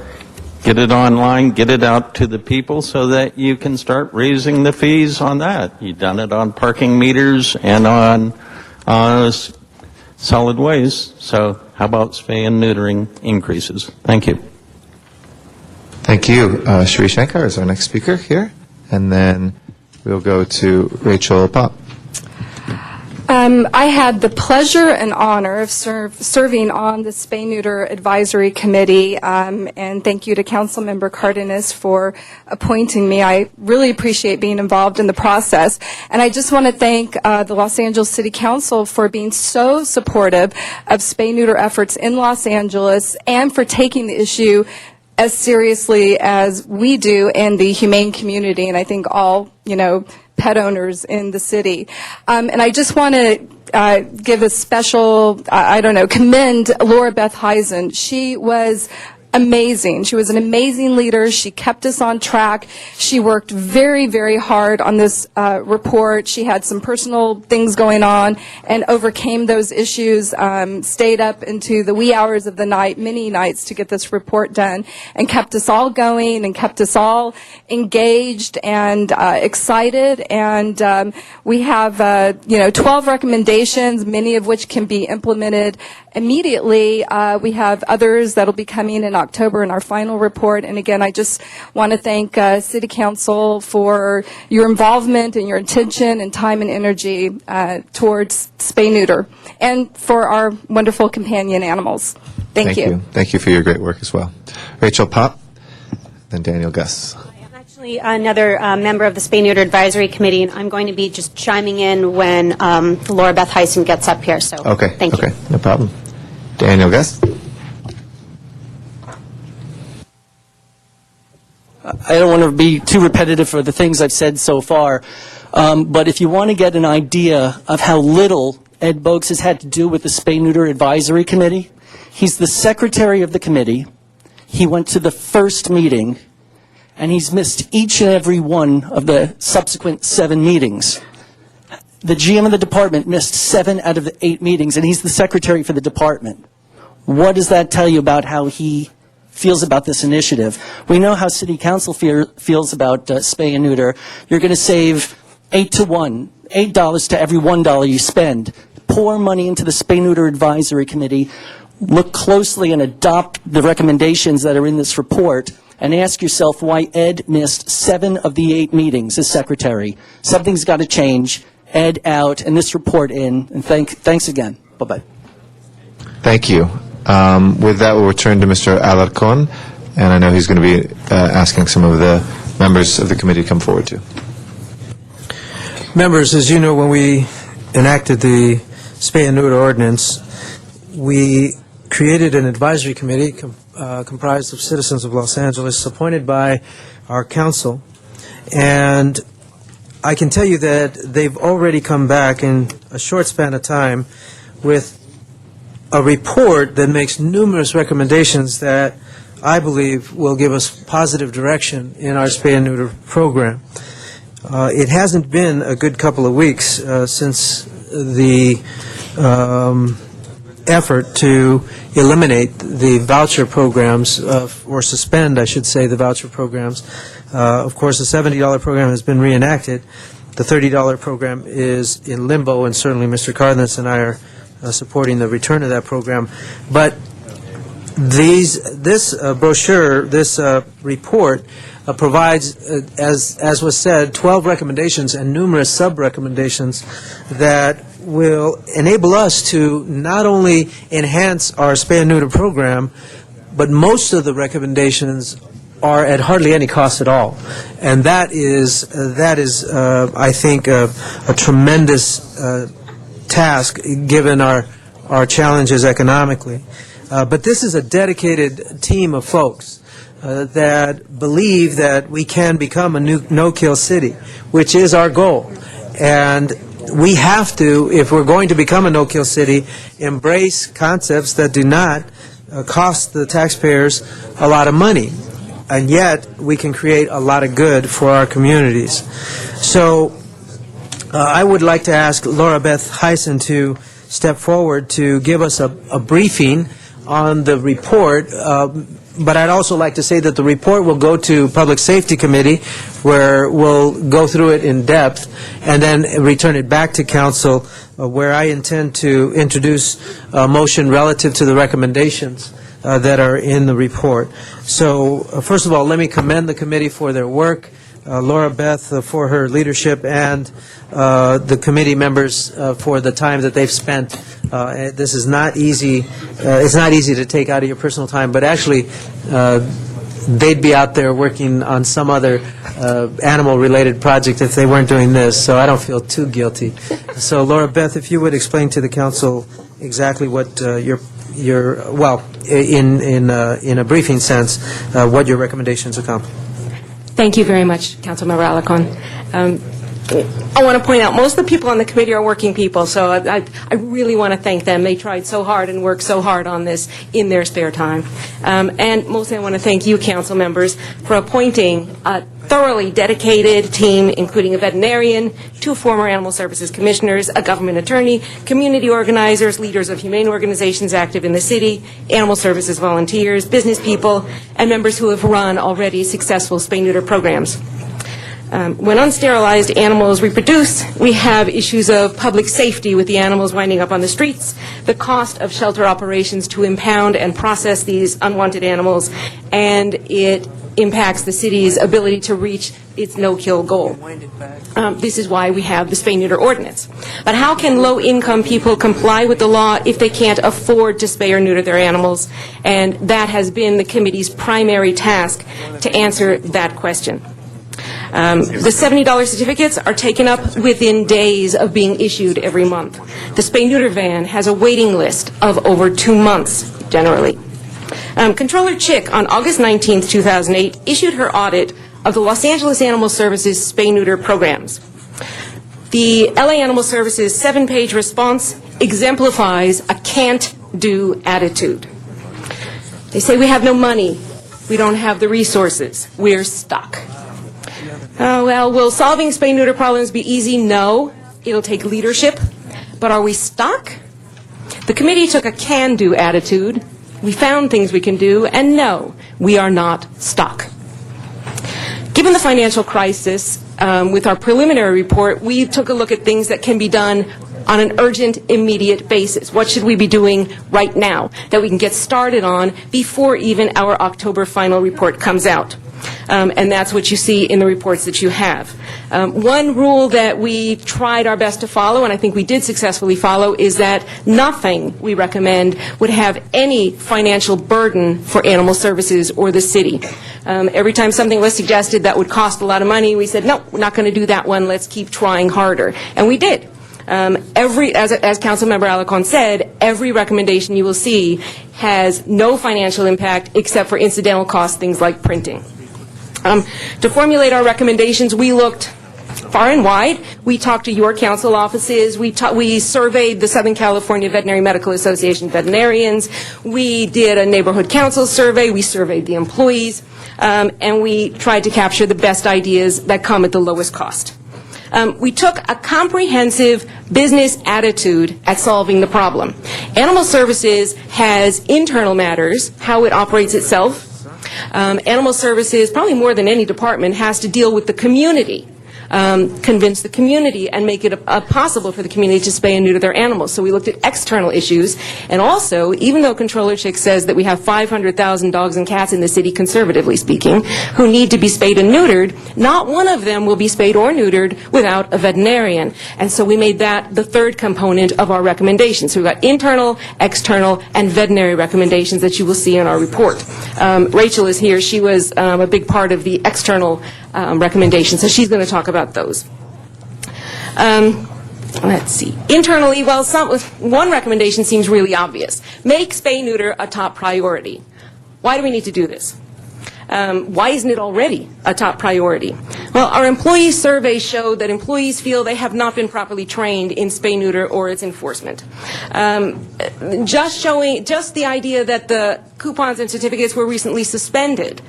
get it online, get it out to the people so that you can start raising the fees on that. You've done it on parking meters and on solid waste. So how about spay and neutering increases? Thank you. Thank you. Sri Shankar is our next speaker here. And then we'll go to Rachel Pop. I had the pleasure and honor of serving on the Spay Neuter Advisory Committee, and thank you to Councilmember Cardenas for appointing me. I really appreciate being involved in the process, and I just want to thank the Los Angeles City Council for being so supportive of spay neuter efforts in Los Angeles and for taking the issue as seriously as we do in the humane community, and I think all, pet owners in the city. And I just want to give a special, commend Laura Beth Heisen. She was amazing. She was an amazing leader. She kept us on track. She worked very, very hard on this report. She had some personal things going on and overcame those issues, stayed up into the wee hours of the night, many nights, to get this report done, and kept us all going and kept us all engaged and excited. And we have, 12 recommendations, many of which can be implemented immediately. We have others that will be coming in October in our final report. And again, I just want to thank City Council for your involvement and your attention and time and energy towards spay neuter and for our wonderful companion animals. Thank you. Thank you for your great work as well. Rachel Pop, then Daniel Gus. Actually, another member of the Spay Neuter Advisory Committee, and I'm going to be just chiming in when Laura Beth Heisen gets up here. So, thank you. No problem. Daniel Gus. I don't want to be too repetitive for the things I've said so far, but if you want to get an idea of how little Ed Bogues has had to do with the Spay Neuter Advisory Committee, he's the secretary of the committee. He went to the first meeting, and he's missed each and every one of the subsequent 7 meetings. The GM of the department missed 7 out of the 8 meetings, and he's the secretary for the department. What does that tell you about how he feels about this initiative? We know how City Council feels about spay and neuter. You're going to save 8 to 1, $8 to every $1 you spend. Pour money into the Spay Neuter Advisory Committee. Look closely and adopt the recommendations that are in this report, and ask yourself why Ed missed 7 of the 8 meetings as secretary. Something's got to change. Ed out and this report in. And thanks again. Bye-bye. Thank you. With that, we'll return to Mr. Alarcon, and I know he's going to be asking some of the members of the committee to come forward too. Members, as you know, when we enacted the spay and neuter ordinance, we created an advisory committee comprised of citizens of Los Angeles, appointed by our council, and I can tell you that they've already come back in a short span of time with a report that makes numerous recommendations that I believe will give us positive direction in our spay and neuter program. It hasn't been a good couple of weeks since the effort to eliminate the voucher programs, or suspend, I should say, the voucher programs. Of course, the $70 program has been reenacted. The $30 program is in limbo, and certainly Mr. Cardenas and I are supporting the return of that program. But this brochure, this report, provides, as was said, 12 recommendations and numerous sub-recommendations that will enable us to not only enhance our spay and neuter program, but most of the recommendations are at hardly any cost at all. And that is I think, a tremendous task given our challenges economically. But this is a dedicated team of folks that believe that we can become a no-kill city, which is our goal. And we have to, if we're going to become a no-kill city, embrace concepts that do not cost the taxpayers a lot of money. And yet, we can create a lot of good for our communities. So, I would like to ask Laura Beth Heisen to step forward to give us a briefing on the report. But I'd also like to say that the report will go to Public Safety Committee, where we'll go through it in depth, and then return it back to Council, where I intend to introduce a motion relative to the recommendations that are in the report. So, first of all, let me commend the committee for their work, Laura Beth for her leadership, and the committee members for the time that they've spent. This is not easy. It's not easy to take out of your personal time, but actually, they'd be out there working on some other animal-related project if they weren't doing this, so I don't feel too guilty. So, Laura Beth, if you would explain to the council exactly what in a briefing sense, what your recommendations accomplish. Thank you very much, Councilmember Alarcon. I want to point out, most of the people on the committee are working people, so I really want to thank them. They tried so hard and worked so hard on this in their spare time. And mostly I want to thank you, council members, for appointing a thoroughly dedicated team, including a veterinarian, 2 former animal services commissioners, a government attorney, community organizers, leaders of humane organizations active in the city, animal services volunteers, business people, and members who have run already successful spay-neuter programs. When unsterilized animals reproduce, we have issues of public safety with the animals winding up on the streets, the cost of shelter operations to impound and process these unwanted animals, and it impacts the city's ability to reach its no-kill goal. This is why we have the spay-neuter ordinance. But how can low-income people comply with the law if they can't afford to spay or neuter their animals? And that has been the committee's primary task to answer that question. The $70 certificates are taken up within days of being issued every month. The spay-neuter van has a waiting list of over 2 months, generally. Controller Chick, on August 19, 2008, issued her audit of the Los Angeles Animal Services spay-neuter programs. The LA Animal Services 7-page response exemplifies a can't-do attitude. They say we have no money, we don't have the resources, we're stuck. Well, will solving spay-neuter problems be easy? No. It'll take leadership. But are we stuck? The committee took a can-do attitude. We found things we can do, and no, we are not stuck. Given the financial crisis, with our preliminary report, we took a look at things that can be done on an urgent, immediate basis. What should we be doing right now that we can get started on before even our October final report comes out? And that's what you see in the reports that you have. One rule that we tried our best to follow, and I think we did successfully follow, is that nothing we recommend would have any financial burden for animal services or the city. Every time something was suggested that would cost a lot of money, we said, no, we're not going to do that one. Let's keep trying harder. And we did. As Councilmember Alarcon said, every recommendation you will see has no financial impact except for incidental costs, things like printing. To formulate our recommendations, we looked far and wide. We talked to your council offices. We surveyed the Southern California Veterinary Medical Association veterinarians. We did a neighborhood council survey. We surveyed the employees. And we tried to capture the best ideas that come at the lowest cost. We took a comprehensive business attitude at solving the problem. Animal Services has internal matters, how it operates itself. Animal Services, probably more than any department, has to deal with the community, convince the community and make it possible for the community to spay and neuter their animals. So we looked at external issues, and also, even though Controller Chick says that we have 500,000 dogs and cats in the city, conservatively speaking, who need to be spayed and neutered, not one of them will be spayed or neutered without a veterinarian. And so we made that the third component of our recommendations. So we've got internal, external, and veterinary recommendations that you will see in our report. Rachel is here. She was a big part of the external recommendations, so she's going to talk about those. Let's see. Internally, well, one recommendation seems really obvious. Make spay-neuter a top priority. Why do we need to do this? Why isn't it already a top priority? Well, our employee survey showed that employees feel they have not been properly trained in spay-neuter or its enforcement. Just the idea that the coupons and certificates were recently suspended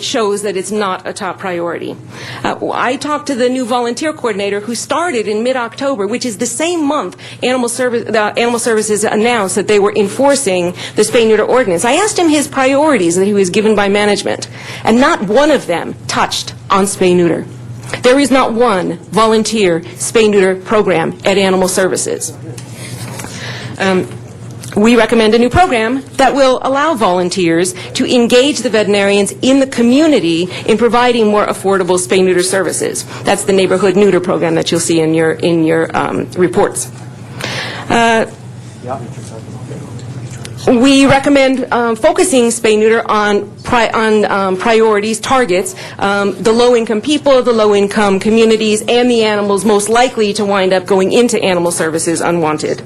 shows that it's not a top priority. I talked to the new volunteer coordinator who started in mid-October, which is the same month Animal Services announced that they were enforcing the spay-neuter ordinance. I asked him his priorities that he was given by management, and not one of them touched on spay-neuter. There is not one volunteer spay-neuter program at Animal Services. We recommend a new program that will allow volunteers to engage the veterinarians in the community in providing more affordable spay-neuter services. That's the neighborhood neuter program that you'll see in your reports. We recommend focusing spay-neuter on priorities, targets, the low-income people, the low-income communities, and the animals most likely to wind up going into Animal Services unwanted.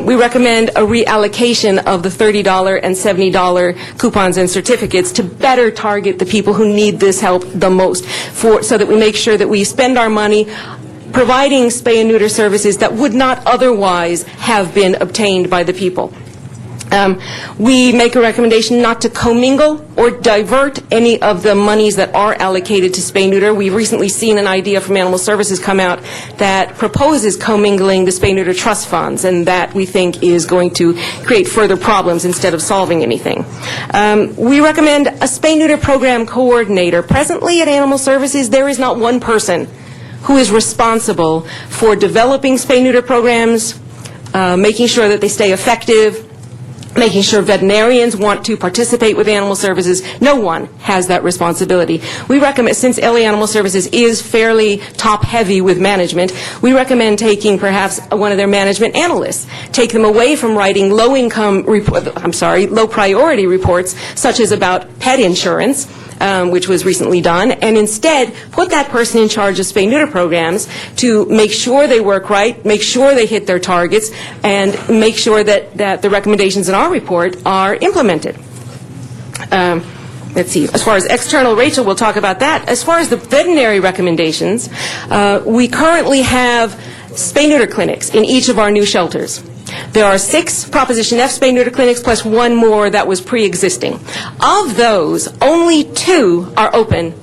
We recommend a reallocation of the $30 and $70 coupons and certificates to better target the people who need this help the most, so that we make sure that we spend our money providing spay and neuter services that would not otherwise have been obtained by the people. We make a recommendation not to commingle or divert any of the monies that are allocated to spay-neuter. We've recently seen an idea from Animal Services come out that proposes commingling the spay-neuter trust funds, and that we think is going to create further problems instead of solving anything. We recommend a spay-neuter program coordinator. Presently at Animal Services, there is not one person who is responsible for developing spay-neuter programs, making sure that they stay effective, making sure veterinarians want to participate with Animal Services. No one has that responsibility. We recommend, since LA Animal Services is fairly top-heavy with management, we recommend taking perhaps one of their management analysts, take them away from writing low-priority reports, such as about pet insurance, which was recently done, and instead put that person in charge of spay-neuter programs to make sure they work right, make sure they hit their targets, and make sure that the recommendations in our report are implemented. Let's see. As far as external, Rachel will talk about that. As far as the veterinary recommendations, we currently have spay-neuter clinics in each of our new shelters. There are 6 Proposition F spay-neuter clinics plus one more that was pre-existing. Of those, only 2 are open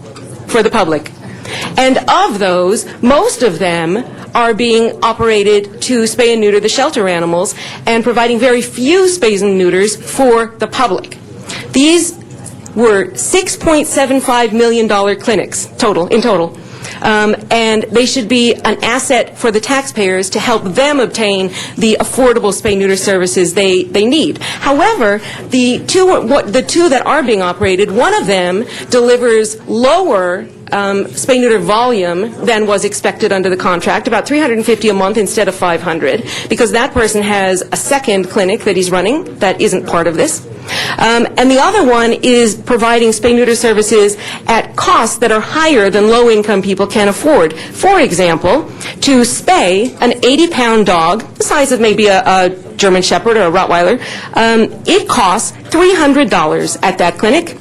for the public. And of those, most of them are being operated to spay and neuter the shelter animals and providing very few spays and neuters for the public. These were $6.75 million clinics in total. And they should be an asset for the taxpayers to help them obtain the affordable spay-neuter services they need. However, the two that are being operated, one of them delivers lower spay-neuter volume than was expected under the contract, about $350 a month instead of $500, because that person has a second clinic that he's running that isn't part of this. And the other one is providing spay-neuter services at costs that are higher than low-income people can afford. For example, to spay an 80-pound dog, the size of maybe a German Shepherd or a Rottweiler, it costs $300 at that clinic.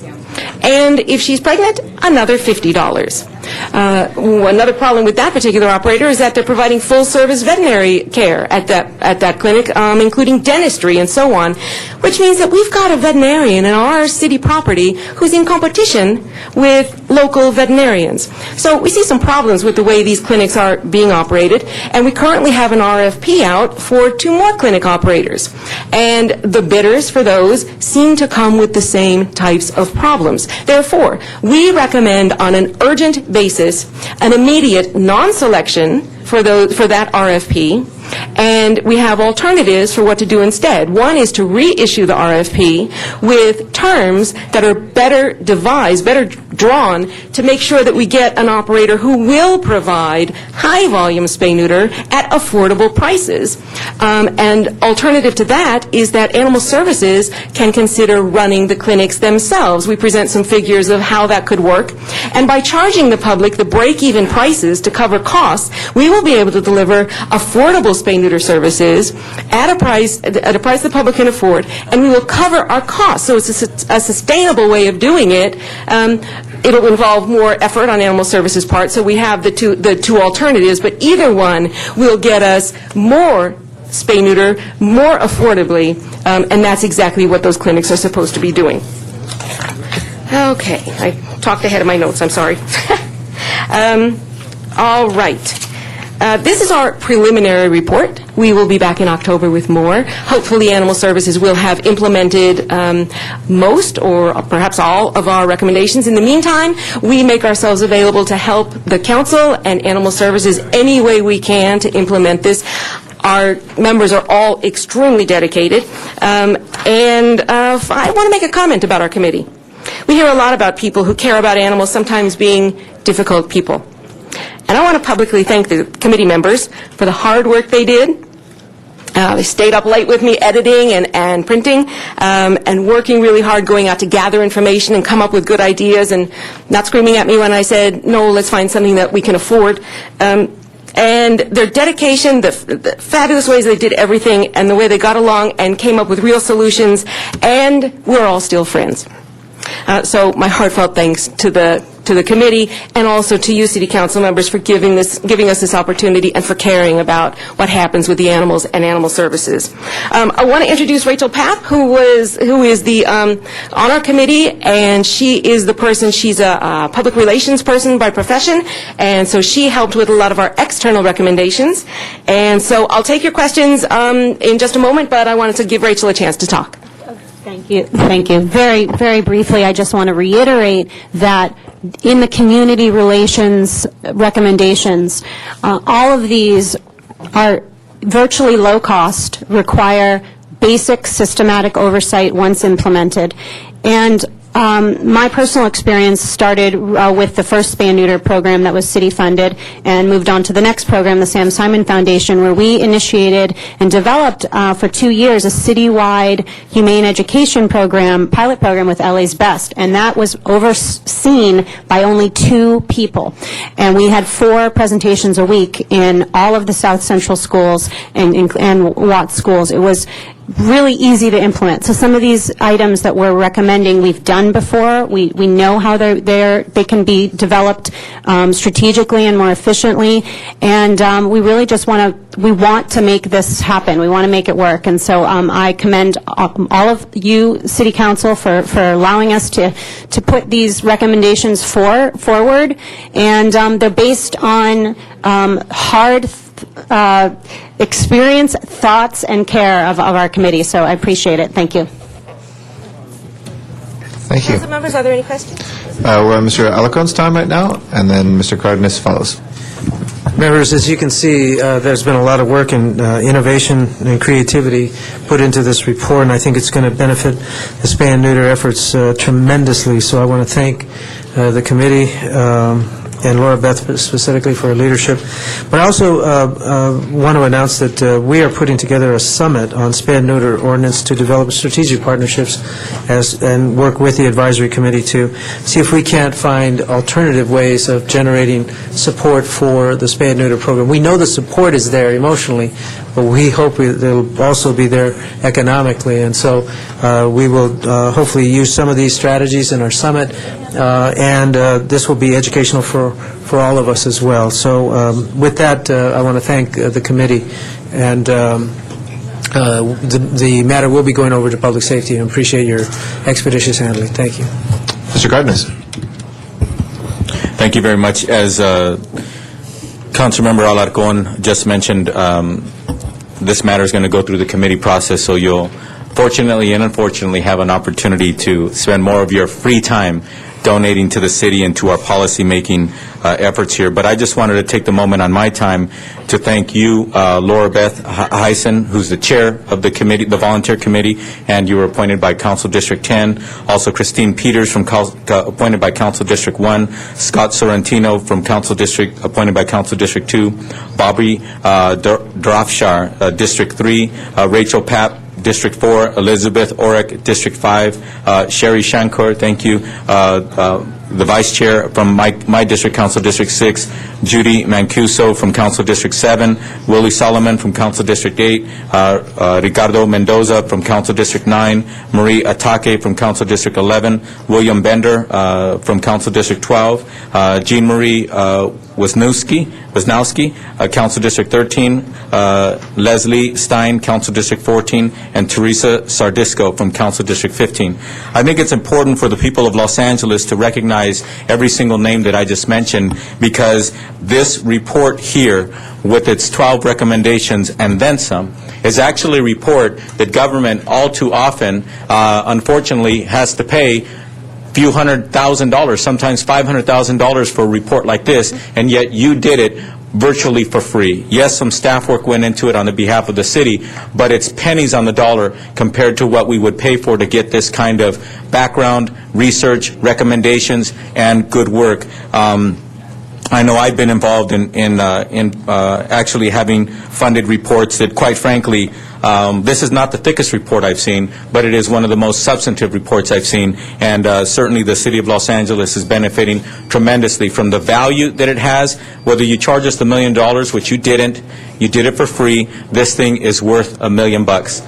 And if she's pregnant, another $50. Another problem with that particular operator is that they're providing full-service veterinary care at that clinic, including dentistry and so on, which means that we've got a veterinarian in our city property who's in competition with local veterinarians. So we see some problems with the way these clinics are being operated, and we currently have an RFP out for 2 more clinic operators. And the bidders for those seem to come with the same types of problems. Therefore, we recommend on an urgent basis an immediate non-selection for that RFP, and we have alternatives for what to do instead. One is to reissue the RFP with terms that are better devised, better drawn, to make sure that we get an operator who will provide high-volume spay-neuter at affordable prices. And alternative to that is that Animal Services can consider running the clinics themselves. We present some figures of how that could work. And by charging the public the break-even prices to cover costs, we will be able to deliver affordable spay-neuter services at a price the public can afford, and we will cover our costs. So it's a sustainable way of doing it. It'll involve more effort on Animal Services' part, so we have the two alternatives, but either one will get us more spay-neuter more affordably, and that's exactly what those clinics are supposed to be doing. Okay, I talked ahead of my notes, I'm sorry. All right. This is our preliminary report. We will be back in October with more. Hopefully, Animal Services will have implemented most or perhaps all of our recommendations. In the meantime, we make ourselves available to help the Council and Animal Services any way we can to implement this. Our members are all extremely dedicated. I want to make a comment about our committee. We hear a lot about people who care about animals sometimes being difficult people. And I want to publicly thank the committee members for the hard work they did. They stayed up late with me editing and printing and working really hard, going out to gather information and come up with good ideas and not screaming at me when I said, no, let's find something that we can afford. And their dedication, the fabulous ways they did everything, and the way they got along and came up with real solutions, and we're all still friends. So my heartfelt thanks to the committee and also to you, City Council members, for giving us this opportunity and for caring about what happens with the animals and Animal Services. I want to introduce Rachel Papp, who is the on our committee, and she is the person. She's a public relations person by profession, and so she helped with a lot of our external recommendations. And so I'll take your questions in just a moment, but I wanted to give Rachel a chance to talk. Thank you. Thank you. Very, very briefly, I just want to reiterate that in the community relations recommendations, all of these are virtually low cost, require basic systematic oversight once implemented. And my personal experience started with the first spay and neuter program that was city funded and moved on to the next program, the Sam Simon Foundation, where we initiated and developed for 2 years a citywide humane education program, pilot program with LA's Best, and that was overseen by only 2 people. And we had 4 presentations a week in all of the South Central schools and Watts schools. It was really easy to implement. So some of these items that we're recommending we've done before. We know how they can be developed strategically and more efficiently, and we really just want to make this happen. We want to make it work, and so I commend all of you, City Council, for allowing us to put these recommendations forward, and they're based on hard experience, thoughts, and care of our committee. So I appreciate it. Thank you. Thank you. Council members, are there any questions? We're on Mr. Alacon's time right now, and then Mr. Cardenas follows. Members, as you can see, there's been a lot of work and innovation and creativity put into this report, and I think it's going to benefit the spay and neuter efforts tremendously. So I want to thank the committee and Laura Beth specifically for her leadership. But I also want to announce that we are putting together a summit on spay and neuter ordinance to develop strategic partnerships and work with the advisory committee to see if we can't find alternative ways of generating support for the spay and neuter program. We know the support is there emotionally, but we hope they'll also be there economically. And so we will hopefully use some of these strategies in our summit, and this will be educational for all of us as well. So with that, I want to thank the committee, and the matter will be going over to public safety, and appreciate your expeditious handling. Thank you. Mr. Cardenas. Thank you very much. As Councilmember Alarcon just mentioned, this matter is going to go through the committee process, so you'll fortunately and unfortunately have an opportunity to spend more of your free time donating to the city and to our policy-making efforts here. But I just wanted to take the moment on my time to thank you, Laura Beth Heisen, who's the chair of the committee, the volunteer committee, and you were appointed by Council District 10. Also, Christine Peters, appointed by Council District 1. Scott Sorrentino from Council District, appointed by Council District 2. Bobby Drafshar, District 3. Rachel Papp, District 4, Elizabeth Orek, District 5, Sherry Shankor, thank you, the Vice Chair from my district, Council District 6, Judy Mancuso from Council District 7, Willie Solomon from Council District 8, Ricardo Mendoza from Council District 9, Marie Atake from Council District 11, William Bender from Council District 12, Jean Marie Wisnowski, Council District 13, Leslie Stein, Council District 14, and Teresa Sardisco from Council District 15. I think it's important for the people of Los Angeles to recognize every single name that I just mentioned, because this report here, with its 12 recommendations and then some, is actually a report that government all too often, unfortunately, has to pay few $100,000, sometimes $500,000 for a report like this, and yet you did it virtually for free. Yes, some staff work went into it on the behalf of the city, but it's pennies on the dollar compared to what we would pay for to get this kind of background, research, recommendations, and good work. I know I've been involved in actually having funded reports that, quite frankly, this is not the thickest report I've seen, but it is one of the most substantive reports I've seen, and certainly the City of Los Angeles is benefiting tremendously from the value that it has. Whether you charge us $1 million, which you didn't, you did it for free, this thing is worth $1 million.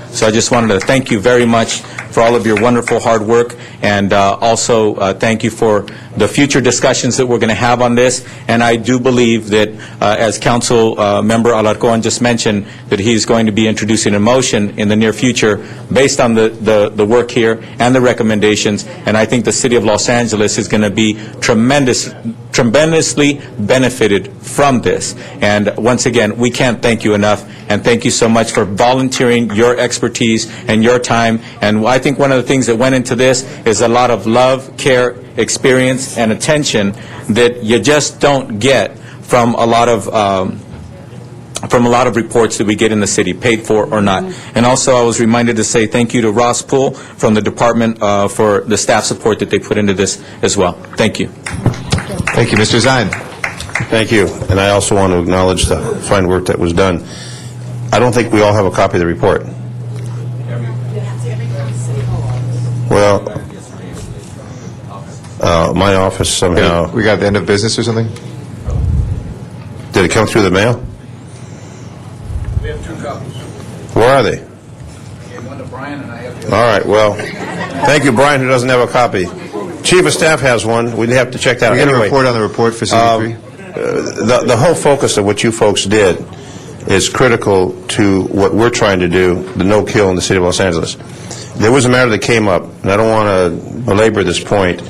So I just wanted to thank you very much for all of your wonderful hard work, and also thank you for the future discussions that we're going to have on this. And I do believe that, as Council Member Alarcon just mentioned, that he's going to be introducing a motion in the near future based on the work here and the recommendations, and I think the City of Los Angeles is going to be tremendously benefited from this. And once again, we can't thank you enough, and thank you so much for volunteering your expertise and your time. And I think one of the things that went into this is a lot of love, care, experience, and attention that you just don't get from a lot of reports that we get in the city, paid for or not. And also, I was reminded to say thank you to Ross Poole from the department for the staff support that they put into this as well. Thank you. Thank you. Mr. Zine. Thank you. And I also want to acknowledge the fine work that was done. I don't think we all have a copy of the report. Well, my office somehow... We got the end of business or something? Did it come through the mail? We have 2 copies. Where are they? Gave one to Brian and I have the other. All right, well, thank you, Brian, who doesn't have a copy. Chief of Staff has one. We'd have to check that out. We get a report on the report for CD3? The whole focus of what you folks did is critical to what we're trying to do, the no-kill in the City of Los Angeles. There was a matter that came up, and I don't want to belabor this point,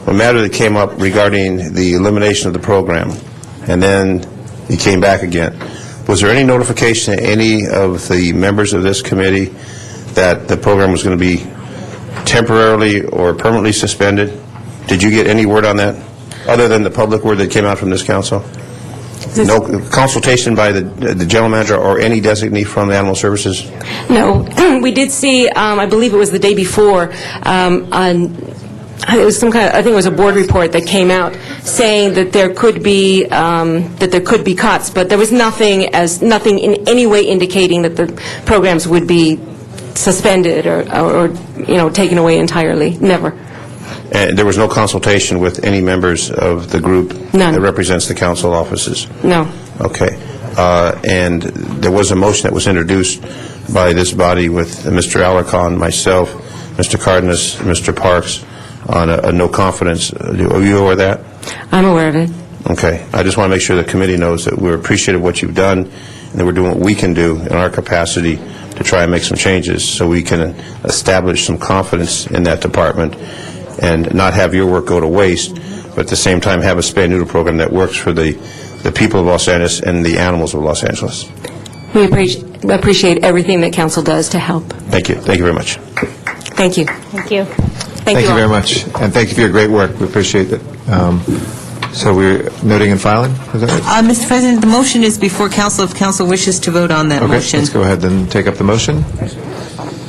a matter that came up regarding the elimination of the program, and then it came back again. Was there any notification to any of the members of this committee that the program was going to be temporarily or permanently suspended? Did you get any word on that, other than the public word that came out from this council? No consultation by the general manager or any designee from the Animal Services? No. We did see, I believe it was the day before, it was some kind of, I think it was a board report that came out saying that there could be cuts, but there was nothing in any way indicating that the programs would be suspended or taken away entirely. Never. And there was no consultation with any members of the group None. that represents the council offices? No. Okay. and there was a motion that was introduced by this body with Mr. Alarcon, myself, Mr. Cardenas, Mr. Parks, on a no confidence. Are you aware of that? I'm aware of it. Okay. I just want to make sure the committee knows that we're appreciative of what you've done, and that we're doing what we can do in our capacity to try and make some changes so we can establish some confidence in that department and not have your work go to waste, but at the same time have a spay and neuter program that works for the people of Los Angeles and the animals of Los Angeles. We appreciate everything that council does to help. Thank you. Thank you very much. Thank you. Thank you. Thank you all. very much, and thank you for your great work. We appreciate it. So we're noting and filing? Is that right? Mr. President, the motion is before council if council wishes to vote on that Okay, motion. let's go ahead and take up the motion.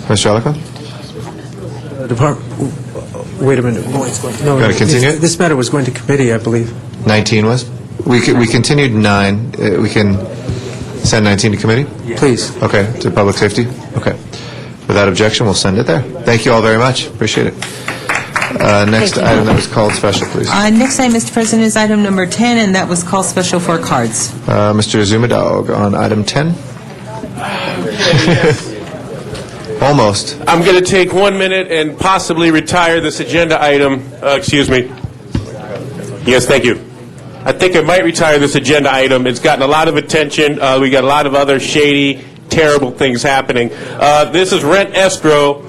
Mr. Alarcon? Wait a minute. No, Gotta continue? This matter was going to committee, I believe. 19 was? We continued 9. We can send 19 to committee? Please. Okay, to public safety? Okay. Without objection, we'll send it there. Thank you all very much. Appreciate it. Next item that was called special, please. Next item, Mr. President, is item number 10, and that was called special for cards. Mr. Zumadog on item 10. Almost. I'm going to take 1 minute and possibly retire this agenda item. Excuse me. Yes, thank you. I think I might retire this agenda item. It's gotten a lot of attention. We got a lot of other shady, terrible things happening. This is rent escrow.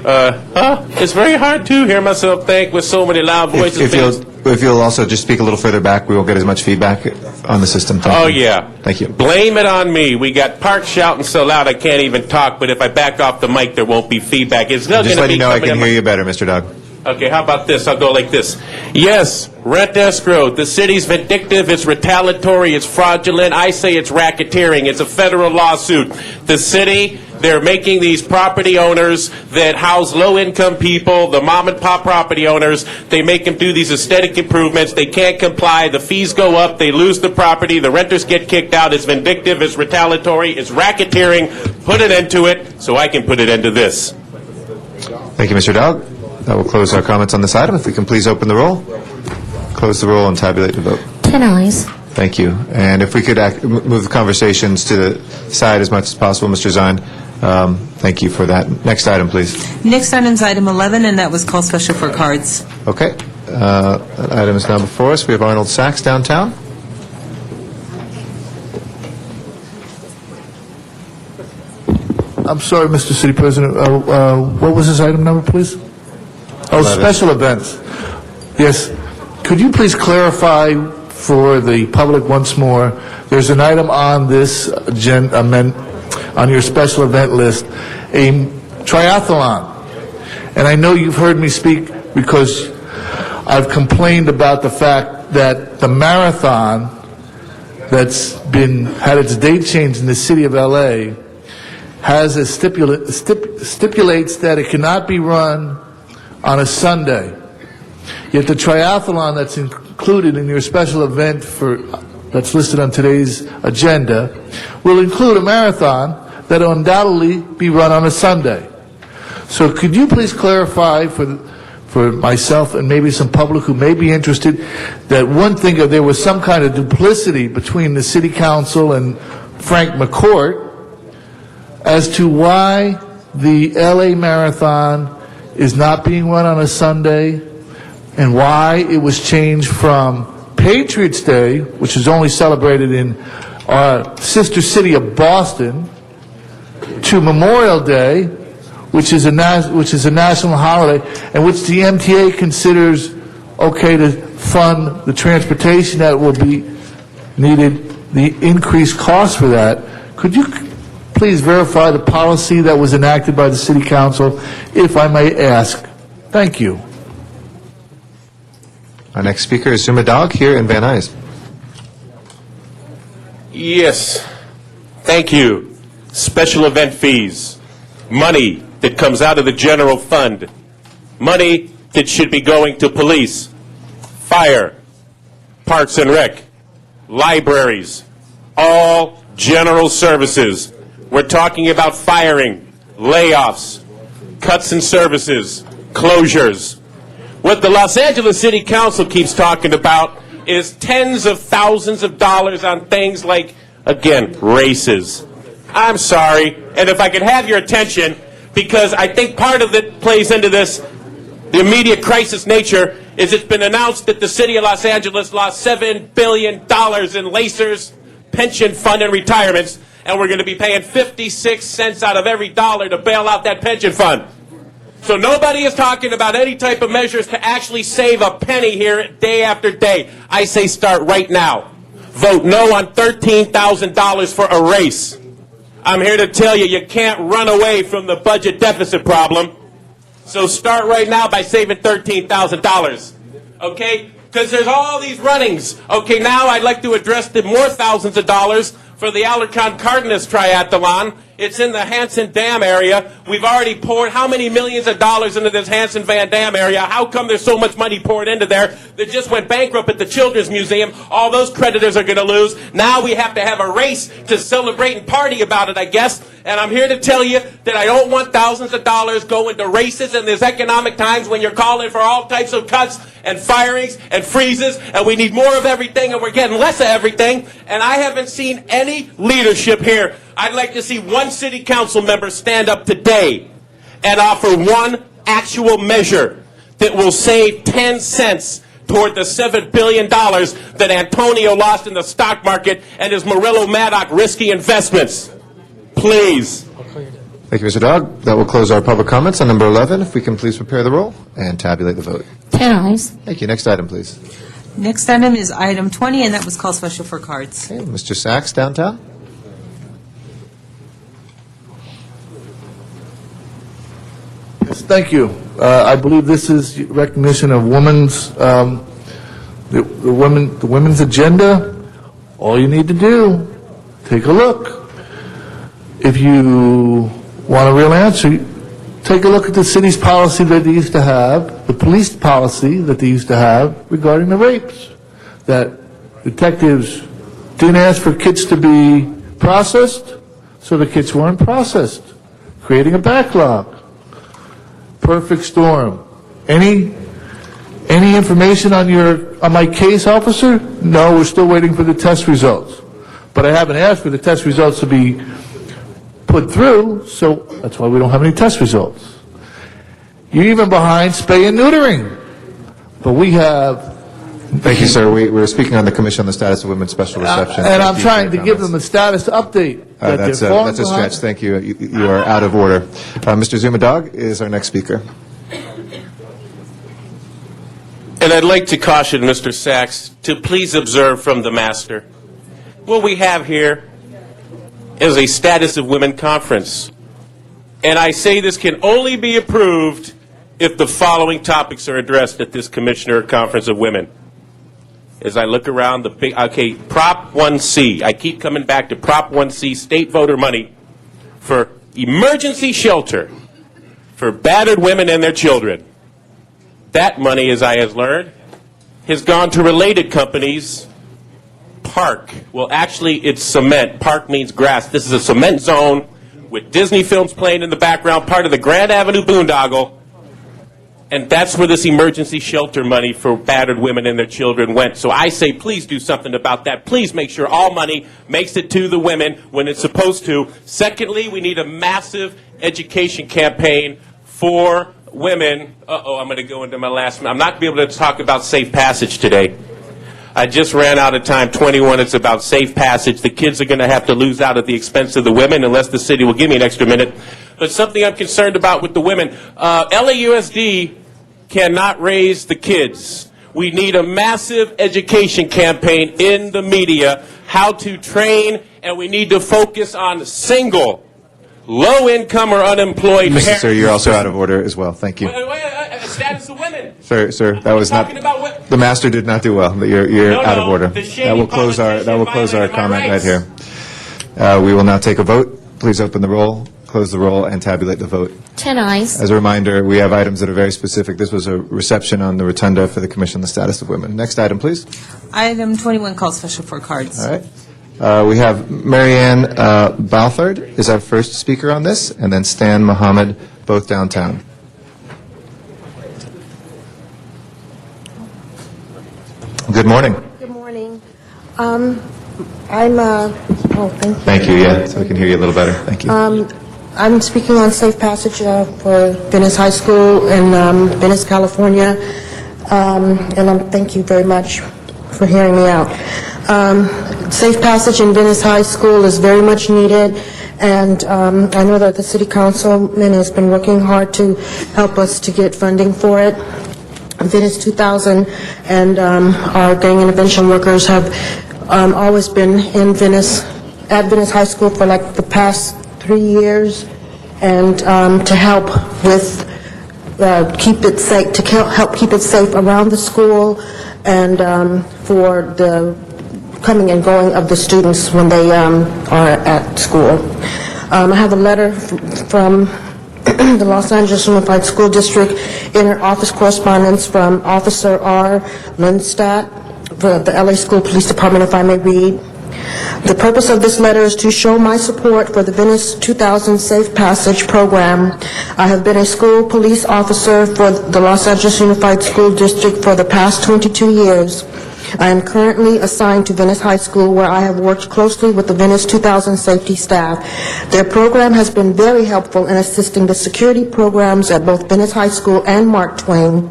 It's very hard to hear myself think with so many loud voices. If you'll also just speak a little further back, we won't get as much feedback on the system. Thank you. Yeah. Thank you. Blame it on me. We got Parks shouting so loud I can't even talk, but if I back off the mic, there won't be feedback. It's still Just going to let be you know I coming can in hear you better, Mr. Dog. Okay, how about this? I'll go like this. Yes, rent escrow. The city's vindictive, it's retaliatory, it's fraudulent. I say it's racketeering. It's a federal lawsuit. The city, they're making these property owners that house low-income people, the mom-and-pop property owners, they make them do these aesthetic improvements. They can't comply. The fees go up. They lose the property. The renters get kicked out. It's vindictive. It's retaliatory. It's racketeering. Put an end to it so I can put an end to this. Thank you, Mr. Dowd. That will close our comments on this item. If we can please open the roll, close the roll, and tabulate the vote. 10 ayes. Thank you. And if we could move the conversations to the side as much as possible, Mr. Zine, thank you for that. Next item, please. Next item is item 11, and that was called special for cards. Okay. That item is now before us. We have Arnold Sachs downtown. I'm sorry, Mr. City President. What was this item number, please? Oh, 11. Special events. Yes. Could you please clarify for the public once more? There's an item on this on your special event list, a triathlon. And I know you've heard me speak because I've complained about the fact that the marathon that's had its date changed in the city of L.A. has a stipulates that it cannot be run on a Sunday. Yet the triathlon that's included in your special event that's listed on today's agenda will include a marathon that will undoubtedly be run on a Sunday. So could you please clarify for myself and maybe some public who may be interested that one thing, if there was some kind of duplicity between the city council and Frank McCourt as to why the LA Marathon is not being run on a Sunday and why it was changed from Patriots Day, which is only celebrated in our sister city of Boston, to Memorial Day, which is a national holiday, and which the MTA considers okay to fund the transportation that will be needed, the increased cost for that. Could you please verify the policy that was enacted by the City Council, if I may ask? Thank you. Our next speaker is Zuma Dog here in Van Nuys. Yes. Thank you. Special event fees. Money that comes out of the general fund. Money that should be going to police, fire, parks and rec, libraries, all general services. We're talking about firing, layoffs, cuts in services, closures. What the Los Angeles City Council keeps talking about is tens of thousands of dollars on things like, again, races. I'm sorry, and if I could have your attention, because I think part of it plays into this, the immediate crisis nature, is it's been announced that the city of Los Angeles lost $7 billion in Lacers pension fund and retirements, and we're going to be paying 56 cents out of every dollar to bail out that pension fund. So nobody is talking about any type of measures to actually save a penny here day after day. I say start right now. Vote no on $13,000 for a race. I'm here to tell you can't run away from the budget deficit problem. So start right now by saving $13,000. Okay? Because there's all these runnings. Okay, now I'd like to address the more thousands of dollars for the Alarcon Cardenas Triathlon. It's in the Hanson Dam area. We've already poured how many millions of dollars into this Hanson Van Dam area? How come there's so much money poured into there that just went bankrupt at the Children's Museum? All those creditors are going to lose. Now we have to have a race to celebrate and party about it, I guess. And I'm here to tell you that I don't want thousands of dollars going to races in these economic times when you're calling for all types of cuts and firings and freezes, and we need more of everything, and we're getting less of everything. And I haven't seen any leadership here. I'd like to see one city council member stand up today and offer one actual measure that will save 10 cents toward the $7 billion that Antonio lost in the stock market and his Murillo Maddox risky investments. Please. Thank you, Mr. Dog. That will close our public comments on number 11. If we can please prepare the roll and tabulate the vote. 10 ayes. Thank you. Next item, please. Next item is item 20, and that was called special for cards. Okay, Mr. Sachs, downtown. Yes, thank you. I believe this is recognition of women's, the women's agenda. All you need to do, take a look. If you want a real answer, take a look at the city's policy that they used to have, the police policy that they used to have regarding the rapes. That detectives didn't ask for kids to be processed, so the kids weren't processed, creating a backlog. Perfect storm. Any information on my case, officer? No, we're still waiting for the test results. But I haven't asked for the test results to be put through, so that's why we don't have any test results. You're even behind spay and neutering. But we have... Thank you, sir. We're speaking on the Commission on the Status of Women's Special Reception. And I'm trying to give them a status update. That's a stretch. Thank you. You are out of order. Mr. Zumadog is our next speaker. And I'd like to caution Mr. Sachs to please observe from the master. What we have here is a Status of Women conference. And I say this can only be approved if the following topics are addressed at this Commissioner Conference of Women. As I look around the big, okay, Prop 1C. I keep coming back to Prop 1C, state voter money for emergency shelter for battered women and their children. That money, as I have learned, has gone to related companies. Park. Well, actually, it's cement. Park means grass. This is a cement zone with Disney films playing in the background, part of the Grand Avenue boondoggle. And that's where this emergency shelter money for battered women and their children went. So I say, please do something about that. Please make sure all money makes it to the women when it's supposed to. Secondly, we need a massive education campaign for women. I'm going to go into my last minute. I'm not going to be able to talk about safe passage today. I just ran out of time. 21, it's about safe passage. The kids are going to have to lose out at the expense of the women unless the city will give me an extra minute. But something I'm concerned about with the women. LAUSD cannot raise the kids. We need a massive education campaign in the media, how to train, and we need to focus on single, low-income or unemployed Mr. parents. Sir, you're also out of order as well. Thank you. Status of women. Sir, that was not. The master did not do well. You're out of order. That will close our comment right here. We will now take a vote. Please open the roll, close the roll, and tabulate the vote. 10 ayes. As a reminder, we have items that are very specific. This was a reception on the rotunda for the Commission on the Status of Women. Next item, please. Item 21 called special for cards. All right. We have Marianne Balthard is our first speaker on this, and then Stan Muhammad, both downtown. Good morning. Good Thank you, yeah, so we can hear you a little better. Thank you. I'm speaking on safe passage for Venice High School in Venice, California, and thank you very much for hearing me out. Safe passage in Venice High School is very much needed, and I know that the City Councilman has been working hard to help us to get funding for it. Venice 2000 and our gang intervention workers have always been in Venice, at Venice High School for like the past 3 years, and to help with keep it safe, to help keep it safe around the school, and for the coming and going of the students when they are at school. I have a letter from the Los Angeles Unified School District inter-office correspondence from Officer R. Lindstadt for the LA School Police Department, if I may read. The purpose of this letter is to show my support for the Venice 2000 Safe Passage program. I have been a school police officer for the Los Angeles Unified School District for the past 22 years. I am currently assigned to Venice High School, where I have worked closely with the Venice 2000 safety staff. Their program has been very helpful in assisting the security programs at both Venice High School and Mark Twain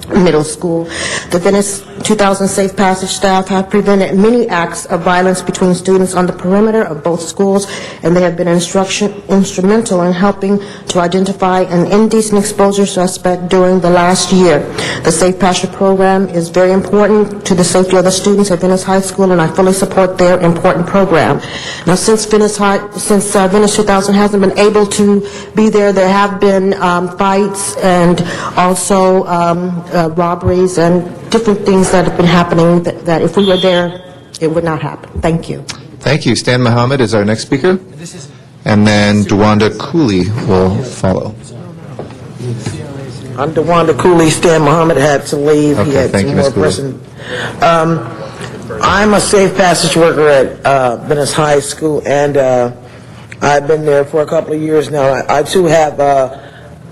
Middle School. The Venice 2000 Safe Passage staff have prevented many acts of violence between students on the perimeter of both schools, and they have been instrumental in helping to identify an indecent exposure suspect during the last year. The Safe Passage program is very important to the safety of the students at Venice High School, and I fully support their important program. Now, since Venice 2000 hasn't been able to be there, there have been fights and also robberies and different things that have been happening that if we were there, it would not happen. Thank you. Thank you. Stan Muhammad is our next speaker, and then Dewanda Cooley will follow. I'm Dewanda Cooley. Stan Muhammad had to leave. Okay, he had thank some you, more Ms. Cooley. person. I'm a safe passage worker at Venice High School, and I've been there for a couple of years now. I too have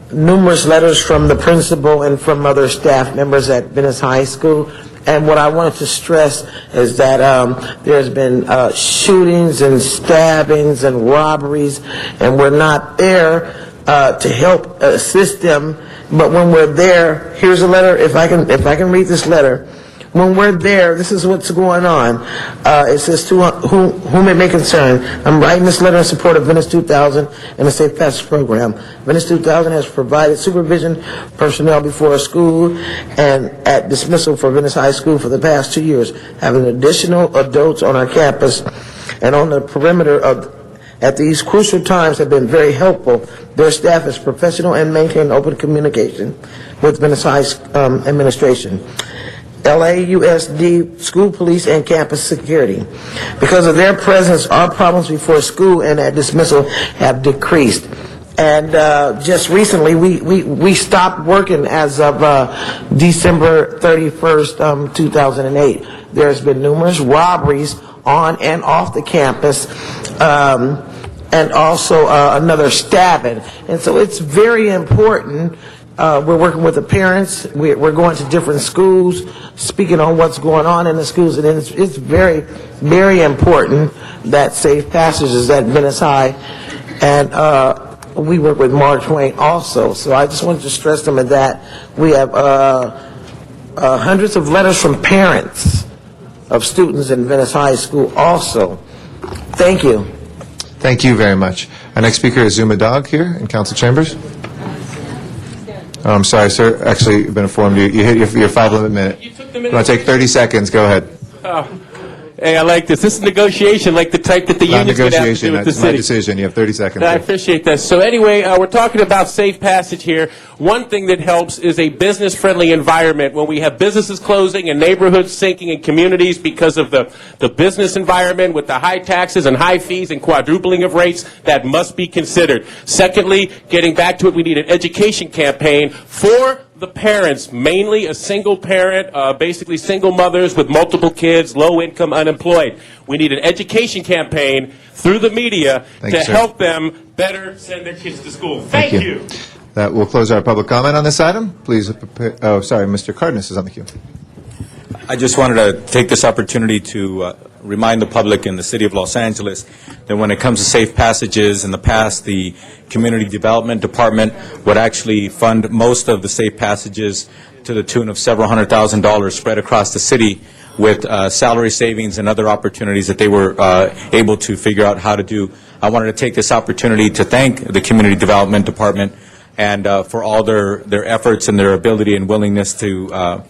numerous letters from the principal and from other staff members at Venice High School. And what I wanted to stress is that there's been shootings and stabbings and robberies, and we're not there to help assist them. But when we're there, here's a letter. If I can read this letter. When we're there, this is what's going on. It says, to whom it may concern, I'm writing this letter in support of Venice 2000 and the Safe Passage program. Venice 2000 has provided supervision personnel before a school and at dismissal for Venice High School for the past 2 years, having additional adults on our campus and on the perimeter at these crucial times have been very helpful. Their staff is professional and maintain open communication with Venice High administration, LAUSD, school police, and campus security. Because of their presence, our problems before school and at dismissal have decreased. And just recently, we stopped working as of December 31st, 2008. There's been numerous robberies on and off the campus, and also another stabbing. And so it's very important. We're working with the parents. We're going to different schools, speaking on what's going on in the schools, and it's very, very important that Safe Passage is at Venice High, and we work with Mark Twain also. So I just wanted to stress them at that. We have hundreds of letters from parents of students in Venice High School also. Thank you. Thank you very much. Our next speaker is Zuma Dog here in Council Chambers. Oh, I'm sorry, sir. Actually, you've been informed you hit your 5-limit minute. You want to take 30 seconds? Go ahead. Hey, I like this. This is negotiation, like the type that the Not union's going to have to do negotiation. with the That's my city. decision. You have 30 seconds. I appreciate that. So anyway, we're talking about safe passage here. One thing that helps is a business-friendly environment. When we have businesses closing and neighborhoods sinking in communities because of the business environment with the high taxes and high fees and quadrupling of rates, that must be considered. Secondly, getting back to it, we need an education campaign for the parents, mainly a single parent, basically single mothers with multiple kids, low income, unemployed. We need an education campaign through the media to help them better send their kids to school. Thank you. That will close our public comment on this item. Please, oh, sorry, Mr. Cardenas is on the queue. I just wanted to take this opportunity to remind the public in the city of Los Angeles that when it comes to safe passages, in the past, the Community Development Department would actually fund most of the safe passages to the tune of several $100,000 spread across the city with salary savings and other opportunities that they were able to figure out how to do. I wanted to take this opportunity to thank the Community Development Department and for all their efforts and their ability and willingness to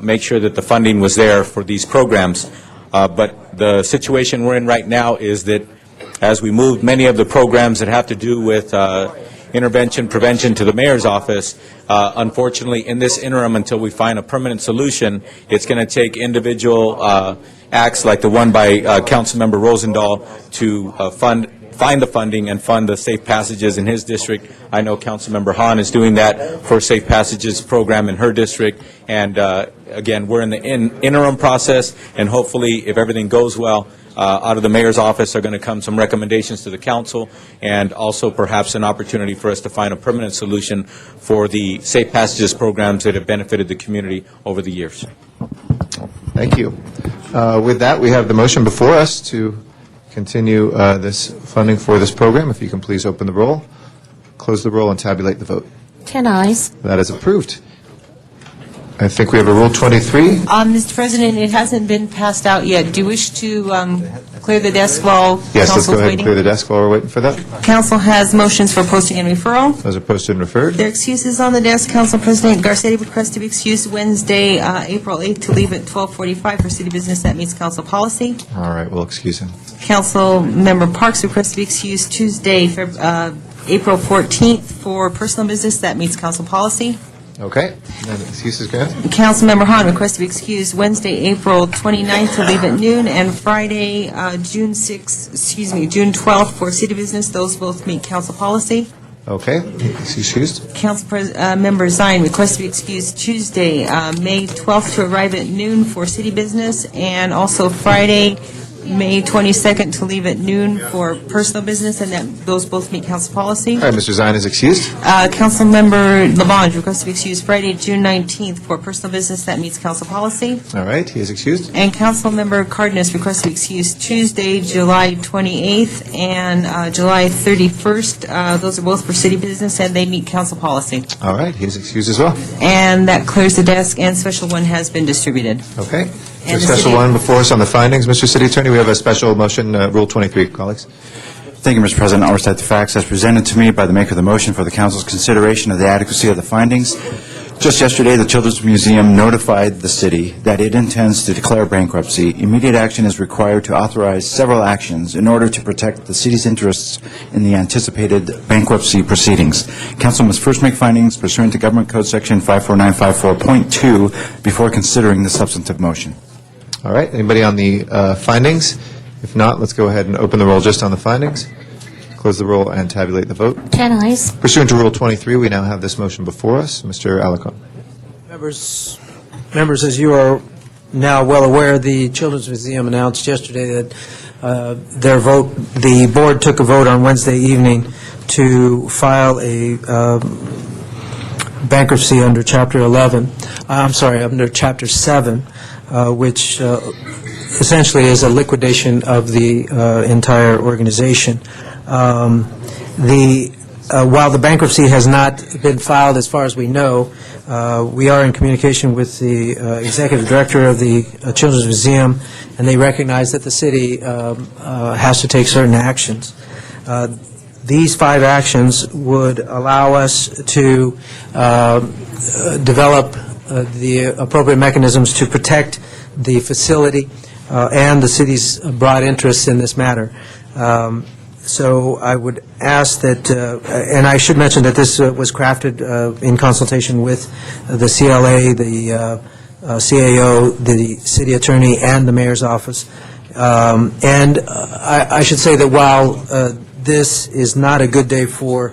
make sure that the funding was there for these programs. But the situation we're in right now is that as we moved many of the programs that have to do with intervention, prevention to the mayor's office, unfortunately, in this interim, until we find a permanent solution, it's going to take individual acts like the one by Councilmember Rosendahl to find the funding and fund the safe passages in his district. I know Councilmember Hahn is doing that for Safe Passages program in her district. And again, we're in the interim process, and hopefully, if everything goes well, out of the mayor's office are going to come some recommendations to the council, and also perhaps an opportunity for us to find a permanent solution for the Safe Passages programs that have benefited the community over the years. Thank you. With that, we have the motion before us to continue this funding for this program. If you can please open the roll, close the roll, and tabulate the vote. 10 eyes. That is approved. I think we have a Rule 23. Mr. President, it hasn't been passed out yet. Do you wish to clear the desk while Yes, let's council's go ahead and waiting? clear the desk while we're waiting for that. Council has motions for posting and referral. Those are posted and referred. Their excuses on the desk. Council President Garcetti requests to be excused Wednesday, April 8th, to leave at 12:45 for city business that meets council policy. All right, we'll excuse him. Council Member Parks requests to be excused Tuesday, April 14th for personal business that meets council policy. Okay, and excuses granted. Councilmember Hahn requests to be excused Wednesday, April 29th to leave at noon, and Friday, June 12th for city business. Those both meet council policy. Okay, he's excused. Member Zine requests to be excused Tuesday, May 12th to arrive at noon for city business, and also Friday, May 22nd to leave at noon for personal business, and those both meet council policy. All right, Mr. Zine is excused. Councilmember Labange requests to be excused Friday, June 19th for personal business that meets council policy. All right, he is excused. And Councilmember Cardenas requests to be excused Tuesday, July 28th and July 31st. Those are both for city business, and they meet council policy. All right, he is excused as well. And that clears the desk, and special one has been distributed. Okay. And A the special city- one before us on the findings. Mr. City Attorney, we have a special motion, Rule 23, colleagues. Thank you, Mr. President. I'll recite the facts as presented to me by the maker of the motion for the council's consideration of the adequacy of the findings. Just yesterday, the Children's Museum notified the city that it intends to declare bankruptcy. Immediate action is required to authorize several actions in order to protect the city's interests in the anticipated bankruptcy proceedings. Council must first make findings pursuant to Government Code Section 54954.2 before considering the substantive motion. All right, anybody on the findings? If not, let's go ahead and open the roll just on the findings, close the roll, and tabulate the vote. 10 eyes. Pursuant to Rule 23, we now have this motion before us. Mr. Alarcon. Members, as you are now well aware, the Children's Museum announced yesterday that the board took a vote on Wednesday evening to file a bankruptcy under Chapter 11, under Chapter 7, which essentially is a liquidation of the entire organization. While the bankruptcy has not been filed, as far as we know, we are in communication with the executive director of the Children's Museum, and they recognize that the city has to take certain actions. These 5 actions would allow us to develop the appropriate mechanisms to protect the facility and the city's broad interests in this matter. So I would ask that, and I should mention that this was crafted in consultation with the CLA, the CAO, the city attorney, and the mayor's office. And I should say that while this is not a good day for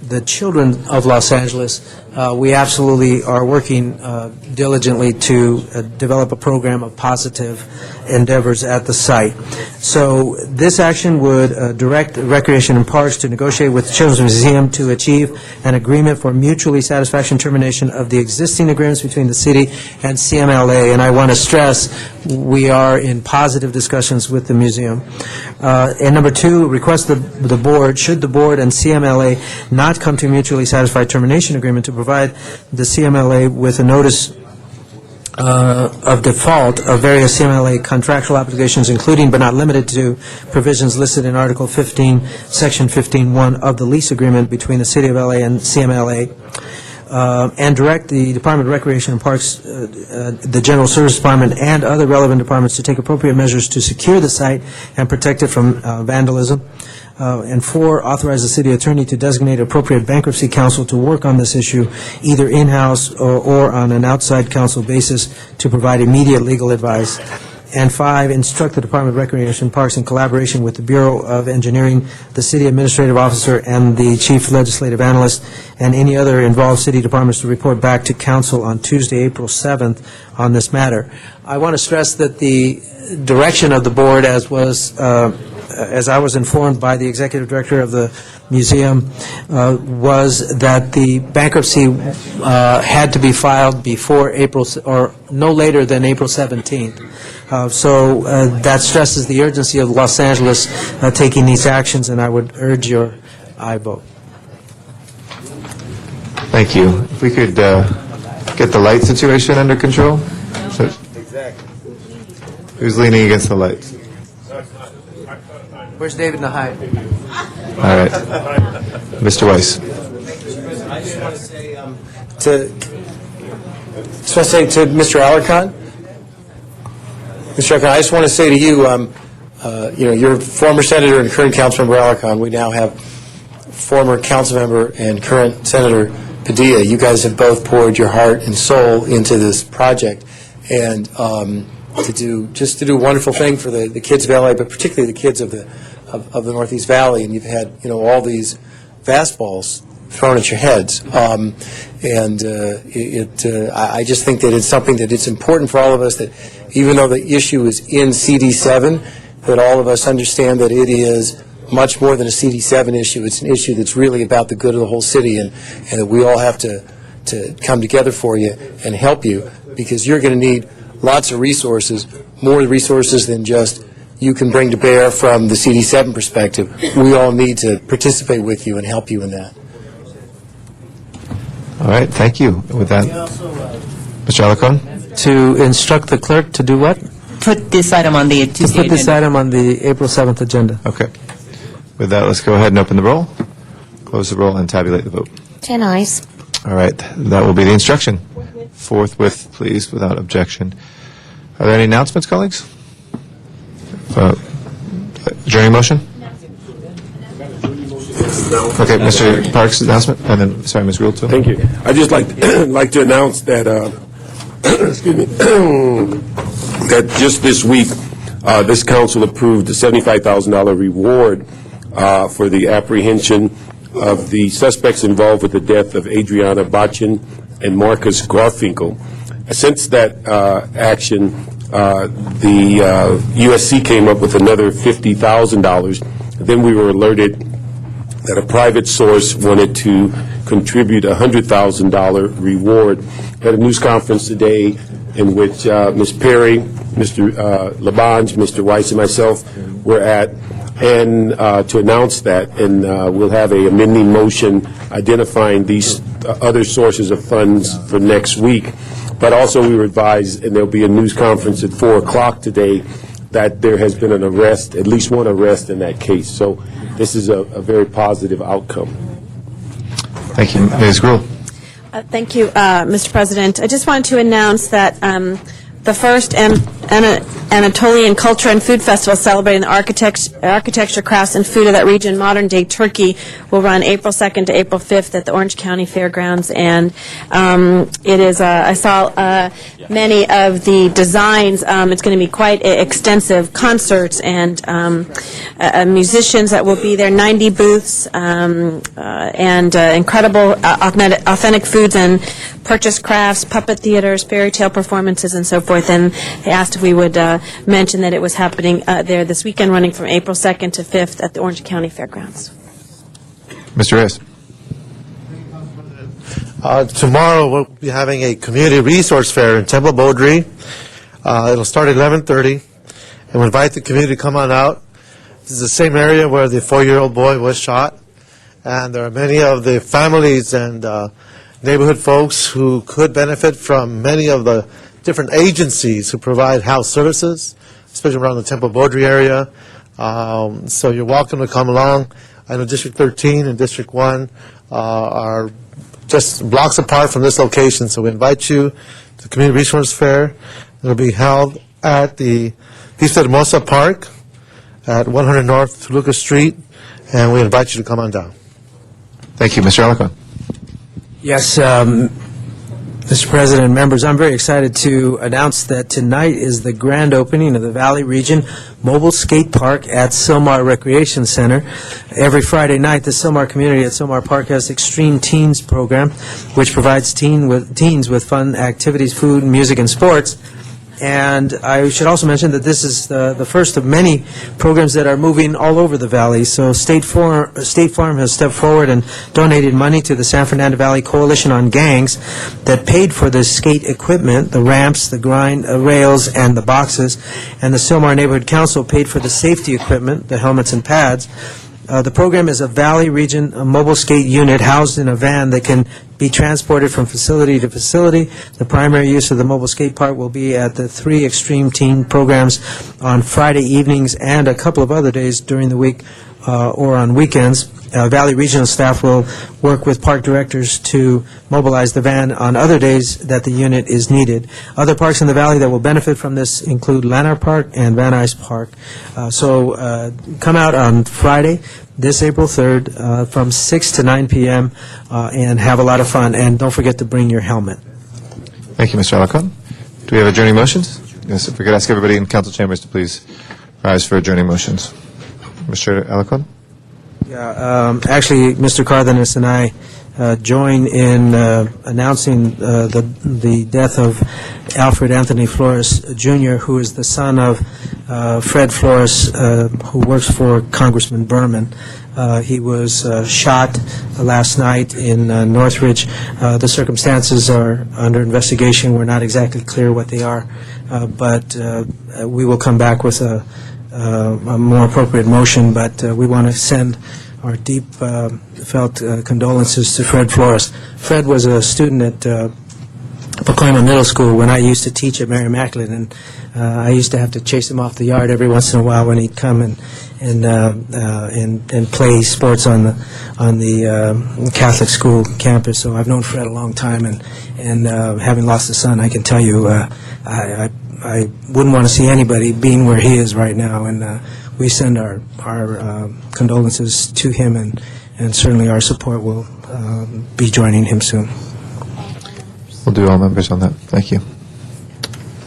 the children of Los Angeles, we absolutely are working diligently to develop a program of positive endeavors at the site. So this action would direct Recreation and Parks to negotiate with the Children's Museum to achieve an agreement for mutually satisfaction termination of the existing agreements between the city and CMLA. And I want to stress, we are in positive discussions with the museum. And number two, request the board, should the board and CMLA not come to a mutually satisfied termination agreement, to provide the CMLA with a notice of default of various CMLA contractual obligations, including but not limited to provisions listed in Article 15, Section 15.1 of the lease agreement between the City of LA and CMLA, and direct the Department of Recreation and Parks, the General Service Department, and other relevant departments to take appropriate measures to secure the site and protect it from vandalism. And four, authorize the city attorney to designate appropriate bankruptcy counsel to work on this issue, either in-house or on an outside counsel basis, to provide immediate legal advice. And five, instruct the Department of Recreation and Parks, in collaboration with the Bureau of Engineering, the city administrative officer, and the chief legislative analyst, and any other involved city departments, to report back to council on Tuesday, April 7th on this matter. I want to stress that the direction of the board, as I was informed by the executive director of the museum, was that the bankruptcy had to be filed before April, or no later than April 17th. So that stresses the urgency of Los Angeles taking these actions, and I would urge your aye vote. Thank you. If we could get the light situation under control. Exactly. Who's leaning against the lights? Where's David Nahai? All right. Mr. Weiss. I just want to say to Mr. Alarcon, Mr. Alarcon, I just want to say to you, you're former senator and current council member Alarcon. We now have former council member and current Senator Padilla. You guys have both poured your heart and soul into this project, and to do a wonderful thing for the kids of LA, but particularly the kids of the Northeast Valley. And you've had all these fastballs thrown at your heads, I just think that it's something that it's important for all of us, that even though the issue is in CD7, that all of us understand that it is much more than a CD7 issue. It's an issue that's really about the good of the whole city, and that we all have to come together for you and help you, because you're going to need lots of resources, more resources than just you can bring to bear from the CD7 perspective. We all need to participate with you and help you in that. All right, thank you. With that, Mr. Alarcon? To instruct the clerk to do what? Put this item on the Tuesday To put this agenda. item on the April 7th agenda. Okay. With that, let's go ahead and open the roll, close the roll, and tabulate the vote. 10 ayes. All right, that will be the instruction. Forthwith, please, without objection. Are there any announcements, colleagues? Adjourning motion? Okay, Mr. Parks' announcement, and then, sorry, Ms. Gould, too. Thank you. I'd just like to announce that, excuse me, that just this week, this council approved the $75,000 reward for the apprehension of the suspects involved with the death of Adriana Bachin and Marcus Garfinkel. Since that action, the USC came up with another $50,000. Then we were alerted that a private source wanted to contribute a $100,000 reward. At a news conference today in which Ms. Perry, Mr. Labange, Mr. Weiss, and myself were at, and to announce that, and we'll have a amending motion identifying these other sources of funds for next week. But also we were advised, and there'll be a news conference at 4 o'clock today, that there has been an arrest, at least one arrest in that case. So this is a very positive outcome. Thank you. Ms. Gould. Thank you, Mr. President. I just wanted to announce that the first Anatolian Culture and Food Festival celebrating the architecture, crafts, and food of that region, modern-day Turkey, will run April 2nd to April 5th at the Orange County Fairgrounds. And it is, I saw many of the designs. It's going to be quite extensive concerts and musicians that will be there, 90 booths, and incredible authentic foods and purchased crafts, puppet theaters, fairy tale performances, and so forth. And they asked if we would mention that it was happening there this weekend, running from April 2nd to 5th at the Orange County Fairgrounds. Mr. Reyes. Tomorrow we'll be having a community resource fair in Temple Beaudry. It'll start at 11:30, and we invite the community to come on out. This is the same area where the 4-year-old boy was shot, and there are many of the families and neighborhood folks who could benefit from many of the different agencies who provide house services, especially around the Temple Beaudry area. So you're welcome to come along. I know District 13 and District 1 are just blocks apart from this location, so we invite you to the Community Resource Fair. It'll be held at the East Hermosa Park at 100 North Lucas Street, and we invite you to come on down. Thank you. Mr. Alarcon. Yes, Mr. President and members, I'm very excited to announce that tonight is the grand opening of the Valley Region Mobile Skate Park at Sylmar Recreation Center. Every Friday night, the Sylmar community at Sylmar Park has Extreme Teens program, which provides teens with fun activities, food, music, and sports. And I should also mention that this is the first of many programs that are moving all over the valley. So State Farm has stepped forward and donated money to the San Fernando Valley Coalition on Gangs that paid for the skate equipment, the ramps, the grind rails, and the boxes. And the Sylmar Neighborhood Council paid for the safety equipment, the helmets and pads. The program is a Valley Region mobile skate unit housed in a van that can be transported from facility to facility. The primary use of the mobile skate park will be at the 3 Extreme Teen programs on Friday evenings and a couple of other days during the week or on weekends. Valley Regional staff will work with park directors to mobilize the van on other days that the unit is needed. Other parks in the valley that will benefit from this include Lanark Park and Van Nuys Park. So come out on Friday, this April 3rd, from 6 to 9 p.m. And have a lot of fun. And don't forget to bring your helmet. Thank you, Mr. Alarcon. Do we have adjourning motions? Yes, if we could ask everybody in council chambers to please rise for adjourning motions. Mr. Alarcon? Yeah, actually, Mr. Cardenas and I join in announcing the death of Alfred Anthony Flores, Jr., who is the son of Fred Flores, who works for Congressman Berman. He was shot last night in Northridge. The circumstances are under investigation. We're not exactly clear what they are, but we will come back with a more appropriate motion, but we want to send our deep felt condolences to Fred Flores. Fred was a student at Pacoima Middle School when I used to teach at Mary Immaculate, and I used to have to chase him off the yard every once in a while when he'd come and play sports on the Catholic school campus. So I've known Fred a long time, and having lost a son, I can tell you I wouldn't want to see anybody being where he is right now, and we send our condolences to him, and certainly our support will be joining him soon. We'll do all members on that. Thank you.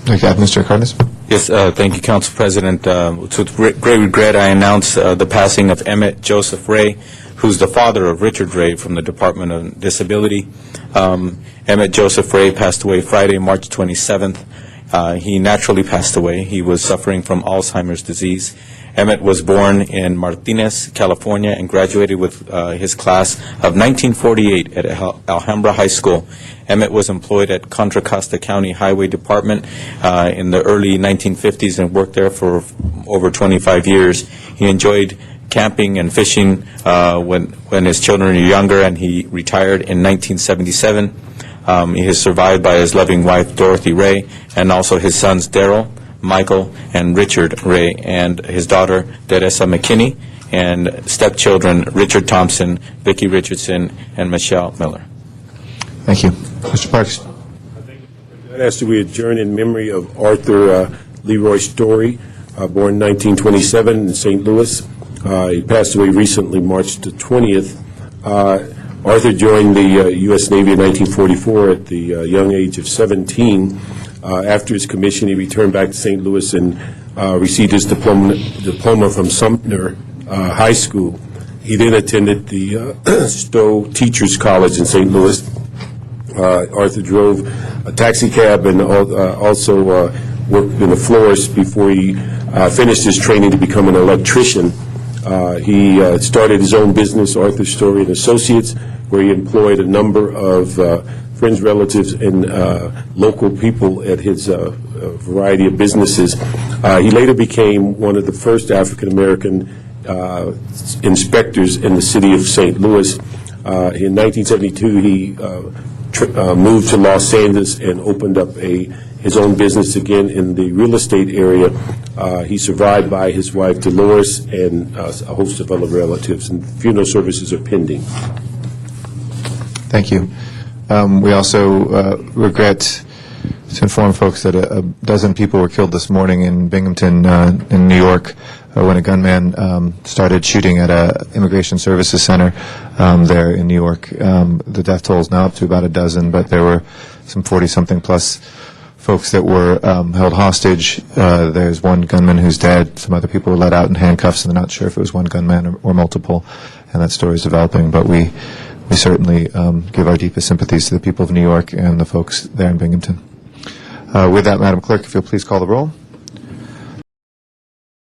Okay, Mr. Cardenas? Yes, thank you, Council President. With great regret, I announce the passing of Emmett Joseph Ray, who's the father of Richard Ray from the Department of Disability. Emmett Joseph Ray passed away Friday, March 27th. He naturally passed away. He was suffering from Alzheimer's disease. Emmett was born in Martinez, California, and graduated with his class of 1948 at Alhambra High School. Emmett was employed at Contra Costa County Highway Department in the early 1950s and worked there for over 25 years. He enjoyed camping and fishing when his children were younger, and he retired in 1977. He is survived by his loving wife, Dorothy Ray, and also his sons, Daryl, Michael, and Richard Ray, and his daughter, Teresa McKinney, and stepchildren, Richard Thompson, Vicki Richardson, and Michelle Miller. Thank you. Mr. Parks? I'd ask that we adjourn in memory of Arthur Leroy Story, born 1927 in St. Louis. He passed away recently, March the 20th. Arthur joined the U.S. Navy in 1944 at the young age of 17. After his commission, he returned back to St. Louis and received his diploma from Sumter High School. He then attended the Stowe Teachers College in St. Louis. Arthur drove a taxi cab and also worked in the florist before he finished his training to become an electrician. He started his own business, Arthur Story and Associates, where he employed a number of friends, relatives, and local people at his a variety of businesses. He later became one of the first African-American inspectors in the city of St. Louis. In 1972, he moved to Los Angeles and opened up his own business again in the real estate area. He's survived by his wife Dolores and a host of other relatives, and funeral services are pending. Thank you. We also regret to inform folks that a dozen people were killed this morning in Binghamton, in New York, when a gunman started shooting at a immigration services center there in New York. The death toll is now up to about a dozen, but there were some 40-something plus folks that were held hostage. There's one gunman who's dead. Some other people were let out in handcuffs, and they're not sure if it was one gunman or multiple, and that story is developing. But we certainly give our deepest sympathies to the people of New York and the folks there in Binghamton. With that, Madam Clerk, if you'll please call the roll.